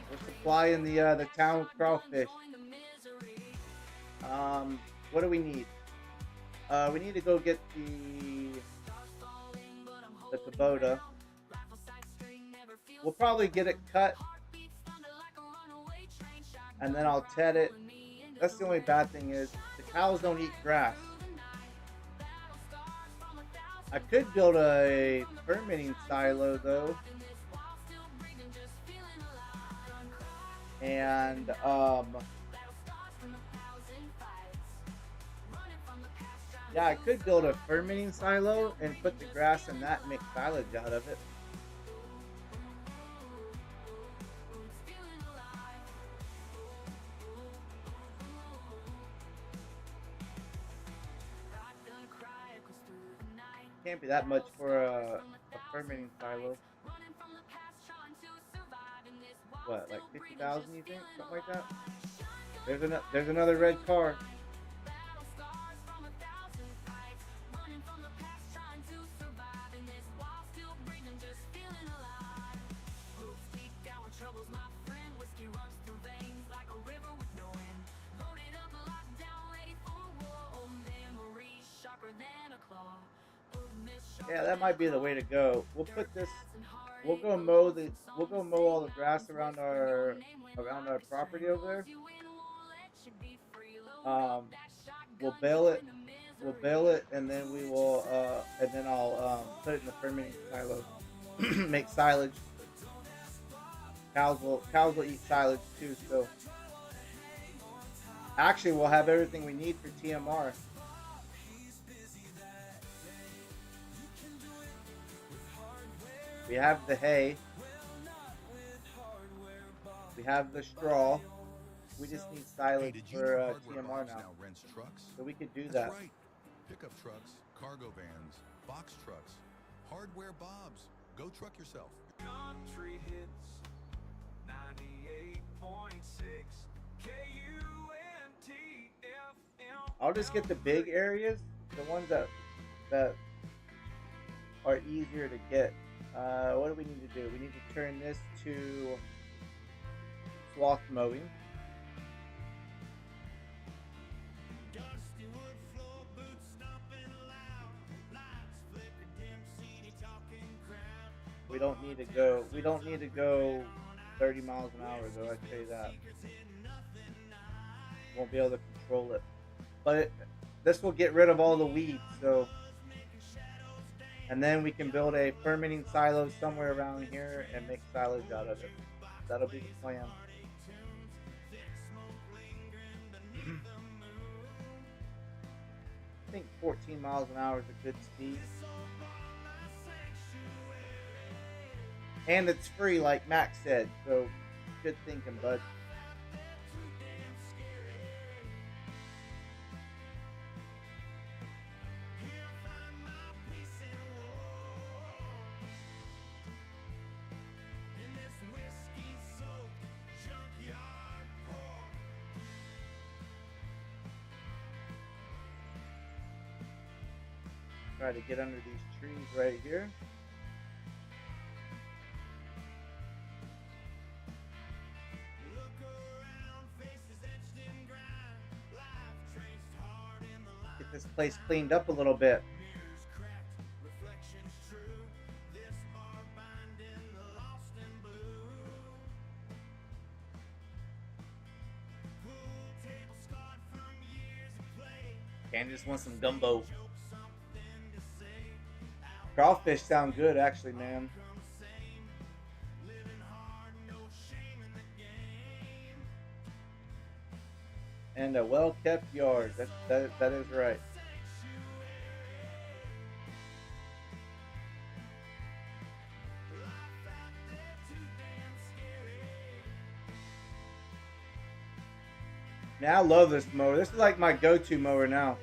We're supplying the town with crawfish. What do we need? We need to go get the Kubota. We'll probably get it cut, and then I'll ted it. That's the only bad thing is the cows don't eat grass. I could build a fermenting silo though, and yeah, I could build a fermenting silo and put the grass in that and make silage out of it. Can't be that much for a fermenting silo. What, like 50,000 you think? Something like that? There's another red car. Yeah, that might be the way to go. We'll put this. We'll go mow all the grass around our property over there. We'll bale it. We'll bale it, and then we will. And then I'll put it in the fermenting silo. Make silage. Cows will eat silage too. So actually, we'll have everything we need for TMR. We have the hay. We have the straw. We just need silage for TMR now. So we could do That's that. right. Pickup trucks, cargo vans, box trucks, hardware bobs. Go truck yourself. Country hits 98.6 KUNTFM. I'll just get the big areas, the ones that are easier to get. What do we need to do? We need to turn this to swath mowing. We don't need to go 30 miles an hour though, I tell you that. Won't be able to control it. But this will get rid of all the weeds, so And then we can build a fermenting silo somewhere around here and make silage out of it. That'll be the plan. I think 14 miles an hour is a good speed. And it's free, like Max said, so good thinking, bud. Try to get under these trees right here. Get this place cleaned up a little bit. Candace wants some gumbo. Crawfish sound good, actually, man. And a well-kept yard. That is right. Now I love this mower. This is like my go-to mower now.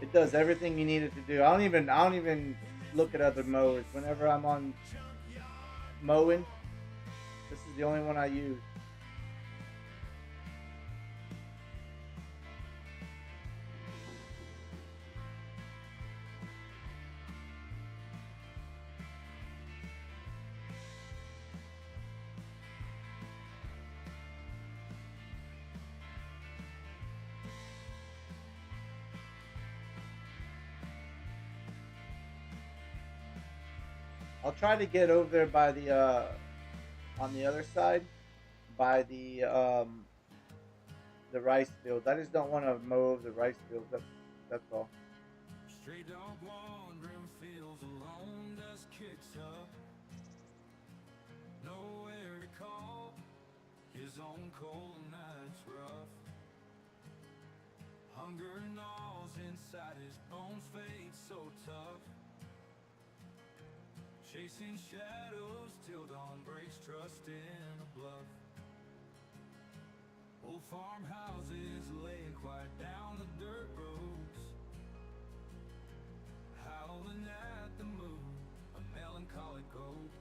It does everything you need it to do. I don't even look at other mowers. Whenever I'm on mowing, this is the only one I use. I'll try to get over there by the on the other side, by the rice fields. I just don't want to mow over the rice fields. That's all. Stray dog wandering fields alone, dust kicks up. Nowhere to call, his own cold night's rough. Hunger gnaws inside his bones, fade so tough. Chasing shadows till dawn breaks, trust in a bluff. Old farmhouses laying quiet down the dirt roads, howling at the moon, a melancholic goat.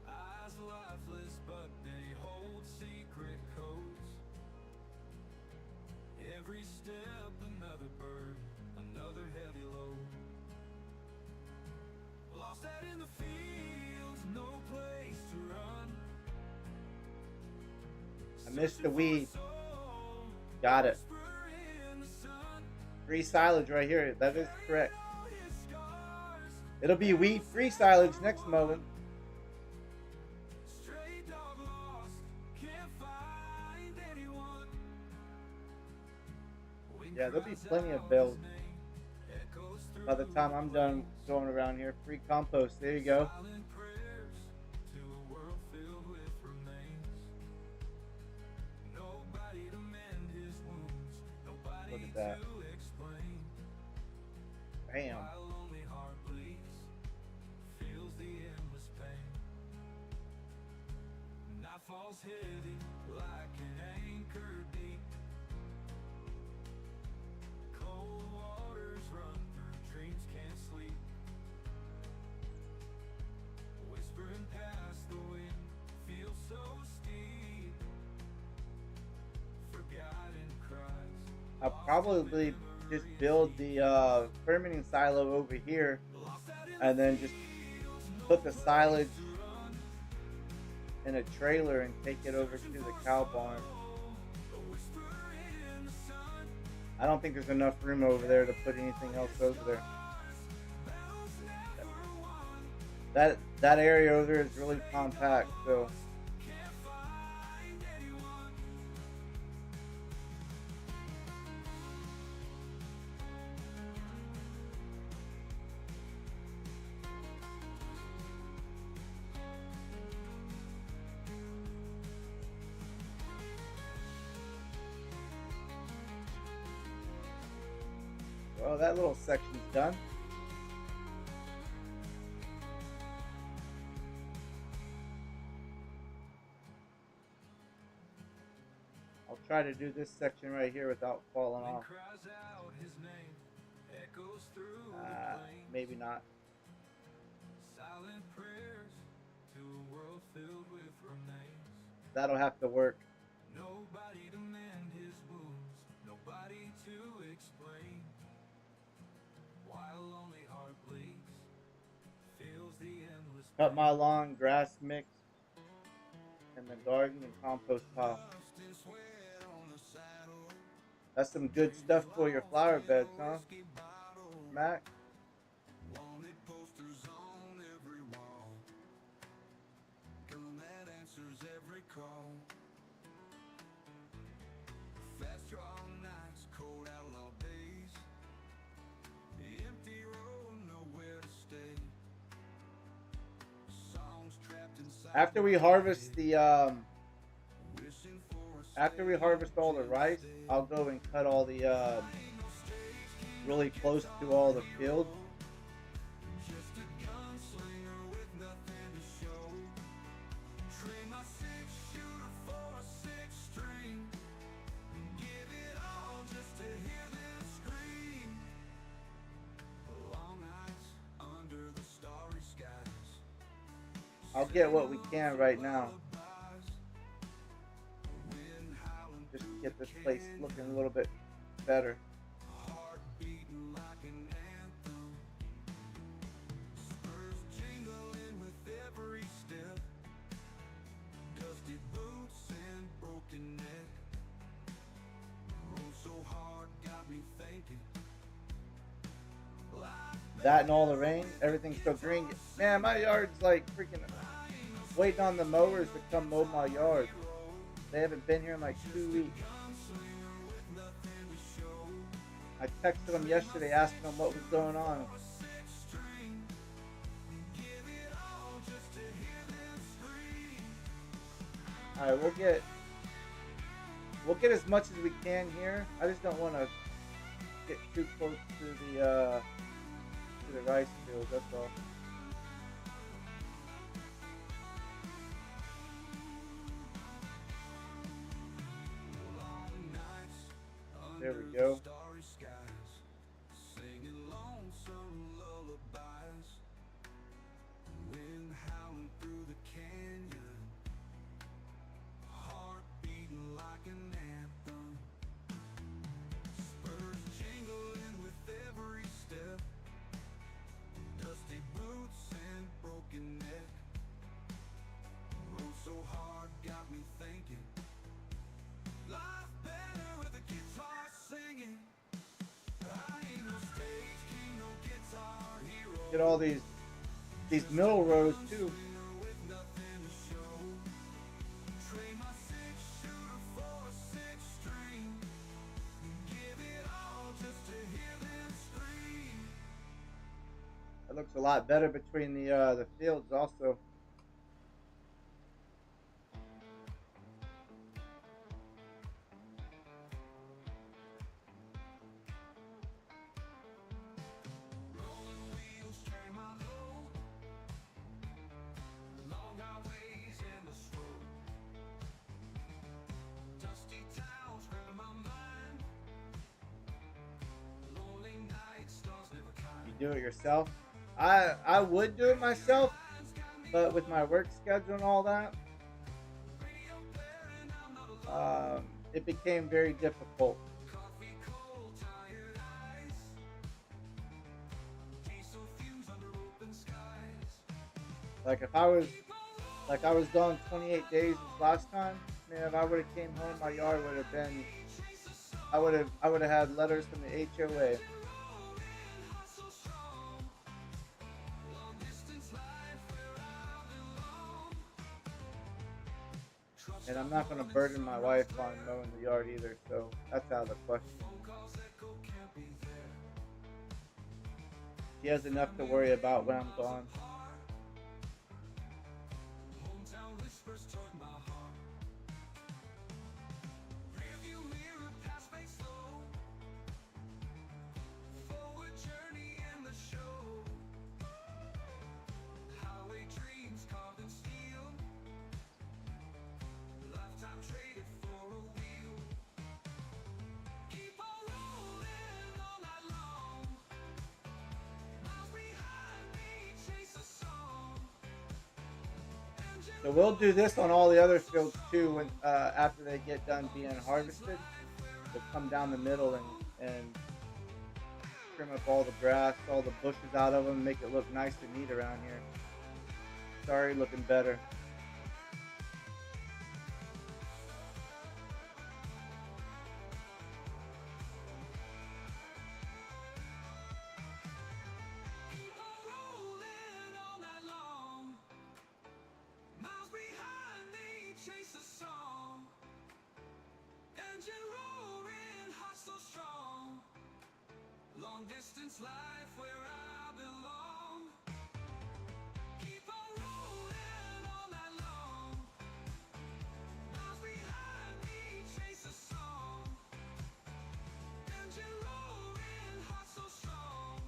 Eyes lifeless but they hold secret codes. Every step another bird, another heavy load. Lost out in the fields, no place to run. I missed the weed. Got it. Free silage right here. That is correct. It'll be weed-free silage next mowing. Yeah, there'll be plenty of bales by the time I'm done going around here. Free compost. There you go. Look at that. Bam. Falls heavy like an anchor deep. Cold waters run through dreams can't sleep. Whispering past the wind feels so steep. Forgotten cries. I'll probably just build the fermenting silo over here and then just put the silage in a trailer and take it over to the cow barn. I don't think there's enough room over there to put anything else over there. That area over there is really compact, so Well, that little section's done. I'll try to do this section right here without falling off. Maybe not. Silent prayers to a world filled with remains. That'll have to work. Nobody to mend his wounds, nobody to explain. While lonely heart bleeds, feels the endless Cut my lawn, grass mix, and the garden and compost pile. That's some good stuff for your flower beds, huh, Mac? Wanted posters on every wall. Gun that answers every call. Fast draw nights, cold outlaw days. The empty road, nowhere to stay. Songs trapped inside. After we harvest the after we harvest all the rice, I'll go and cut all the really close to all the fields. Just a gunslinger with nothing to show. Trade my 6-shooter for a 6-string. Give it all just to hear them scream. Long nights under the starry skies. I'll get what we can right now. Just to get this place looking a little bit better. Heart beating like an anthem. Spurs jingling with every step. Dusty boots and broken neck. Rode so hard, got me thinking. That and all the rain, everything's so green. Man, my yard's like freaking waiting on the mowers to come mow my yard. They haven't been here in like 2 weeks. I texted them yesterday asking them what was going on. Alright, we'll get as much as we can here. I just don't want to get too close to the rice fields, that's all. There we go. Get all these middle rows too. That looks a lot better between the fields also. Do it yourself. I would do it myself, but with my work schedule and all that, it became very difficult. Like if I was gone 28 days this last time, man, if I would have came home, my yard would have been, I would have had letters from the HOA. And I'm not going to burden my wife on mowing the yard either, so that's out of the question. She has enough to worry about when I'm gone. So we'll do this on all the other fields too. When after they get done being harvested, we'll come down the middle and trim up all the grass, all the bushes out of them, make it look nice and neat around here. It's already looking better. Keep on rolling all night long. Miles behind, they chase a song. Engine roaring, heart so strong. Long distance life where I belong. Keep on rolling all night long. Miles behind me, chase a song. Engine roaring, heart so strong.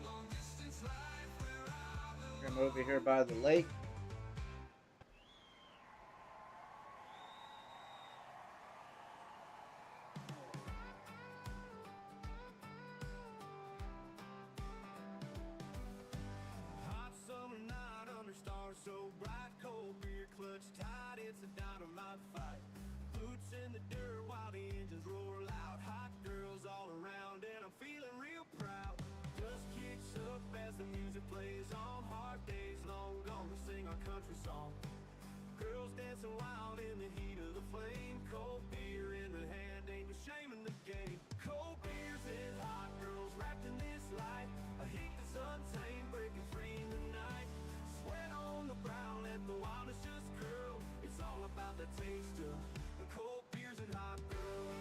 Long distance life where I belong. I'm over here by the lake. Hot summer night under stars so bright, cold beer clutch tight, it's a dynamite fight. Boots in the dirt while the engines roar loud. Hot girls all around and I'm feeling real proud. Just kicks up as the music plays on. Hard days long gone, we sing our country song. Girls dancing wild in the heat of the flame. Cold beer in the hand, ain't no shame in the game. Cold beers and hot girls wrapped in this light. A heat that's untamed, breaking free in the night. Sweat on the brow, let the wildness just curl. It's all about the taste of the cold beers and hot girls.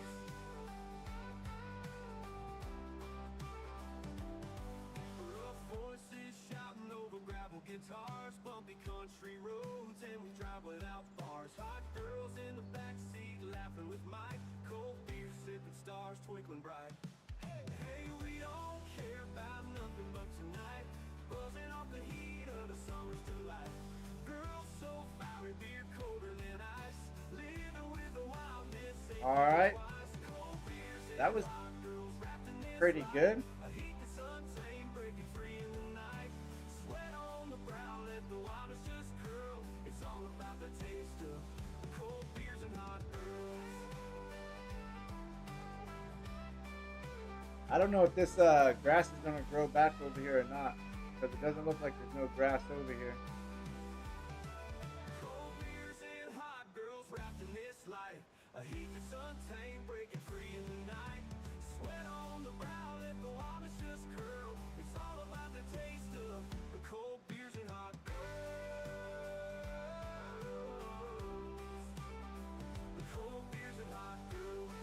Rough voices shouting over gravel guitars, bumpy country roads, and we drive without bars. Hot girls in the backseat laughing with Mike. Cold beer sipping, stars twinkling bright. Hey, we don't care about nothing but tonight. Buzzing off the heat of the summer's delight. Girls so fiery, beer colder than ice. Living with the wildness. All right, that was pretty good. A heat that's untamed, breaking free in the night. Sweat on the brow, let the wildness just curl. It's all about the taste of cold beers and hot girls. I don't know if this grass is gonna grow back over here or not, because it doesn't look like there's no grass over here. Cold beers and hot girls wrapped in this light. A heat that's untamed, breaking free in the night. Sweat on the brow, let the wildness just curl. It's all about the taste of the cold beers and hot girls. The cold beers and hot girls.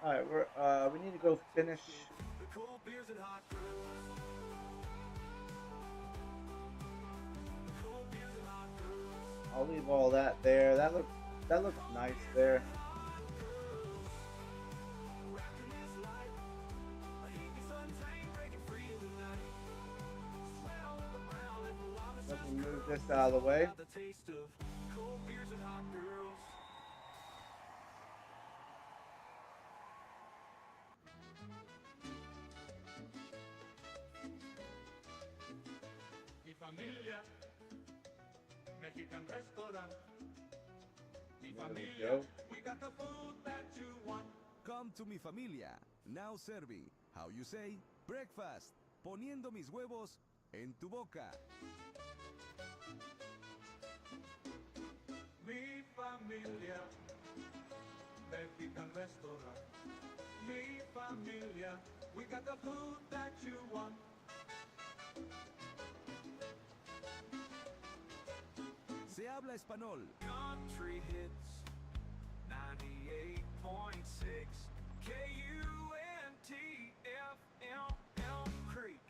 All right, we need to go finish. The cold beers and hot girls. The cold beers and hot girls. I'll leave all that there. That looks nice there. Wrapped in this light. A heat that's untamed, breaking free in the night. Sweat on the brow, let the wildness Let just me move curl. this out of the way. The taste of cold beers and hot girls. Mi familia, Mexican restaurant. Mi There we familia, go. we got the food that you want. Come to mi familia. Now serving. How you say? Breakfast. Poniendo mis huevos en tu boca. Mi familia, Mexican restaurant. Mi familia, we got the food that you want. Se habla español. Country hits 98.6 KUNTFML Creek.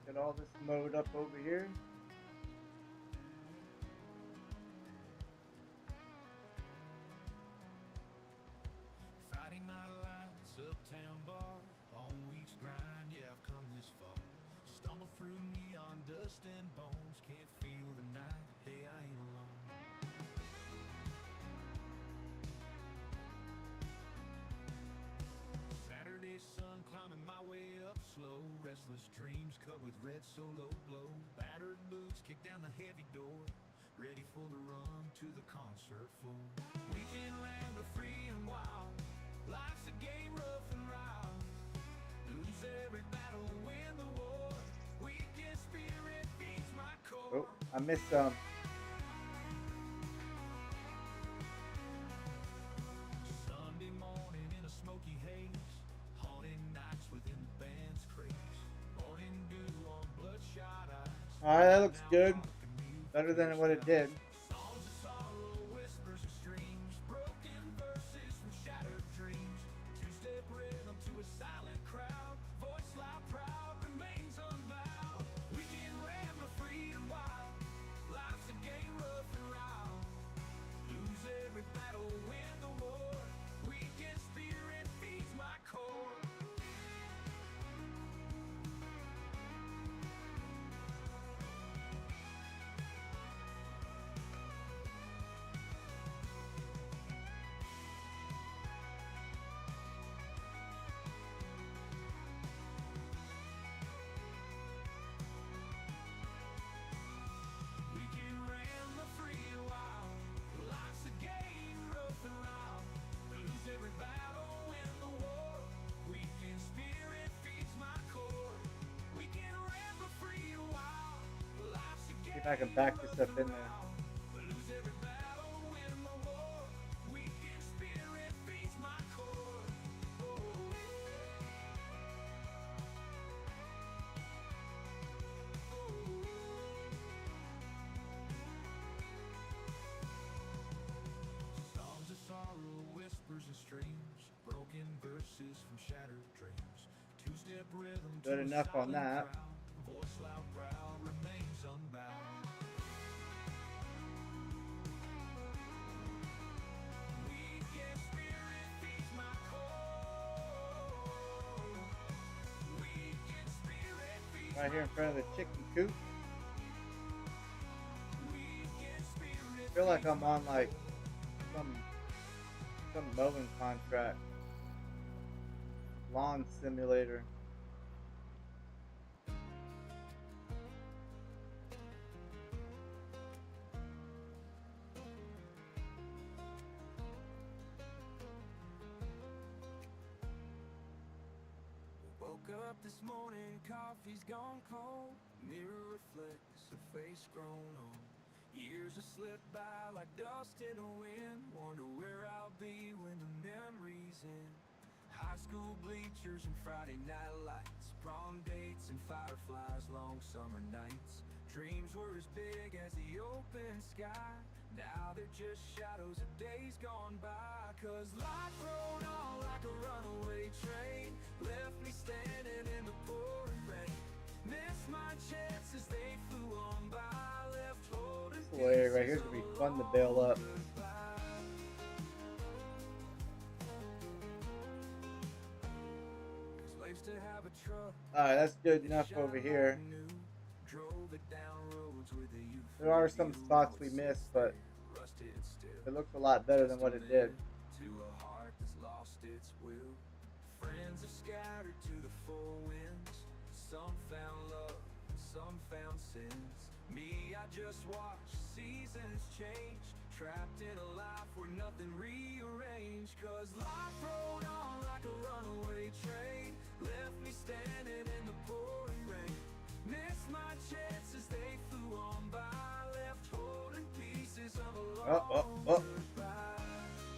Get all this mowed up over here. Friday night lights, uptown bar, all week's grind, yeah, I've come this far. Stumble through neon dust and bones, can't feel the night, hey, I ain't alone. Saturday Restless dreams cut with red solo blow. Battered boots kick down the heavy door. Ready for the run to the concert floor. Weekend land but free and wild. Life's a game rough and round. Lose every battle, win the war. Weekend spirit feeds my core. Oh, I missed some. Sunday morning in a smoky haze. Haunting nights within the band's craze. Morning dew on bloodshot eyes. Alright, that looks good. Better than what it did. Songs of sorrow, whispers of streams. Broken verses from shattered dreams. Two-step rhythm to a silent crowd. Voice loud, proud, remains unbowed. Weekend ran the freedom wild. Life's a game rough and round. Lose every battle, win the war. Weekend spirit feeds my core. Weekend ran the free wild. Life's a game rough and round. Lose every battle, win the war. Weekend spirit feeds my core. Weekend ran the free wild. Life's a game. See if I can back this up in there. Lose every battle, win the war. Weekend spirit feeds my core. Songs of sorrow, whispers and streams. Broken verses from shattered dreams. Two-step rhythm. Good to a enough on silent that. crowd. Voice loud, proud, remains unbound. Weekend spirit feeds my core. Weekend spirit feeds Right here in front of the chicken coop. Weekend spirit I feel like I'm on like some mowing contract. Lawn simulator. Woke up this morning, coffee's gone cold. Mirror reflects a face grown old. Years have slipped by like dust in a wind. Wonder where I'll be when the memories end. High school bleachers and Friday night lights. Prom dates and fireflies, long summer nights. Dreams were as big as the open sky. Now they're just shadows of days gone by. Cause life rode on like a runaway train. Left me standing in the pouring rain. Missed my chances, they flew on by. Left holding This little area right here is gonna be fun to bail up. Slaves to have a truck. Alright, that's good enough over here. Drove it down roads with a youth. There are some spots we missed, but Rusted still. it looks a lot better than what it did. To a heart that's lost its will. Friends are scattered to the four winds. Some found love, some found sins. Me, I just watched seasons change. Trapped in a life where nothing rearranged. Cause life rode on like a runaway train. Left me standing in the pouring rain. Missed my chances, they flew on by. Left holding pieces of a long goodbye.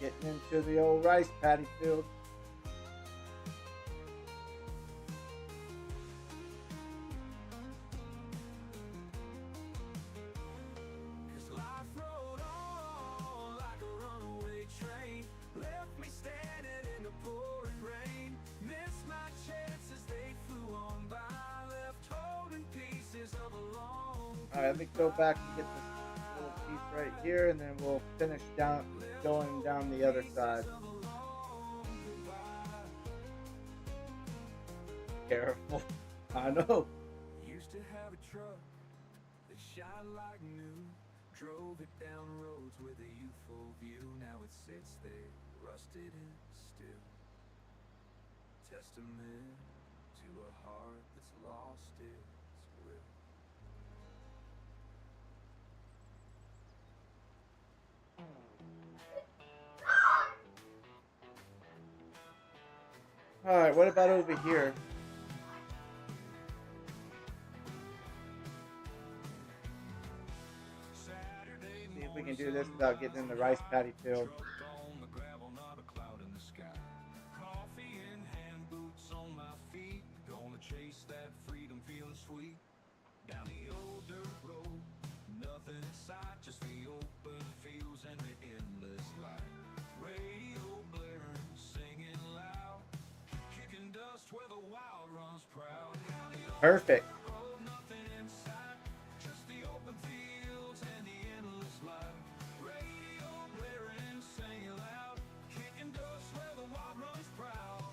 Getting into the old rice paddy field. Cause life rode on like a runaway train. Left me standing in the pouring rain. Missed my chances, they flew on by. Left holding pieces of a long Alright, let me go back and get this little piece right here, and then we'll finish going down the other side. Careful. I know. Used to have a truck that shined like new. Drove it down roads with a youthful view. Now it sits there, rusted and still. Testament to a heart that's it's lost its grip. Alright, what about over here? See if we can do this without getting in the rice paddy field. On the gravel, not a cloud in the sky. Coffee in hand, boots on my feet. Gonna chase that freedom, feeling sweet. Down the old dirt road, nothing in sight, just the open fields and the endless light. Radio blaring, singing loud, kicking dust where the wild runs proud. Down the old Perfect. road, nothing in sight, just the open fields and the endless light. Radio blaring, singing loud, kicking dust where the wild runs proud.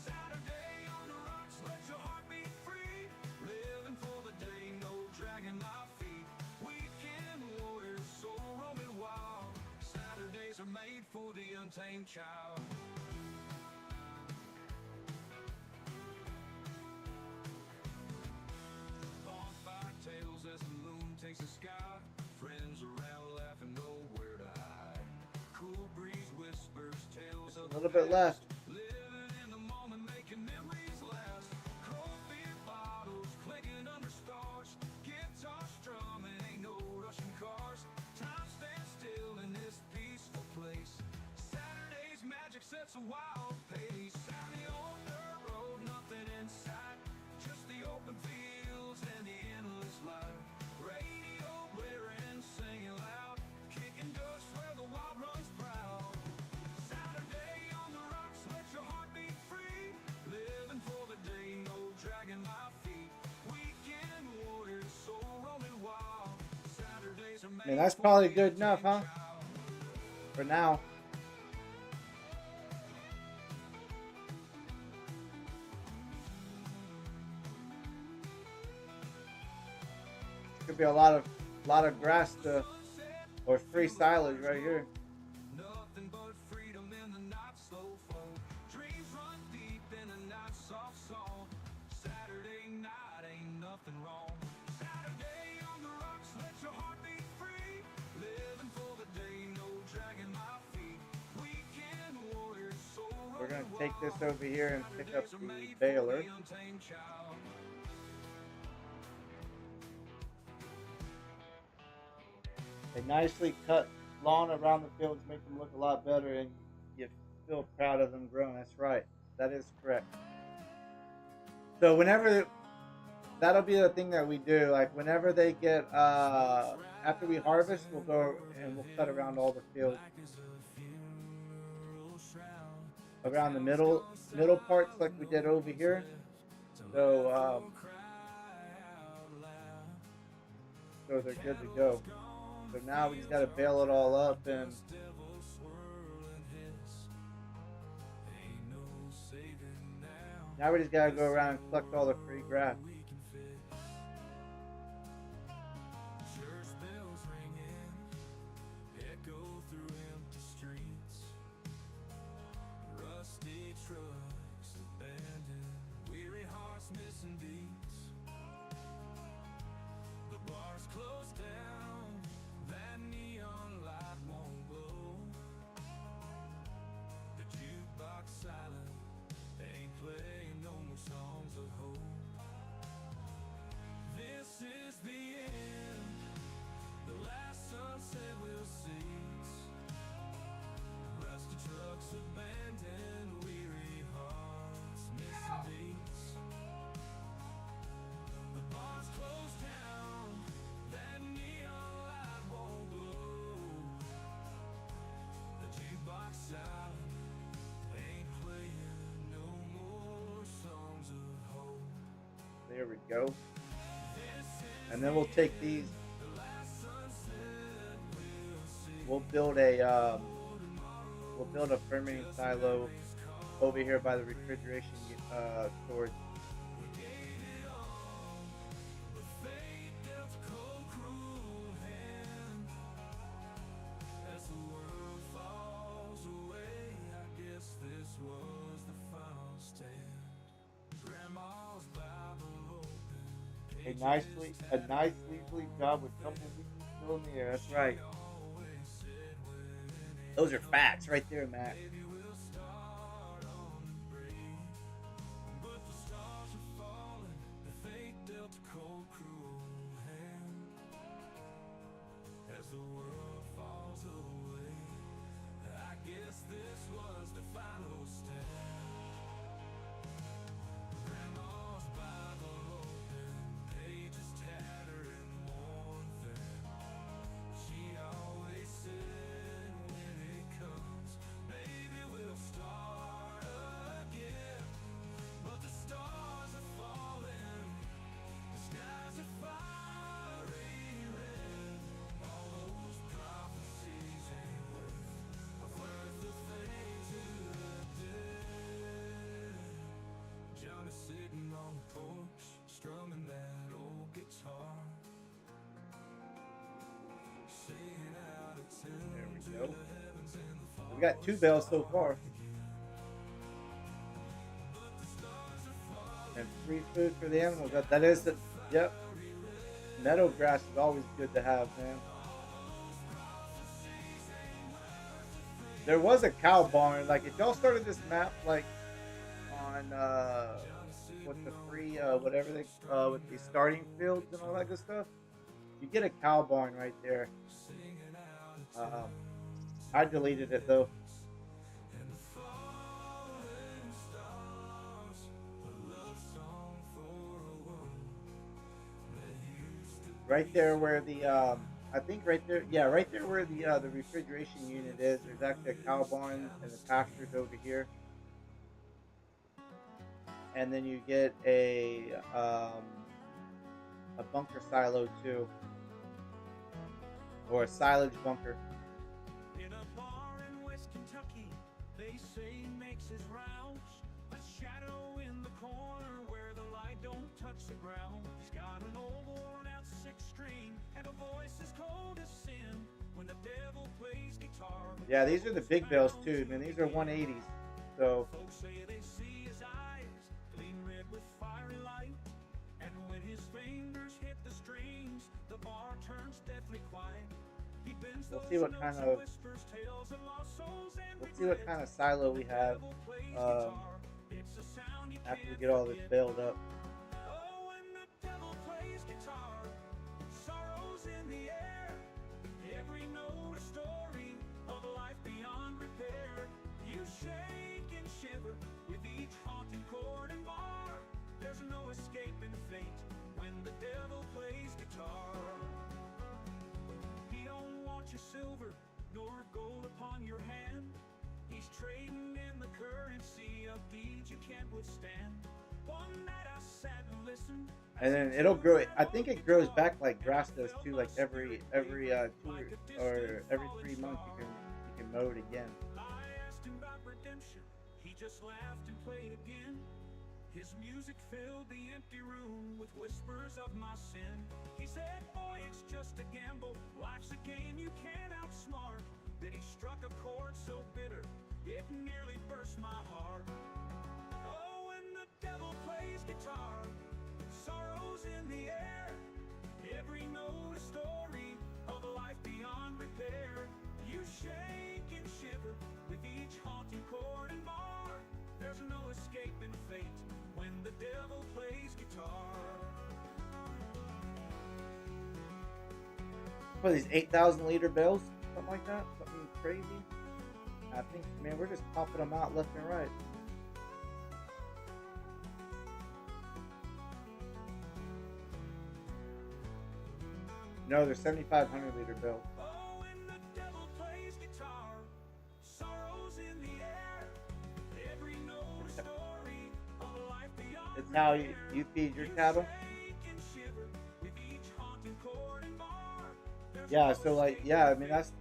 Saturday on the rocks, let your heart beat free. Living for the day, no dragging my feet. Weekend warriors, soul roaming wild. Saturdays are made for the untamed child. Bonfire tales as the moon takes the sky. Friends around laughing, nowhere to hide. Cool breeze whispers tales of A little bit left. living in the moment, making memories last. Cold beer bottles clinking under stars. Guitar strumming, ain't no rushing cars. Time stands still in this peaceful place. Saturday's magic sets a wild pace. Down the old dirt road, nothing in sight, just the open fields and the endless light. Radio blaring, singing loud, kicking dust where the wild runs proud. Saturday on the rocks, let your heart beat free. Living for the day, no dragging my feet. Weekend warriors, soul roaming wild. Saturdays are made Man, that's for probably the good enough, huh? untamed child. For now. Could be a lot of grass to, or free silage right here. Nothing but freedom in the not so fall. Dreams run deep in the not soft song. Saturday night ain't nothing wrong. Saturday on the rocks, let your heart beat free. Living for the day, no dragging my feet. Weekend warriors, soul We're gonna roaming take this wild. over here and pick up Saturdays are the made for baler. the untamed child. A nicely cut lawn around the fields make them look a lot better, and you feel proud of them growing. That's right. That is correct. So whenever, that'll be the thing that we do. Like whenever they get, after we harvest, we'll go and we'll cut around all the fields. Around the middle parts like we did over here. So, so they're good to go. So now we just got to bale it all up, and now we just got to go around and collect all the free grass. Church bells ringing, echo through empty streets. Rusty trucks abandoned, weary hearts missing beats. The bar's closed down, that neon light won't glow. The jukebox silent, ain't playing no more songs of hope. This is the end, the last sunset we'll cease. Rusty trucks abandoned, weary hearts missing beats. The bar's closed down, that neon light won't glow. The jukebox silent, ain't playing no more songs of hope. There we go. And then we'll take these. We'll build a fermenting silo over here by the refrigeration storage. Grandma's Bible A nice leisurely job with tumbleweeds still in the air. That's right. Those are facts right there, Matt. As the world falls away, I guess this was the final step. Grandma's Bible open, pages tattered and worn thin. She always said, when it comes, maybe we'll start again. But the stars are falling, the skies are fiery red. All those prophecies ain't worth a thing to the dead. Johnny's sitting on the porch, strumming that old guitar, singing out a tune There we to go. the heavens and the fall. We got 2 bells so far. And free food for the animals. That is the, yep. Meadow grass is always good to have, man. There was a cow barn. Like, if y'all started this map, like, on, with the free, whatever they, with the starting fields and all that good stuff, you get a cow barn right there. I deleted it, though. Right there where the, I think right there, yeah, right there where the refrigeration unit is, there's actually a cow barn and the pastures over here. And then you get a bunker silo too. Or a silage bunker. In a bar in West Kentucky, they say he makes his rounds. A shadow in the corner where the light don't touch the ground. He's got an old worn out 6-string and a voice as cold as sin. When the devil plays guitar. Yeah, these are the big bells too, man. These are 180s. So Folks say they see his eyes gleam red with fiery light. And when his fingers hit the strings, the bar turns deathly quiet. He bends we'll those see what notes kind and of whispers tales of lost souls and let's see what kind of silo we have it's a sound you after we can't get all this forget. bailed up. Oh, when the devil plays guitar, sorrows in the air. Every note a story of a life beyond repair. You shake and shiver with each haunted chord and bar. There's no escaping fate when the devil plays guitar. He don't want your silver nor gold upon your hand. He's trading in the currency of deeds you can't withstand. One night I sat and listened. And then it'll grow. I think it grows back like grass does too. Like every 2 or every 3 months you can mow it again. I asked him about redemption. He just laughed and played again. His music filled the empty room with whispers of my sin. He said, boy, it's just a gamble. Life's a game you can't outsmart. Then he struck a chord so bitter, it nearly burst my heart. Oh, when the devil plays guitar, sorrows in the air. Every note a story of a life beyond repair. You shake and shiver with each haunting chord and bar. There's no escaping fate when the devil plays guitar. What are these 8,000 liter bells? Something like that? Something crazy? I think, man, we're just popping them out left and right. No, they're 7,500 liter bells. Oh, when the devil plays guitar, sorrows in the air. Every note a story of a life beyond. It's how you feed your cattle. Yeah, so like, yeah, I mean that's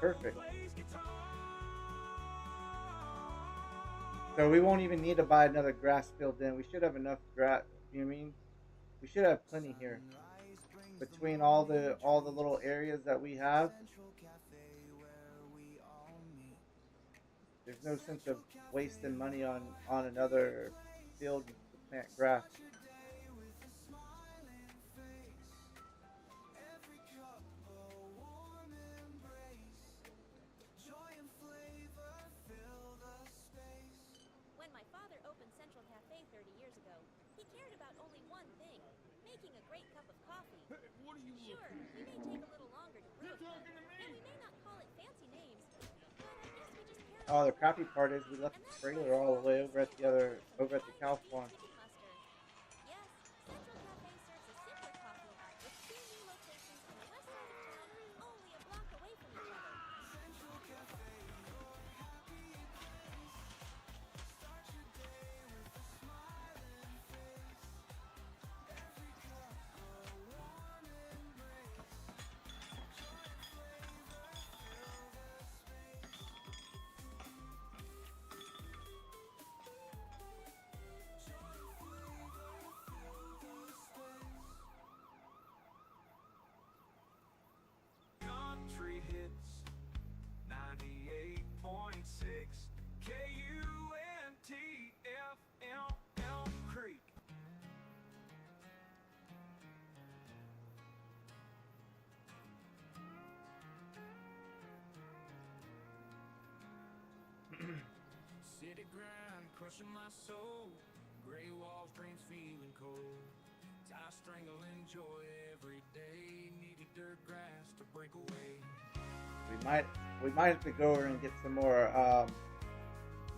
perfect. So we won't even need to buy another grass field then. We should have enough grass, you know what I mean? We should have plenty here. Between all the little areas that we have. There's no sense of wasting money on another field to plant grass. Oh, the crappy part is we left the trailer all the way over at the cow farm. Yes, Central Cafe serves a simpler coffee with 2 new locations on the west side of town, only a block away from each other. Central Cafe, your happy place. Start your day with a smiling face. Every cup a warm embrace. Joy and flavor fill the space. Joy and flavor fill the space. Country hits 98.6 KUNTFM Creek. City grind, crushing my soul. Gray walls, dreams feeling cold. Tie strangling joy every day. Needed dirt grass to break away. We might have to go over and get some more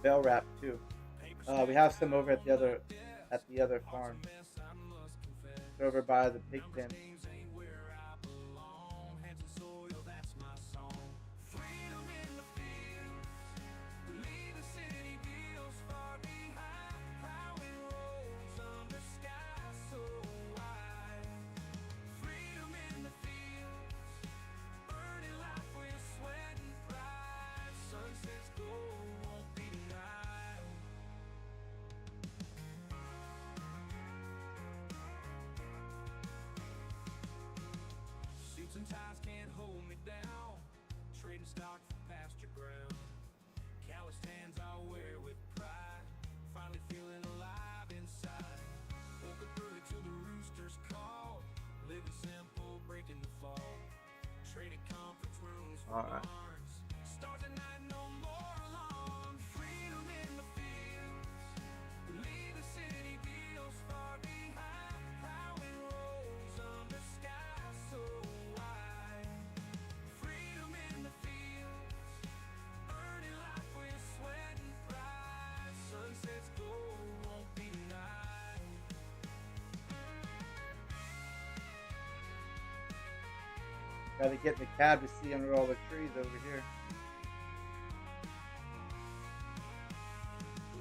bell wrap too. We have some over at the other farm. It's over by the pig pen. And ties can't hold me down. Trading stock for pasture ground. Calloused hands I wear with pride. Finally feeling alive inside. Woke up early to the rooster's call. Living simple, breaking the fall. Traded conference rooms for barns. Start the night no more alone. Freedom in the fields. Leave the city deals far behind. Plowing rolls under sky so Gotta get in the cab to see under all the trees over here.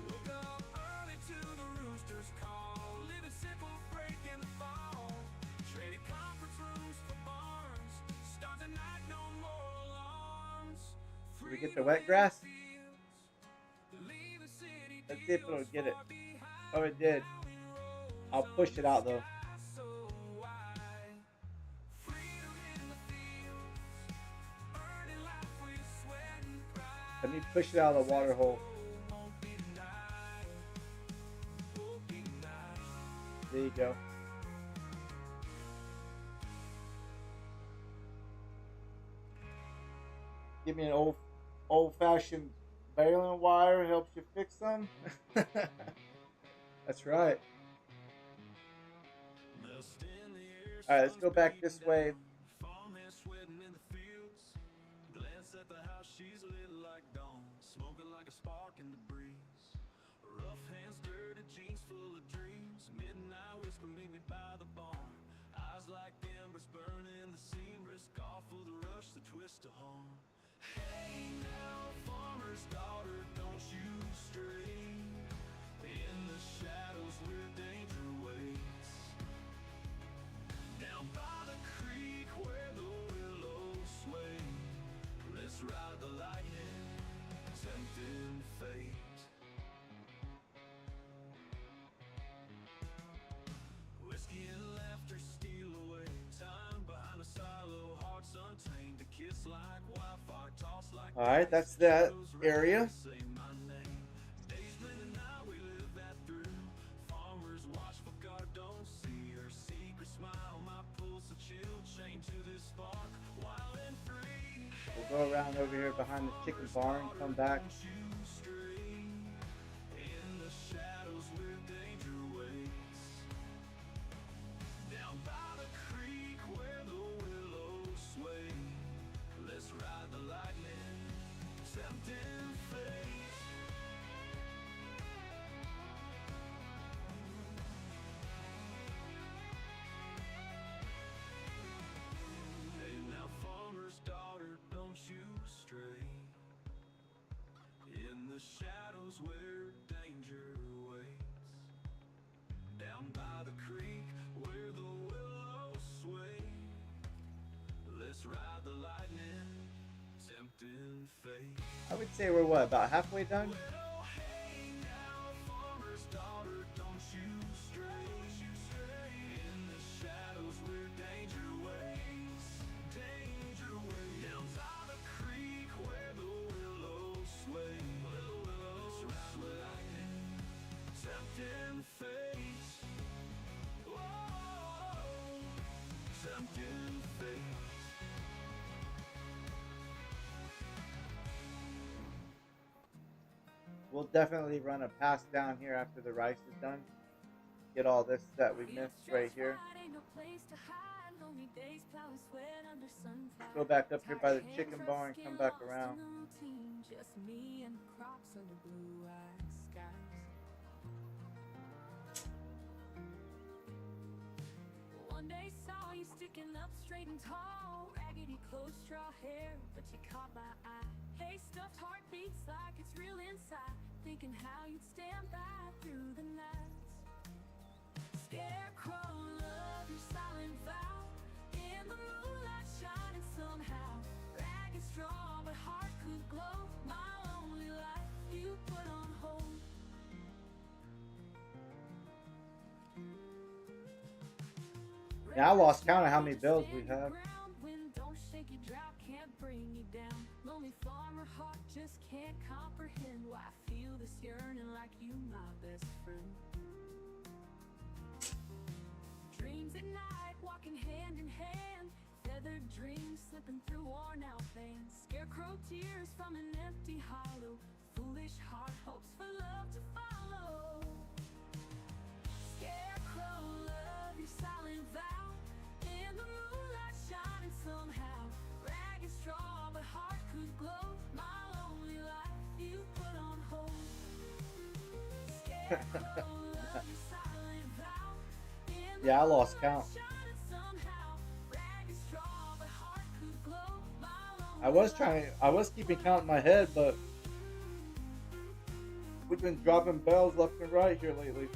Woke up early to the rooster's call. Living simple, breaking the fall. Traded conference rooms for barns. Start the night, no more alarms. Did we get the wet grass? Let's see if it'll get it. Oh, it did. I'll push it out though. Let me push it out of the water hole. There you go. Give me an old-fashioned baling wire, helps you fix them. That's right. All right, let's go back this way. Smoking like a spark in the breeze. Rough hands, dirty jeans full of dreams. Midnight whisper meet me by the barn. Eyes like embers burning the seam. Risk off of the rush, the twist of horn. Hey now, farmer's daughter, don't you stray. In the shadows where danger waits. Down by the creek where the willows sway. Let's ride the lightning, tempting fate. Whiskey and laughter steal away. Time behind a silo, hearts untamed. A kiss like wildfire, toss like. All right, that's that area. Say my name. Days late and night we live that through. Farmers watch for God, don't see her secret smile. My pulse a chill chain to this spark. Wild and free. We'll go around over here behind the chicken barn, come back. Let's ride the lightning, tempting fate. the shadows where danger waits. Down by the creek where the willows sway. Let's ride the lightning, tempting fate. I would say we're what, about halfway done? Well, hey now, farmer's daughter, don't you stray. In the shadows where danger waits. Danger waits. Down by the creek where the willows sway. Let's ride the lightning, tempting fate. Whoa, tempting fate. We'll definitely run a pass down here after the rice is done. Get all this that we missed right here. Go back up here by the chicken barn and come back around. Just me and crops under blue-eyed skies. One day saw you sticking up straight and tall, raggedy clothes, straw hair, but you caught my eye. Hey, stuffed heartbeats like it's real inside, thinking how you'd stand by through the nights. Scarecrow, love your silent vow, in the moonlight shining somehow. Ragged straw, but heart could glow. My lonely life you put on hold. Yeah, I lost count of how many bills we have. Wind don't shake you, drought can't bring you down. Lonely farmer heart just can't comprehend why I feel this yearning like you, my best friend. Dreams at night, walking hand in hand. Feathered dreams slipping through worn out veins. Scarecrow tears from an empty hollow. Foolish heart hopes for love to follow. Scarecrow, love your silent vow, in the moonlight shining somehow. Ragged straw, but heart could glow. My lonely life you put on hold. Scarecrow, love your silent vow, in the Yeah, I lost count. moonlight shining somehow. Ragged straw, but heart could glow. My I was keeping count in my head, but we've been dropping bells left and right here lately.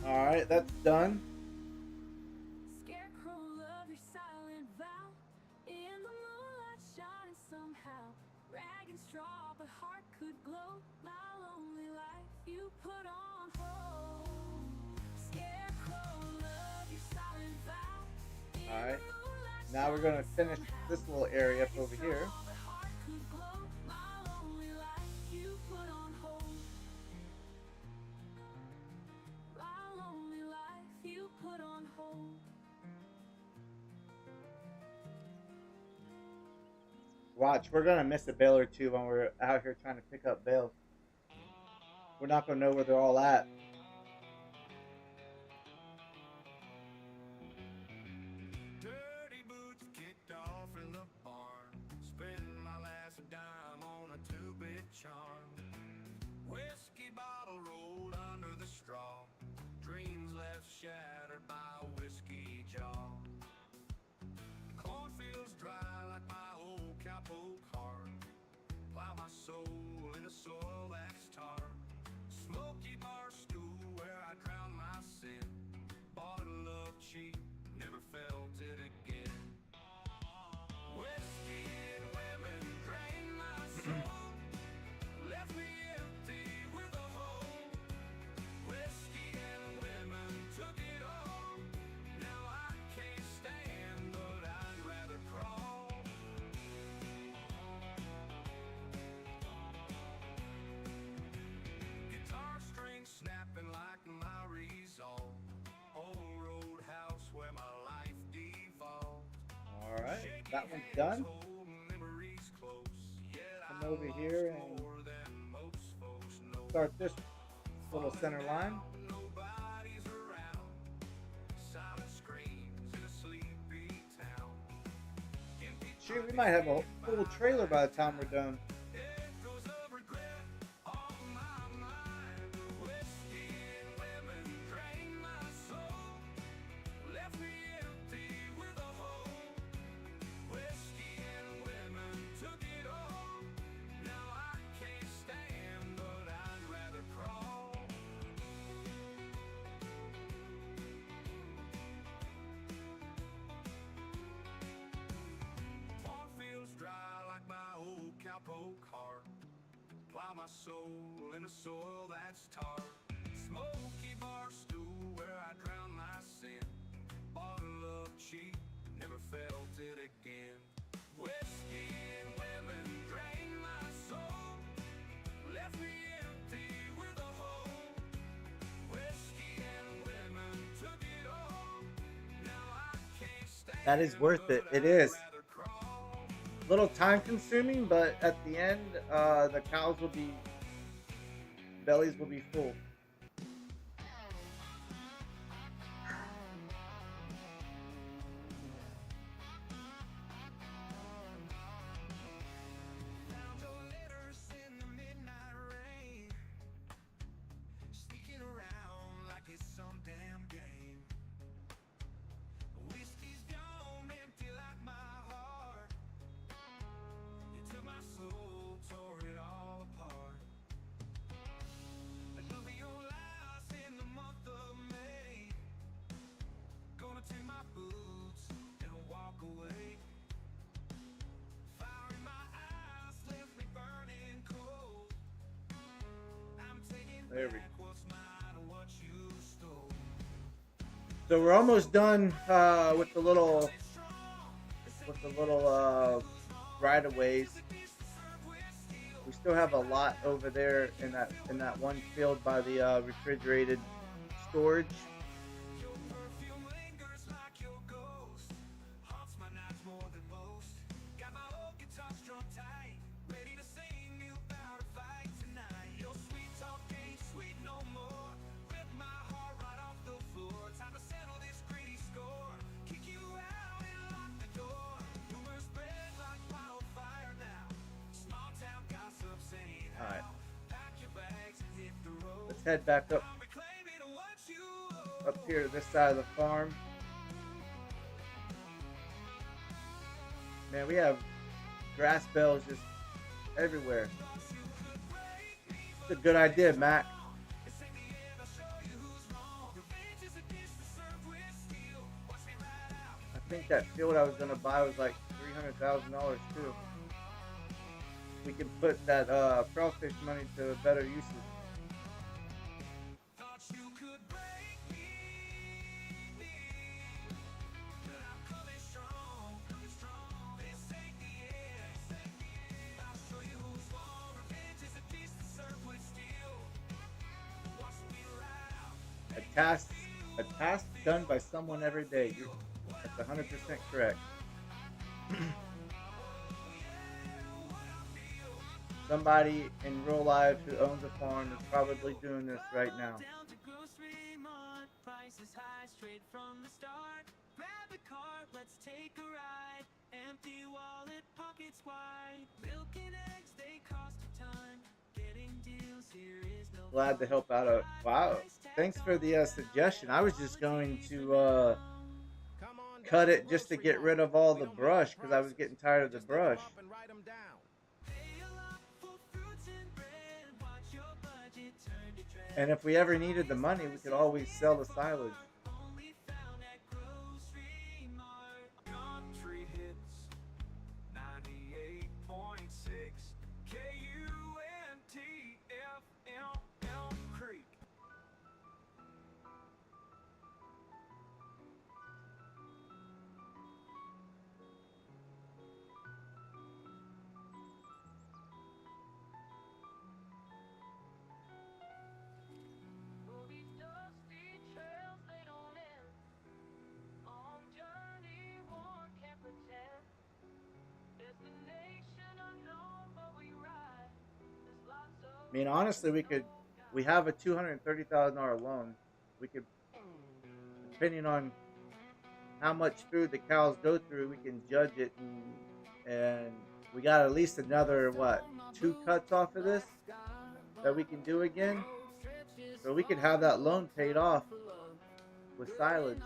Alright, that's done. Scarecrow, love your silent vow, in the moonlight shining somehow. Ragged straw, but heart could glow. My lonely life you put on hold. Scarecrow, love your silent vow, in the Alright. moonlight Now we're gonna finish this little area up over straw, here. but heart could glow. My lonely life you put on hold. My lonely life you put on hold. Watch, we're gonna miss a bale or two when we're out here trying to pick up bales. We're not gonna know where they're all at. Dirty boots kicked off in the barn. Spending my last dime on a two-bit charm. Whiskey bottle rolled under the straw. Dreams left shattered by a whiskey jaw. Cornfields dry like my old cowpoke heart. Plow my soul in a soil that's tar. Smoky bar stool where I drown my sin. Bought love cheap, never felt it again. Whiskey and women drained my soul. Left me empty with a hole. Whiskey and women took it all. Now I can't stand, but I'd rather crawl. Guitar strings snapping like my resolve. Old roadhouse where my life devolved. Alright, that one's done. Come over here and start this little center line. Nobody's around. Silent screams in a sleepy town. Empty Shoot, we might have a full trailer by the time we're done. echoes of regret on my mind. Whiskey and women drained my soul. Left me empty with a hole. Whiskey and women took it all. cart. Plow my soul in a soil that's tar. Smoky bar stool where I drown my sin. Bottle of cheap, never felt it again. Whiskey and women drained my soul, left me empty with a hole. Whiskey and women took it all. Now I can't stand. That is worth it. It is. A little time consuming, but at the end, the cows will be, bellies will be full. Found your letters in the midnight rain, sneaking around like it's some damn game. Whiskey's gone empty like my heart. You took my soul, tore it all apart. Another your lies in the month of May. Gonna take my boots and walk away. Fire in my eyes left me burning cold. I'm taking There we go. back what's mine and what you stole. So we're almost done with the little right-of-ways. We still have a lot over there in that one field by the refrigerated storage. Your perfume lingers like your ghost, haunts my nights more than most. Got my old guitar strung tight, ready to sing you about a fight tonight. Your sweet talk ain't sweet no more, rip my heart right off the floor. Time to settle this greedy score, kick you out and lock the door. Rumors spread like wildfire now, small town gossip saying All right. how. Pack your bags and hit the road. Let's head back up Reclaiming what you owe. up here to this side of the farm. Man, we have grass bells just everywhere. It's a good idea, Mac. I think that field I was gonna buy was like $300,000 too. We can put that crawfish money to better uses. Thought you could break me, but I'm coming strong, This ain't the end, I'll show you who's wrong. Revenge is a piece of served with steel. Watch me ride out. A task done by someone every day. That's 100% correct. Somebody in real life who owns a farm is probably doing this right now. Down to grocery mart, prices high straight from the start. Grab the cart, let's take a ride. Empty wallet, pockets wide. Milk and eggs, they cost a ton. Getting deals here is no Glad to help out. Wow, thanks for the suggestion. I was just going to cut it just to get rid of all the brush because I was getting tired of the brush. And if we ever needed the money, we could always sell the silage. Country hits 98.6 KUNTFM Creek. I mean, honestly, we have a $230,000 loan. We could, depending on how much food the cows go through, we can judge it, and we got at least another, 2 cuts off of this that we can do again. So we could have that loan paid off with silage.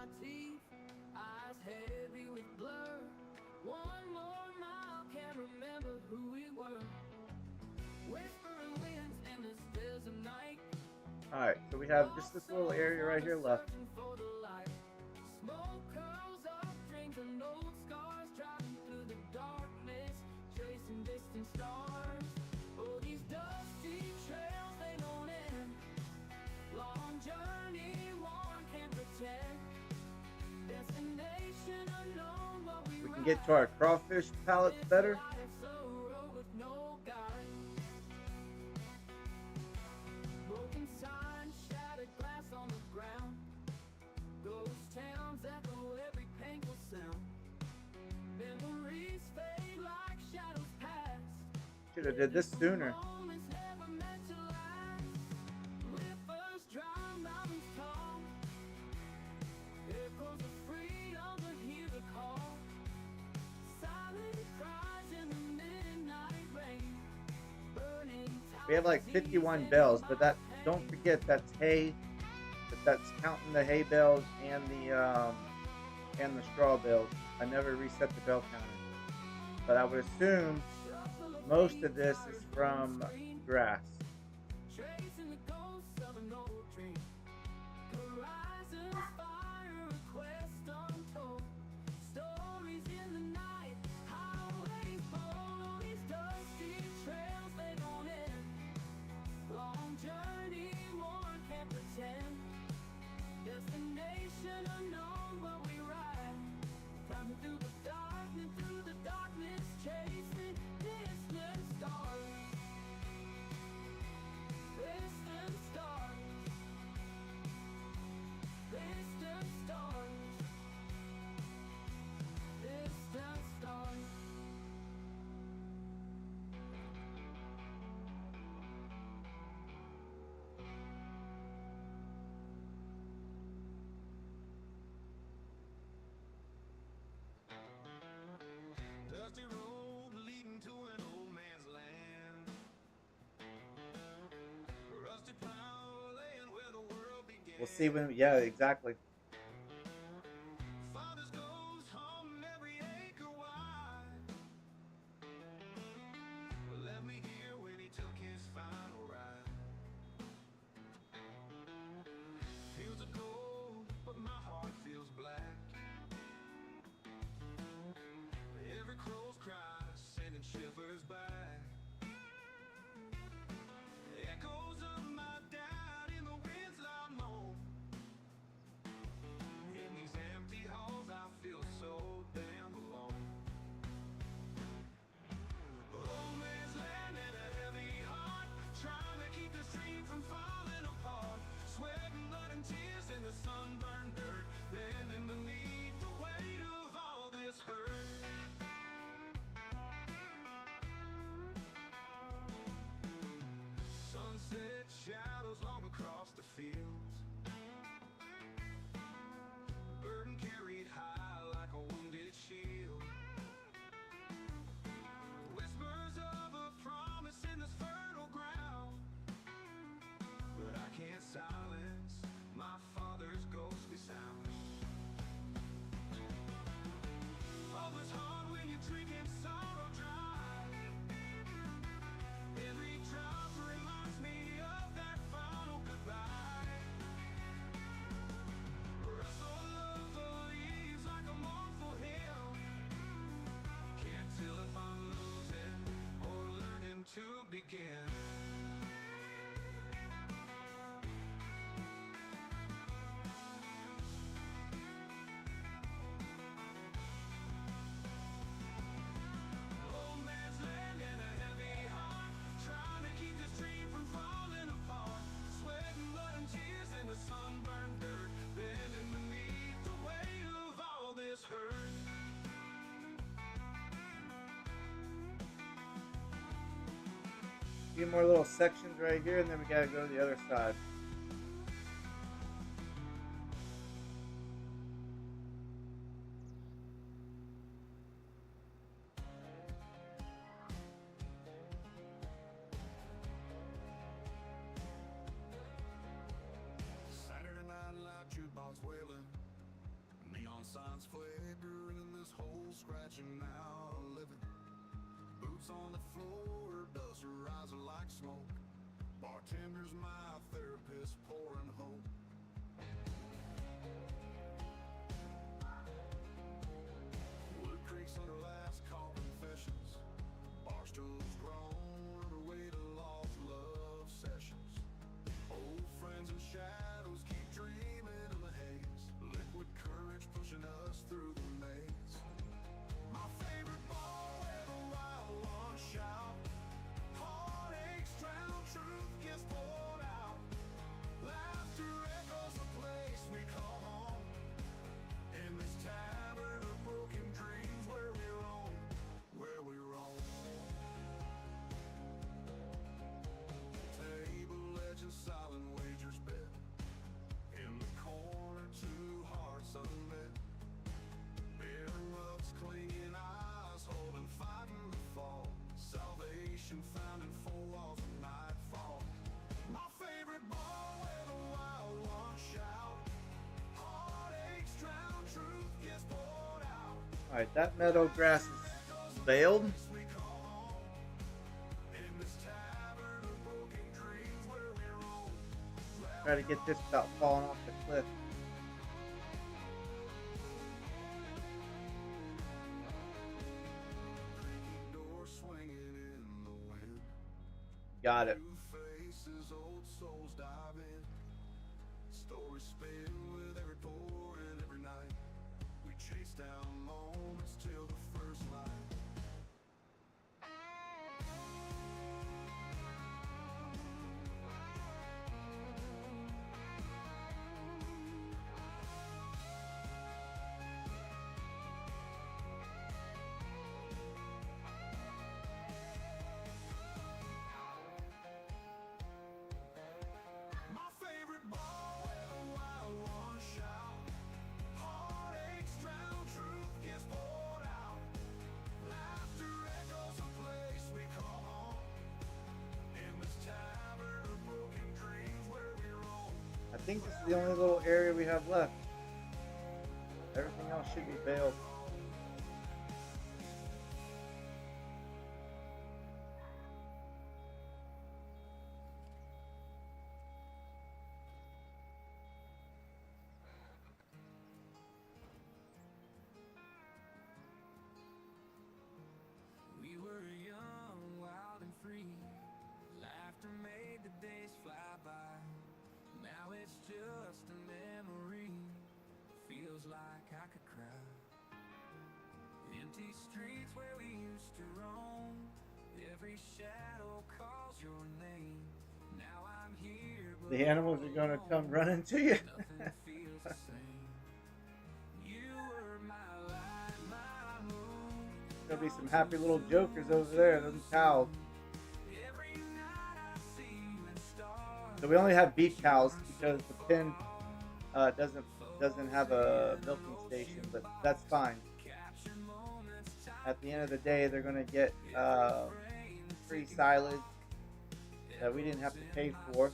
Alright, so we have just this little area right here left. get to our crawfish pallets better. Broken sign, shattered glass on the ground. Ghost towns echo every painful sound. Memories fade like shadows past. Should have did this sooner. Moments never meant to last. Rivers dry, mountains tall. Echoes of freedom to hear the call. Silent cries in the midnight rain. Burning We have like 51 bells, but that, don't forget, that's hay. But that's counting the hay bells and the straw bells. I never reset the bell counter, but I would assume most of this is from grass. tracing the ghosts of an old dream. Horizons fire, a quest untold. Stories in the night, highways bold. These dusty trails, they don't end. Long journey, one can't pretend. Destination unknown, but we ride. Climbing through the darkness, chasing distant stars. Distant stars. Distant stars. Distant stars. Dusty road leading to an old man's land. Rusty plow laying where the world began. We'll see when. Yeah, exactly. Father's ghost hum every acre wide. Let me hear when he took his final ride. Fields of gold, but my heart feels black. Every crow's cry sending shivers back. Echoes of my dad in the wind's loud moan. In these empty halls I feel so damn alone. Old man's land and a heavy heart, trying to keep the stream from falling apart. Sweat and blood and tears in the sunburned dirt, bending beneath the weight of all this hurt. Sunset shadows long across the fields, burden carried high like a wounded shield. Whispers of a promise in this fertile ground, but I can't silence my father's ghostly sound. All is hard when you're drinking sorrow dry. Every drop reminds me of that final goodbye. Rustle of the leaves like a mournful hymn. Can't tell if I'm losing or learning to begin. Old man's land and a heavy heart, trying to keep this dream from falling apart. Sweat and blood and tears in the sunburned dirt, bending beneath the weight of all this hurt. A few more little sections right here, and then we gotta go to the other side. Saturday night loud jukebox wailing, neon signs flickering in this hole, scratching now living. Boots on the floor, dust rising like smoke. Bartender's my therapist, pouring hope. Wood creaks under last call confessions. Bar stools groan under weight of lost love sessions. Old friends and shadows keep dreaming in the haze. Liquid courage pushing us through the maze. My Alright, that meadow grass is baled. Try to get this without falling off the cliff. Got it. I think this is the only little area we have left. Everything else should be baled. We were young, wild and free. Laughter made the days fly by. Now it's just a memory. Feels like I could cry. Empty streets where we used to roam. Every shadow calls your name. Now I'm here. The animals are gonna come running to you. Nothing feels the same. You were my light, my moon. There'll be some happy little jokers over there, them cows. Every night I see you in stars. So we only have beef cows because the pen doesn't have a milking station, but that's fine. At the end of the day, they're gonna get free silage that we didn't have to pay for.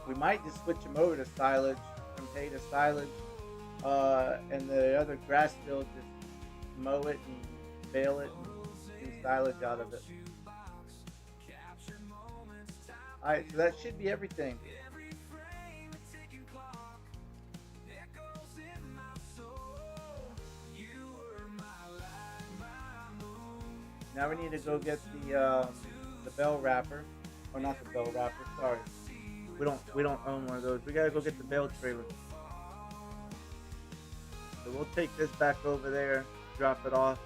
We might just switch them over to silage, from hay to silage, and the other grass field just mow it and bale it and do silage out of it. Alright, so that should be everything. Now we need to go get the bell wrapper, or not the bell wrapper. Sorry, we don't own one of those. We gotta go get the bell trailer. So we'll take this back over there, drop it off.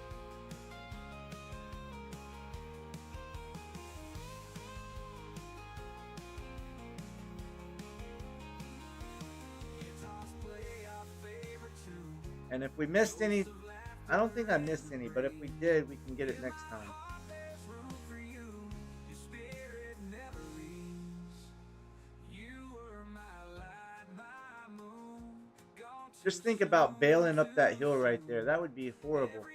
And if we missed any, I don't think I missed any, but if we did, we can get it next time. Just think about bailing up that hill right there. That would be horrible.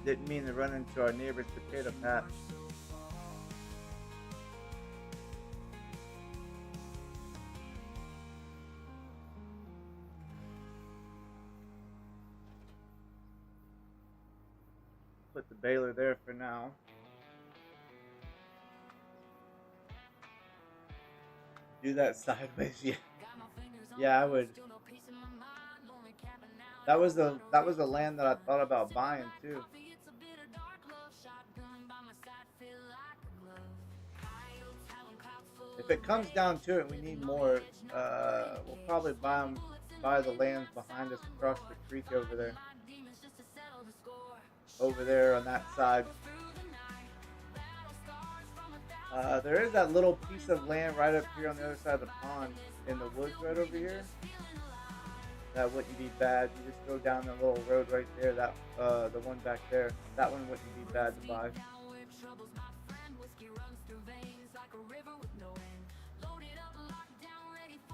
Didn't mean to run into our neighbor's potato patch. Put the baler there for now. Do that sideways, yeah. Yeah, I would. That was the land that I thought about buying too. If it comes down to it, we need more. We'll probably buy the lands behind us across the creek over there. Over there on that side. There is that little piece of land right up here on the other side of the pond in the woods right over here. That wouldn't be bad. You just go down the little road right there. That the one back there. That one wouldn't be bad to buy.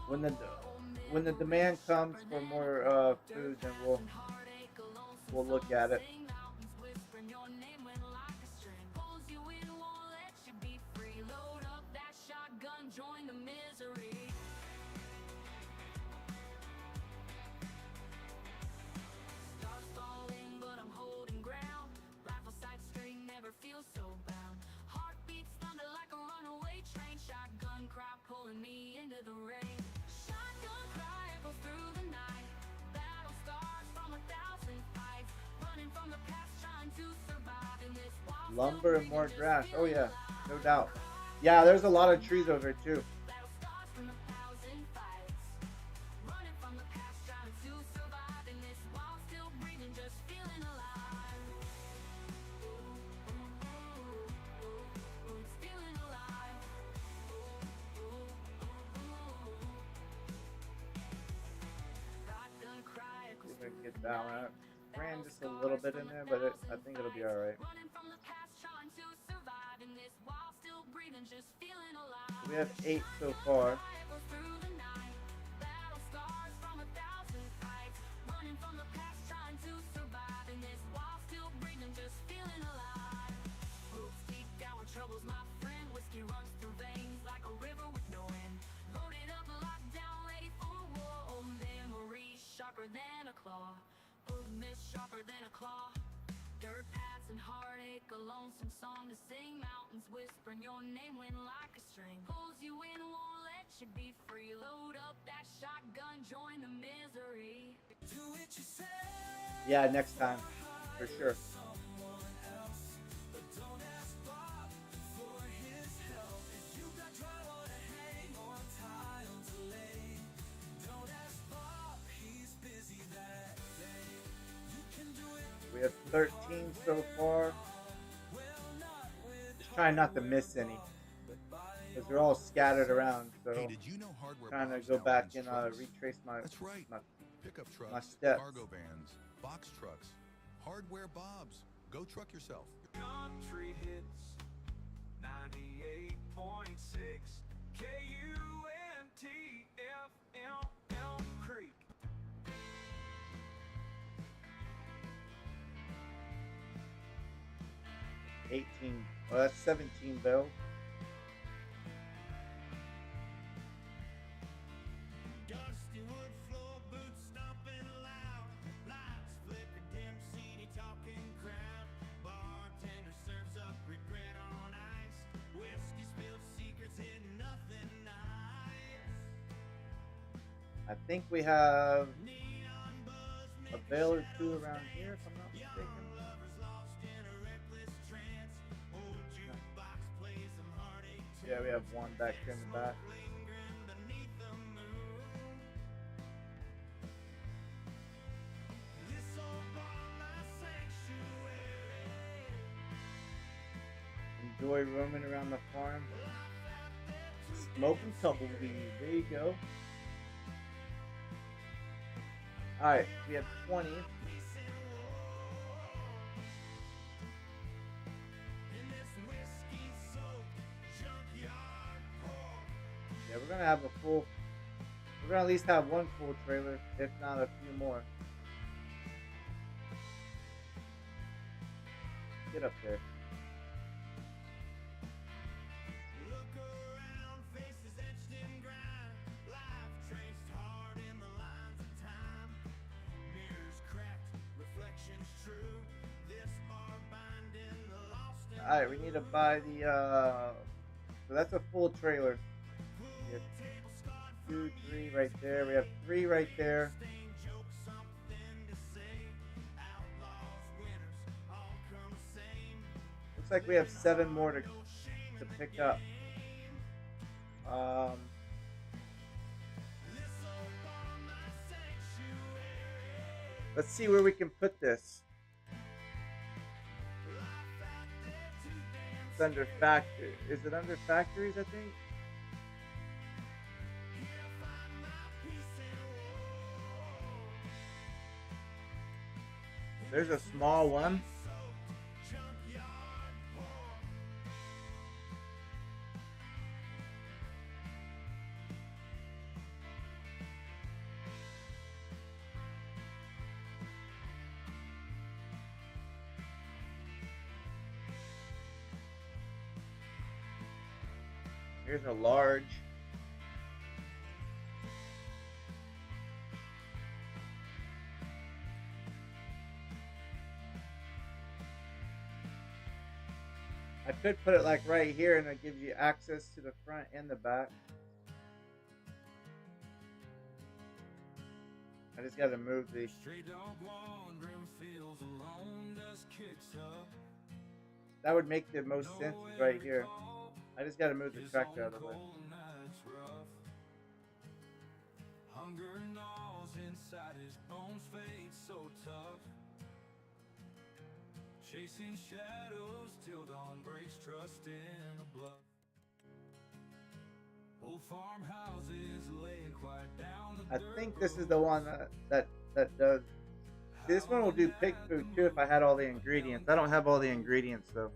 When the demand comes for more food, then we'll look at it. Join the misery. Stars falling, but I'm holding ground. Rifle sight string never feels so bound. Heartbeats thunder like a runaway train. Shotgun cry pulling me into the rain. Shotgun cry echoes through the night. Battle scars from 1,000 fights. Running from the past, trying to survive in this wild. Lumber and more grass. Oh yeah, no doubt. Yeah, there's a lot of trees over here too. Get that one. I ran just a little bit in there, but I think it'll be all right. We have 8 so far. Troubles, my friend, whiskey runs through veins like a river with no end. Loaded up, locked down, ready for war. Old memories sharper than a claw. Old myth sharper than a claw. Dirt paths and heartache, a lonesome song to sing. Mountains whispering your name when like a string pulls you in, won't let you be free. Load up that shotgun, join the misery. Do it yourself. Yeah, next time, for sure. We have 13 so far. Just trying not to miss any, because they're all scattered around. So Hey, did you know hardware trying to bobs go now back rents and trucks? retrace my That's right. my Pickup my trucks, steps. cargo vans, box trucks, hardware bobs. Go truck yourself. Country hits 98.6 KUNT FM Creek. Well, that's 17 bells. Dusty wood floor, boots stomping loud. Lights flicker, dim, seedy talking crowd. Bartender serves up regret on ice. Whiskey spilled secrets, hidden nothing nice. I think we have Neon buzz, a bell or two around here, if I'm not mistaken. lovers lost in a reckless trance. Old jukebox plays some heartache tunes. Yeah, we have one back here in the back. Lingering beneath the moon. This old bar, my sanctuary. Enjoy roaming around the farm. Smoking tumbleweed. There you go. Alright, we have 20. Yeah, we're gonna have a full. We're gonna at least have one full trailer, if not a few more. Get up there. Look around, faces etched in grime. Life traced hard in the lines of time. Mirrors cracked, reflections true. This bar binding the lost and Alright, we need to buy the so that's a full trailer. We have 2, 3 right there. We have 3 right there. stained joke, something to say. Outlaws, winners, all come same. Looks like we have 7 more to pick up. This old bar, my sanctuary. Let's see where we can put this. It's under factory. Is it under factories, I think? There's a small one. Here's a large. I could put it like right here and it gives you access to the front and the back. I just gotta move the that would make the most sense right here. I just gotta move the tractor out of the way. Hunger gnaws inside his bones, fade so tough. Chasing shadows till dawn breaks trust in a bluff. Old farmhouses lay quiet down the I think this is the one that does. This one will do pig food too if I had all the ingredients. I don't have all the ingredients though.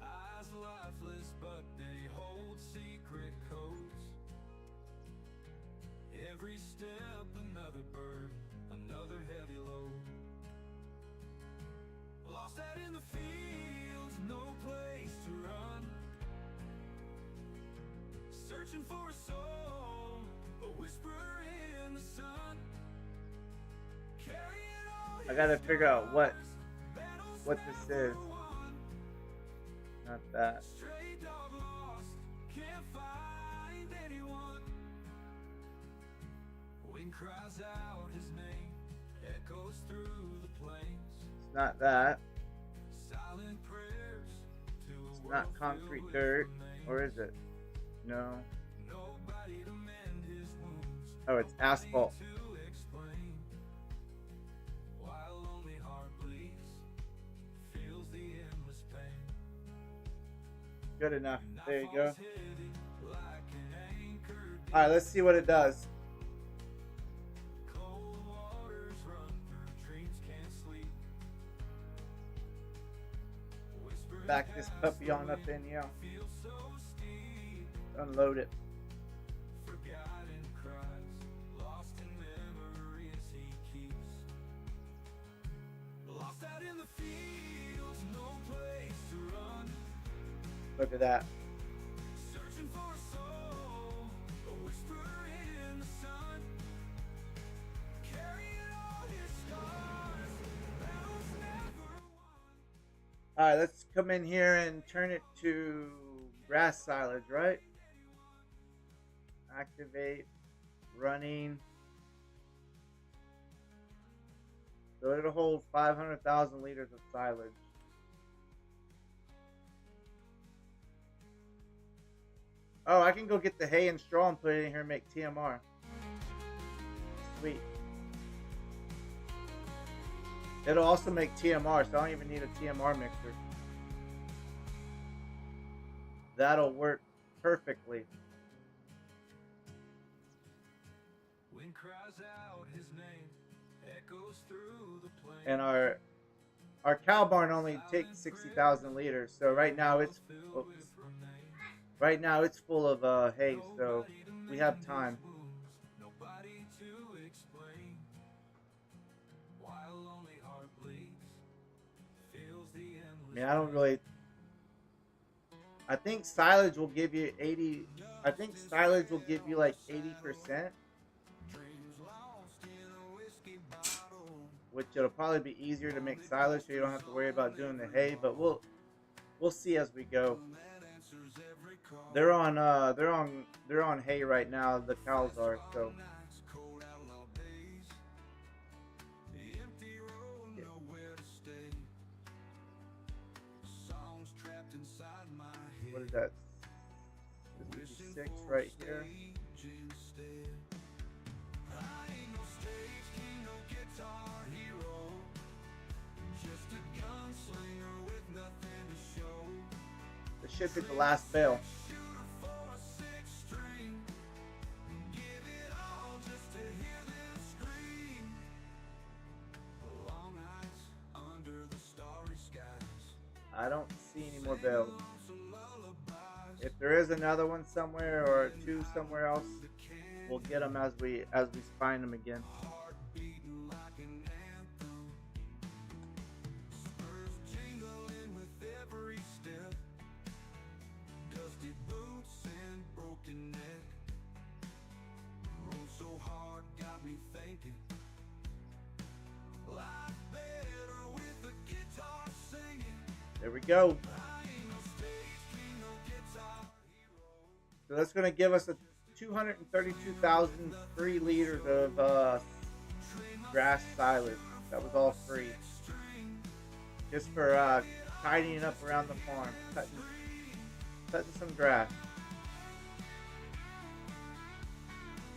eyes lifeless, but they hold secret codes. Every step another bird, another heavy load. Lost out in the fields, no place to run. Searching for a soul, a whisper in the sun. I gotta figure out what this is. Not that. Stray dog lost, can't find anyone. Wind cries out his name, echoes through the plains. It's not that. Silent prayers to a It's world not concrete filled dirt. with remains. Or is it? No. Nobody to mend his wounds. Oh, it's asphalt. To explain why a lonely heart bleeds, feels the endless pain. Good enough. There you go. Nightfall's heavy like an anchored Alright, let's see what it does. cold waters run through dreams can't sleep. Whispers Back this puppy on up in here. feel so steep. Unload it. Forgotten cries, lost in memories he keeps. Lost out in the fields, no place to run. Look at that. Searching for a soul, a whisper in the sun. Carrying all his scars, battles never won. Alright, let's come in here and turn it to grass silage, right? Activate. Running. So it'll hold 500,000 liters of silage. Oh, I can go get the hay and straw and put it in here and make TMR. Sweet. It'll also make TMR, so I don't even need a TMR mixer. That'll work perfectly. Wind cries out his name, echoes through the plains. And our cow barn only takes 60,000 liters, so right now it's full of hay, so we have time. Nobody to explain why a lonely heart bleeds, feels the endless. I mean, I don't really. I think silage will give you 80. I think silage will give you like 80%, which it'll probably be easier to make silage, so you don't have to worry about doing the hay. But we'll see as we go. They're on hay right now. The cows are so. What is that? 56 right here. This should be the last bale. I don't see any more bales. If there is another one somewhere or two somewhere else, we'll get them as we find them again. There we go. So that's going to give us a 232,000 free liters of grass silage. That was all free. Just for tidying up around the farm. Cutting some grass.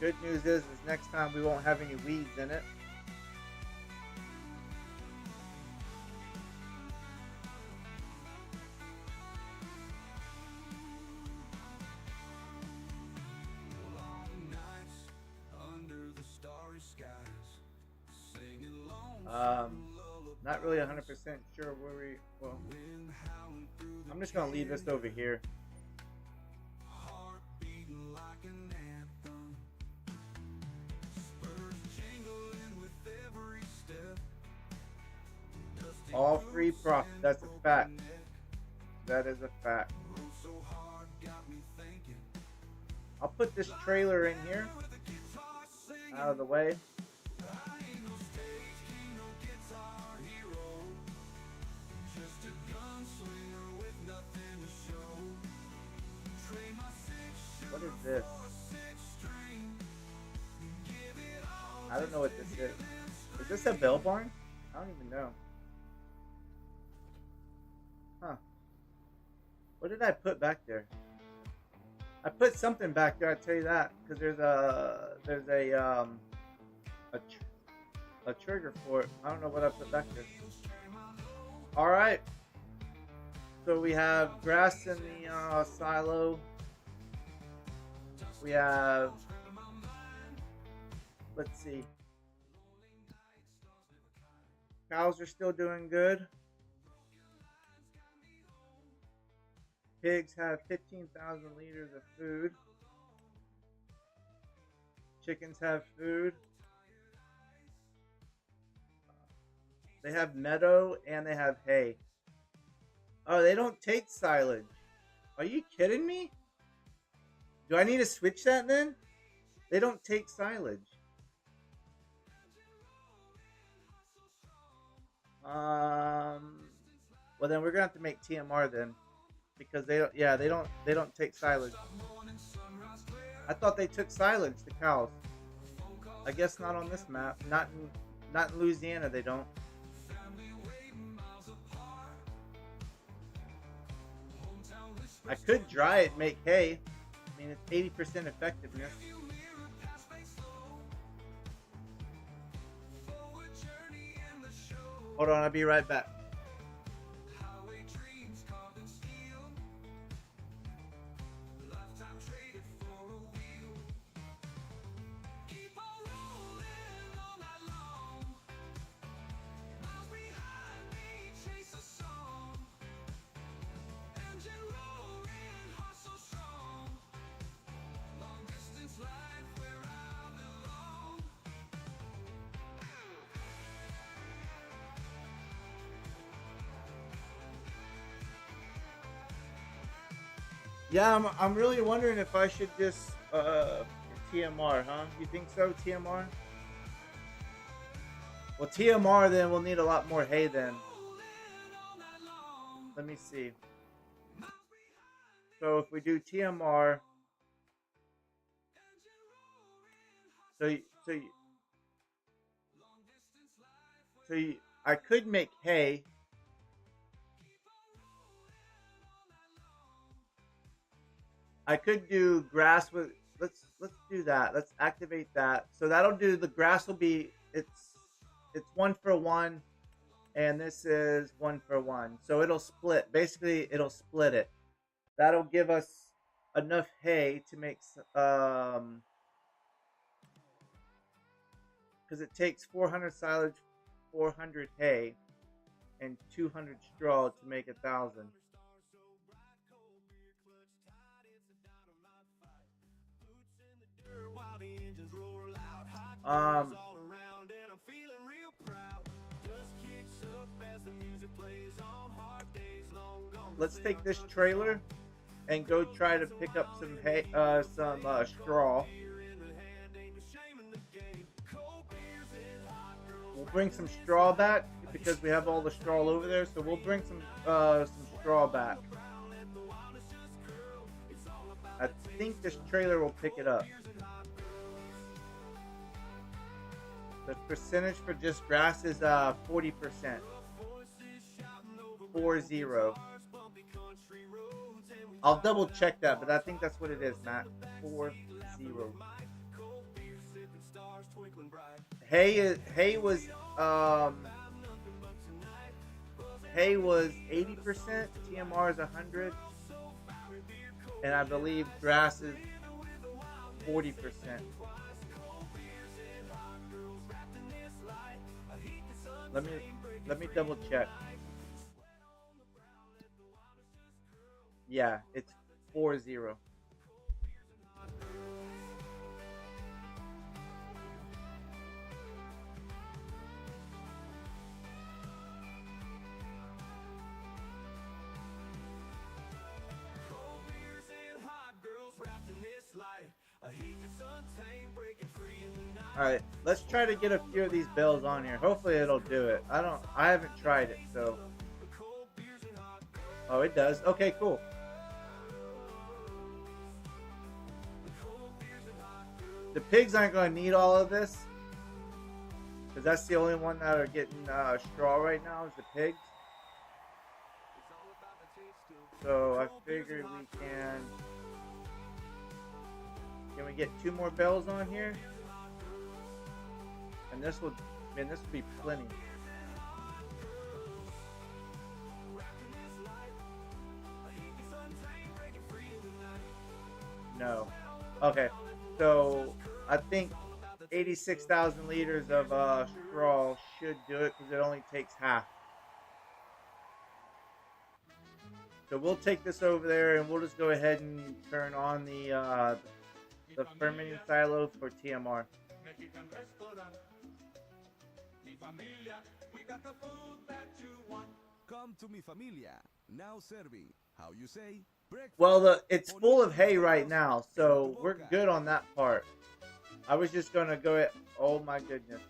Good news is next time we won't have any weeds in it. Not really 100% sure where we, well, I'm just going to leave this over here. All free profit, that's a fact. That is a fact. I'll put this trailer in here, out of the way. What is this? I don't know what this is. Is this a bell barn? I don't even know. Huh. What did I put back there? I put something back there, I tell you that, because there's a trigger for it. I don't know what I put back there. All right. So we have grass in the silo. We have, let's see, cows are still doing good. Pigs have 15,000 liters of food. Chickens have food. They have meadow and they have hay. Oh, they don't take silage. Are you kidding me? Do I need to switch that then? They don't take silage. Well then we're gonna have to make TMR then, because they don't. Yeah, they don't take silage. I thought they took silage, the cows. I guess not on this map. Not in Louisiana. They don't. I could dry it, and make hay. I mean, it's 80% effectiveness. Hold on, I'll be right back. Yeah, I'm really wondering if I should just TMR, huh? You think so, TMR? Well, TMR then we'll need a lot more hay then. Let me see. So if we do TMR, I could make hay. I could do grass with, let's do that. Let's activate that. So that'll do, the grass will be, it's 1-for-1, and this is 1-for-1. So it'll split. Basically, it'll split it. That'll give us enough hay to make, because it takes 400 silage, 400 hay, and 200 straw to make 1,000. Let's take this trailer and go try to pick up some hay, some straw. We'll bring some straw back because we have all the straw over there. So we'll bring some straw back. I think this trailer will pick it up. The percentage for just grass is 40%. 40. I'll double check that, but I think that's what it is, Matt. 40. Hay was 80%. TMR is 100, and I believe grass is 40%. Let me double check. Yeah, it's 40. Alright, let's try to get a few of these bells on here. Hopefully it'll do it. I haven't tried it, so. Oh, it does. Okay, cool. The pigs aren't going to need all of this, because that's the only one that are getting straw right now is the pigs. So I figured we can we get 2 more bells on here? And this will be plenty. No. Okay. So I think 86,000 liters of straw should do it because it only takes half. So we'll take this over there and we'll just go ahead and turn on the fermenting silo for TMR. Come to mi familia, now serving, how you say, breakfast. Well, it's full of hay right now, so we're good on that part. I was just gonna go at, oh my goodness.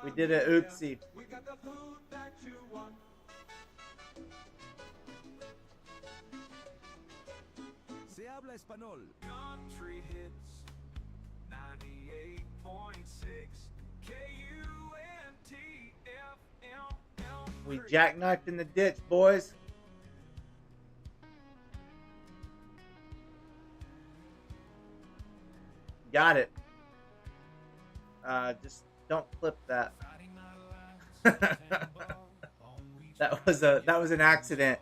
We did it, oopsie. Se habla español. Country hits 98.6 KUNTFM. We jackknifed in the ditch, boys. Got it. Just don't clip that. that was an accident.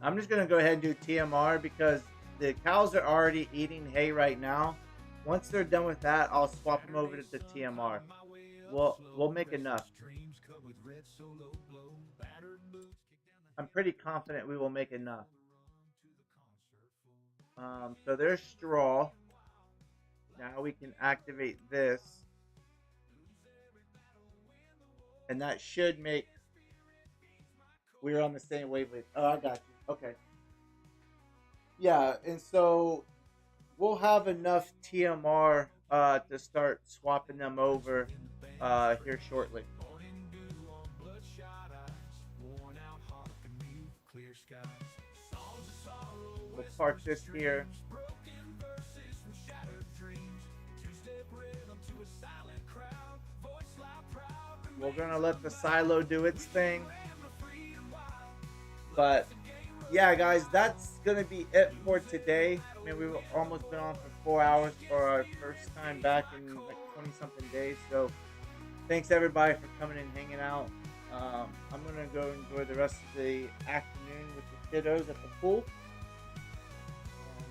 I'm just gonna go ahead and do TMR because the cows are already eating hay right now. Once they're done with that, I'll swap them over to the TMR. We'll make enough. I'm pretty confident we will make enough. So there's straw. Now we can activate this. And that should make... We're on the same wavelength. Oh, I got you. Okay. Yeah, and so we'll have enough TMR to start swapping them over here shortly. We'll park this here. We're gonna let the silo do its thing. But yeah, guys, that's gonna be it for today. I mean, we've almost been on for 4 hours for our first time back in like 20-something days. So thanks everybody for coming and hanging out. I'm gonna go enjoy the rest of the afternoon with the kiddos at the pool.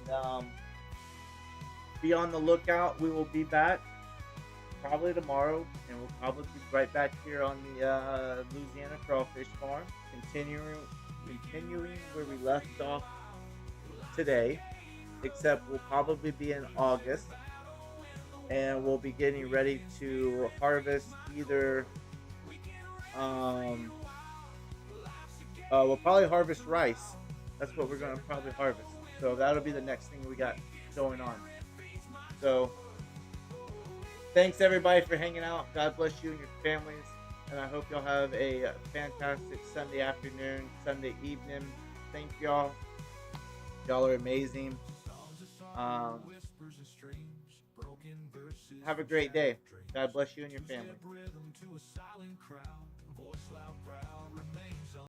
And be on the lookout. We will be back probably tomorrow, and we'll probably be right back here on the Louisiana Crawfish Farm, continuing where we left off today, except we'll probably be in August, and we'll be getting ready to harvest either we'll probably harvest rice. That's what we're going to probably harvest. So that'll be the next thing we got going on. So thanks everybody for hanging out. God bless you and your families. And I hope y'all have a fantastic Sunday afternoon, Sunday evening. Thank y'all. Y'all are amazing. Have a great day. God bless you and your family.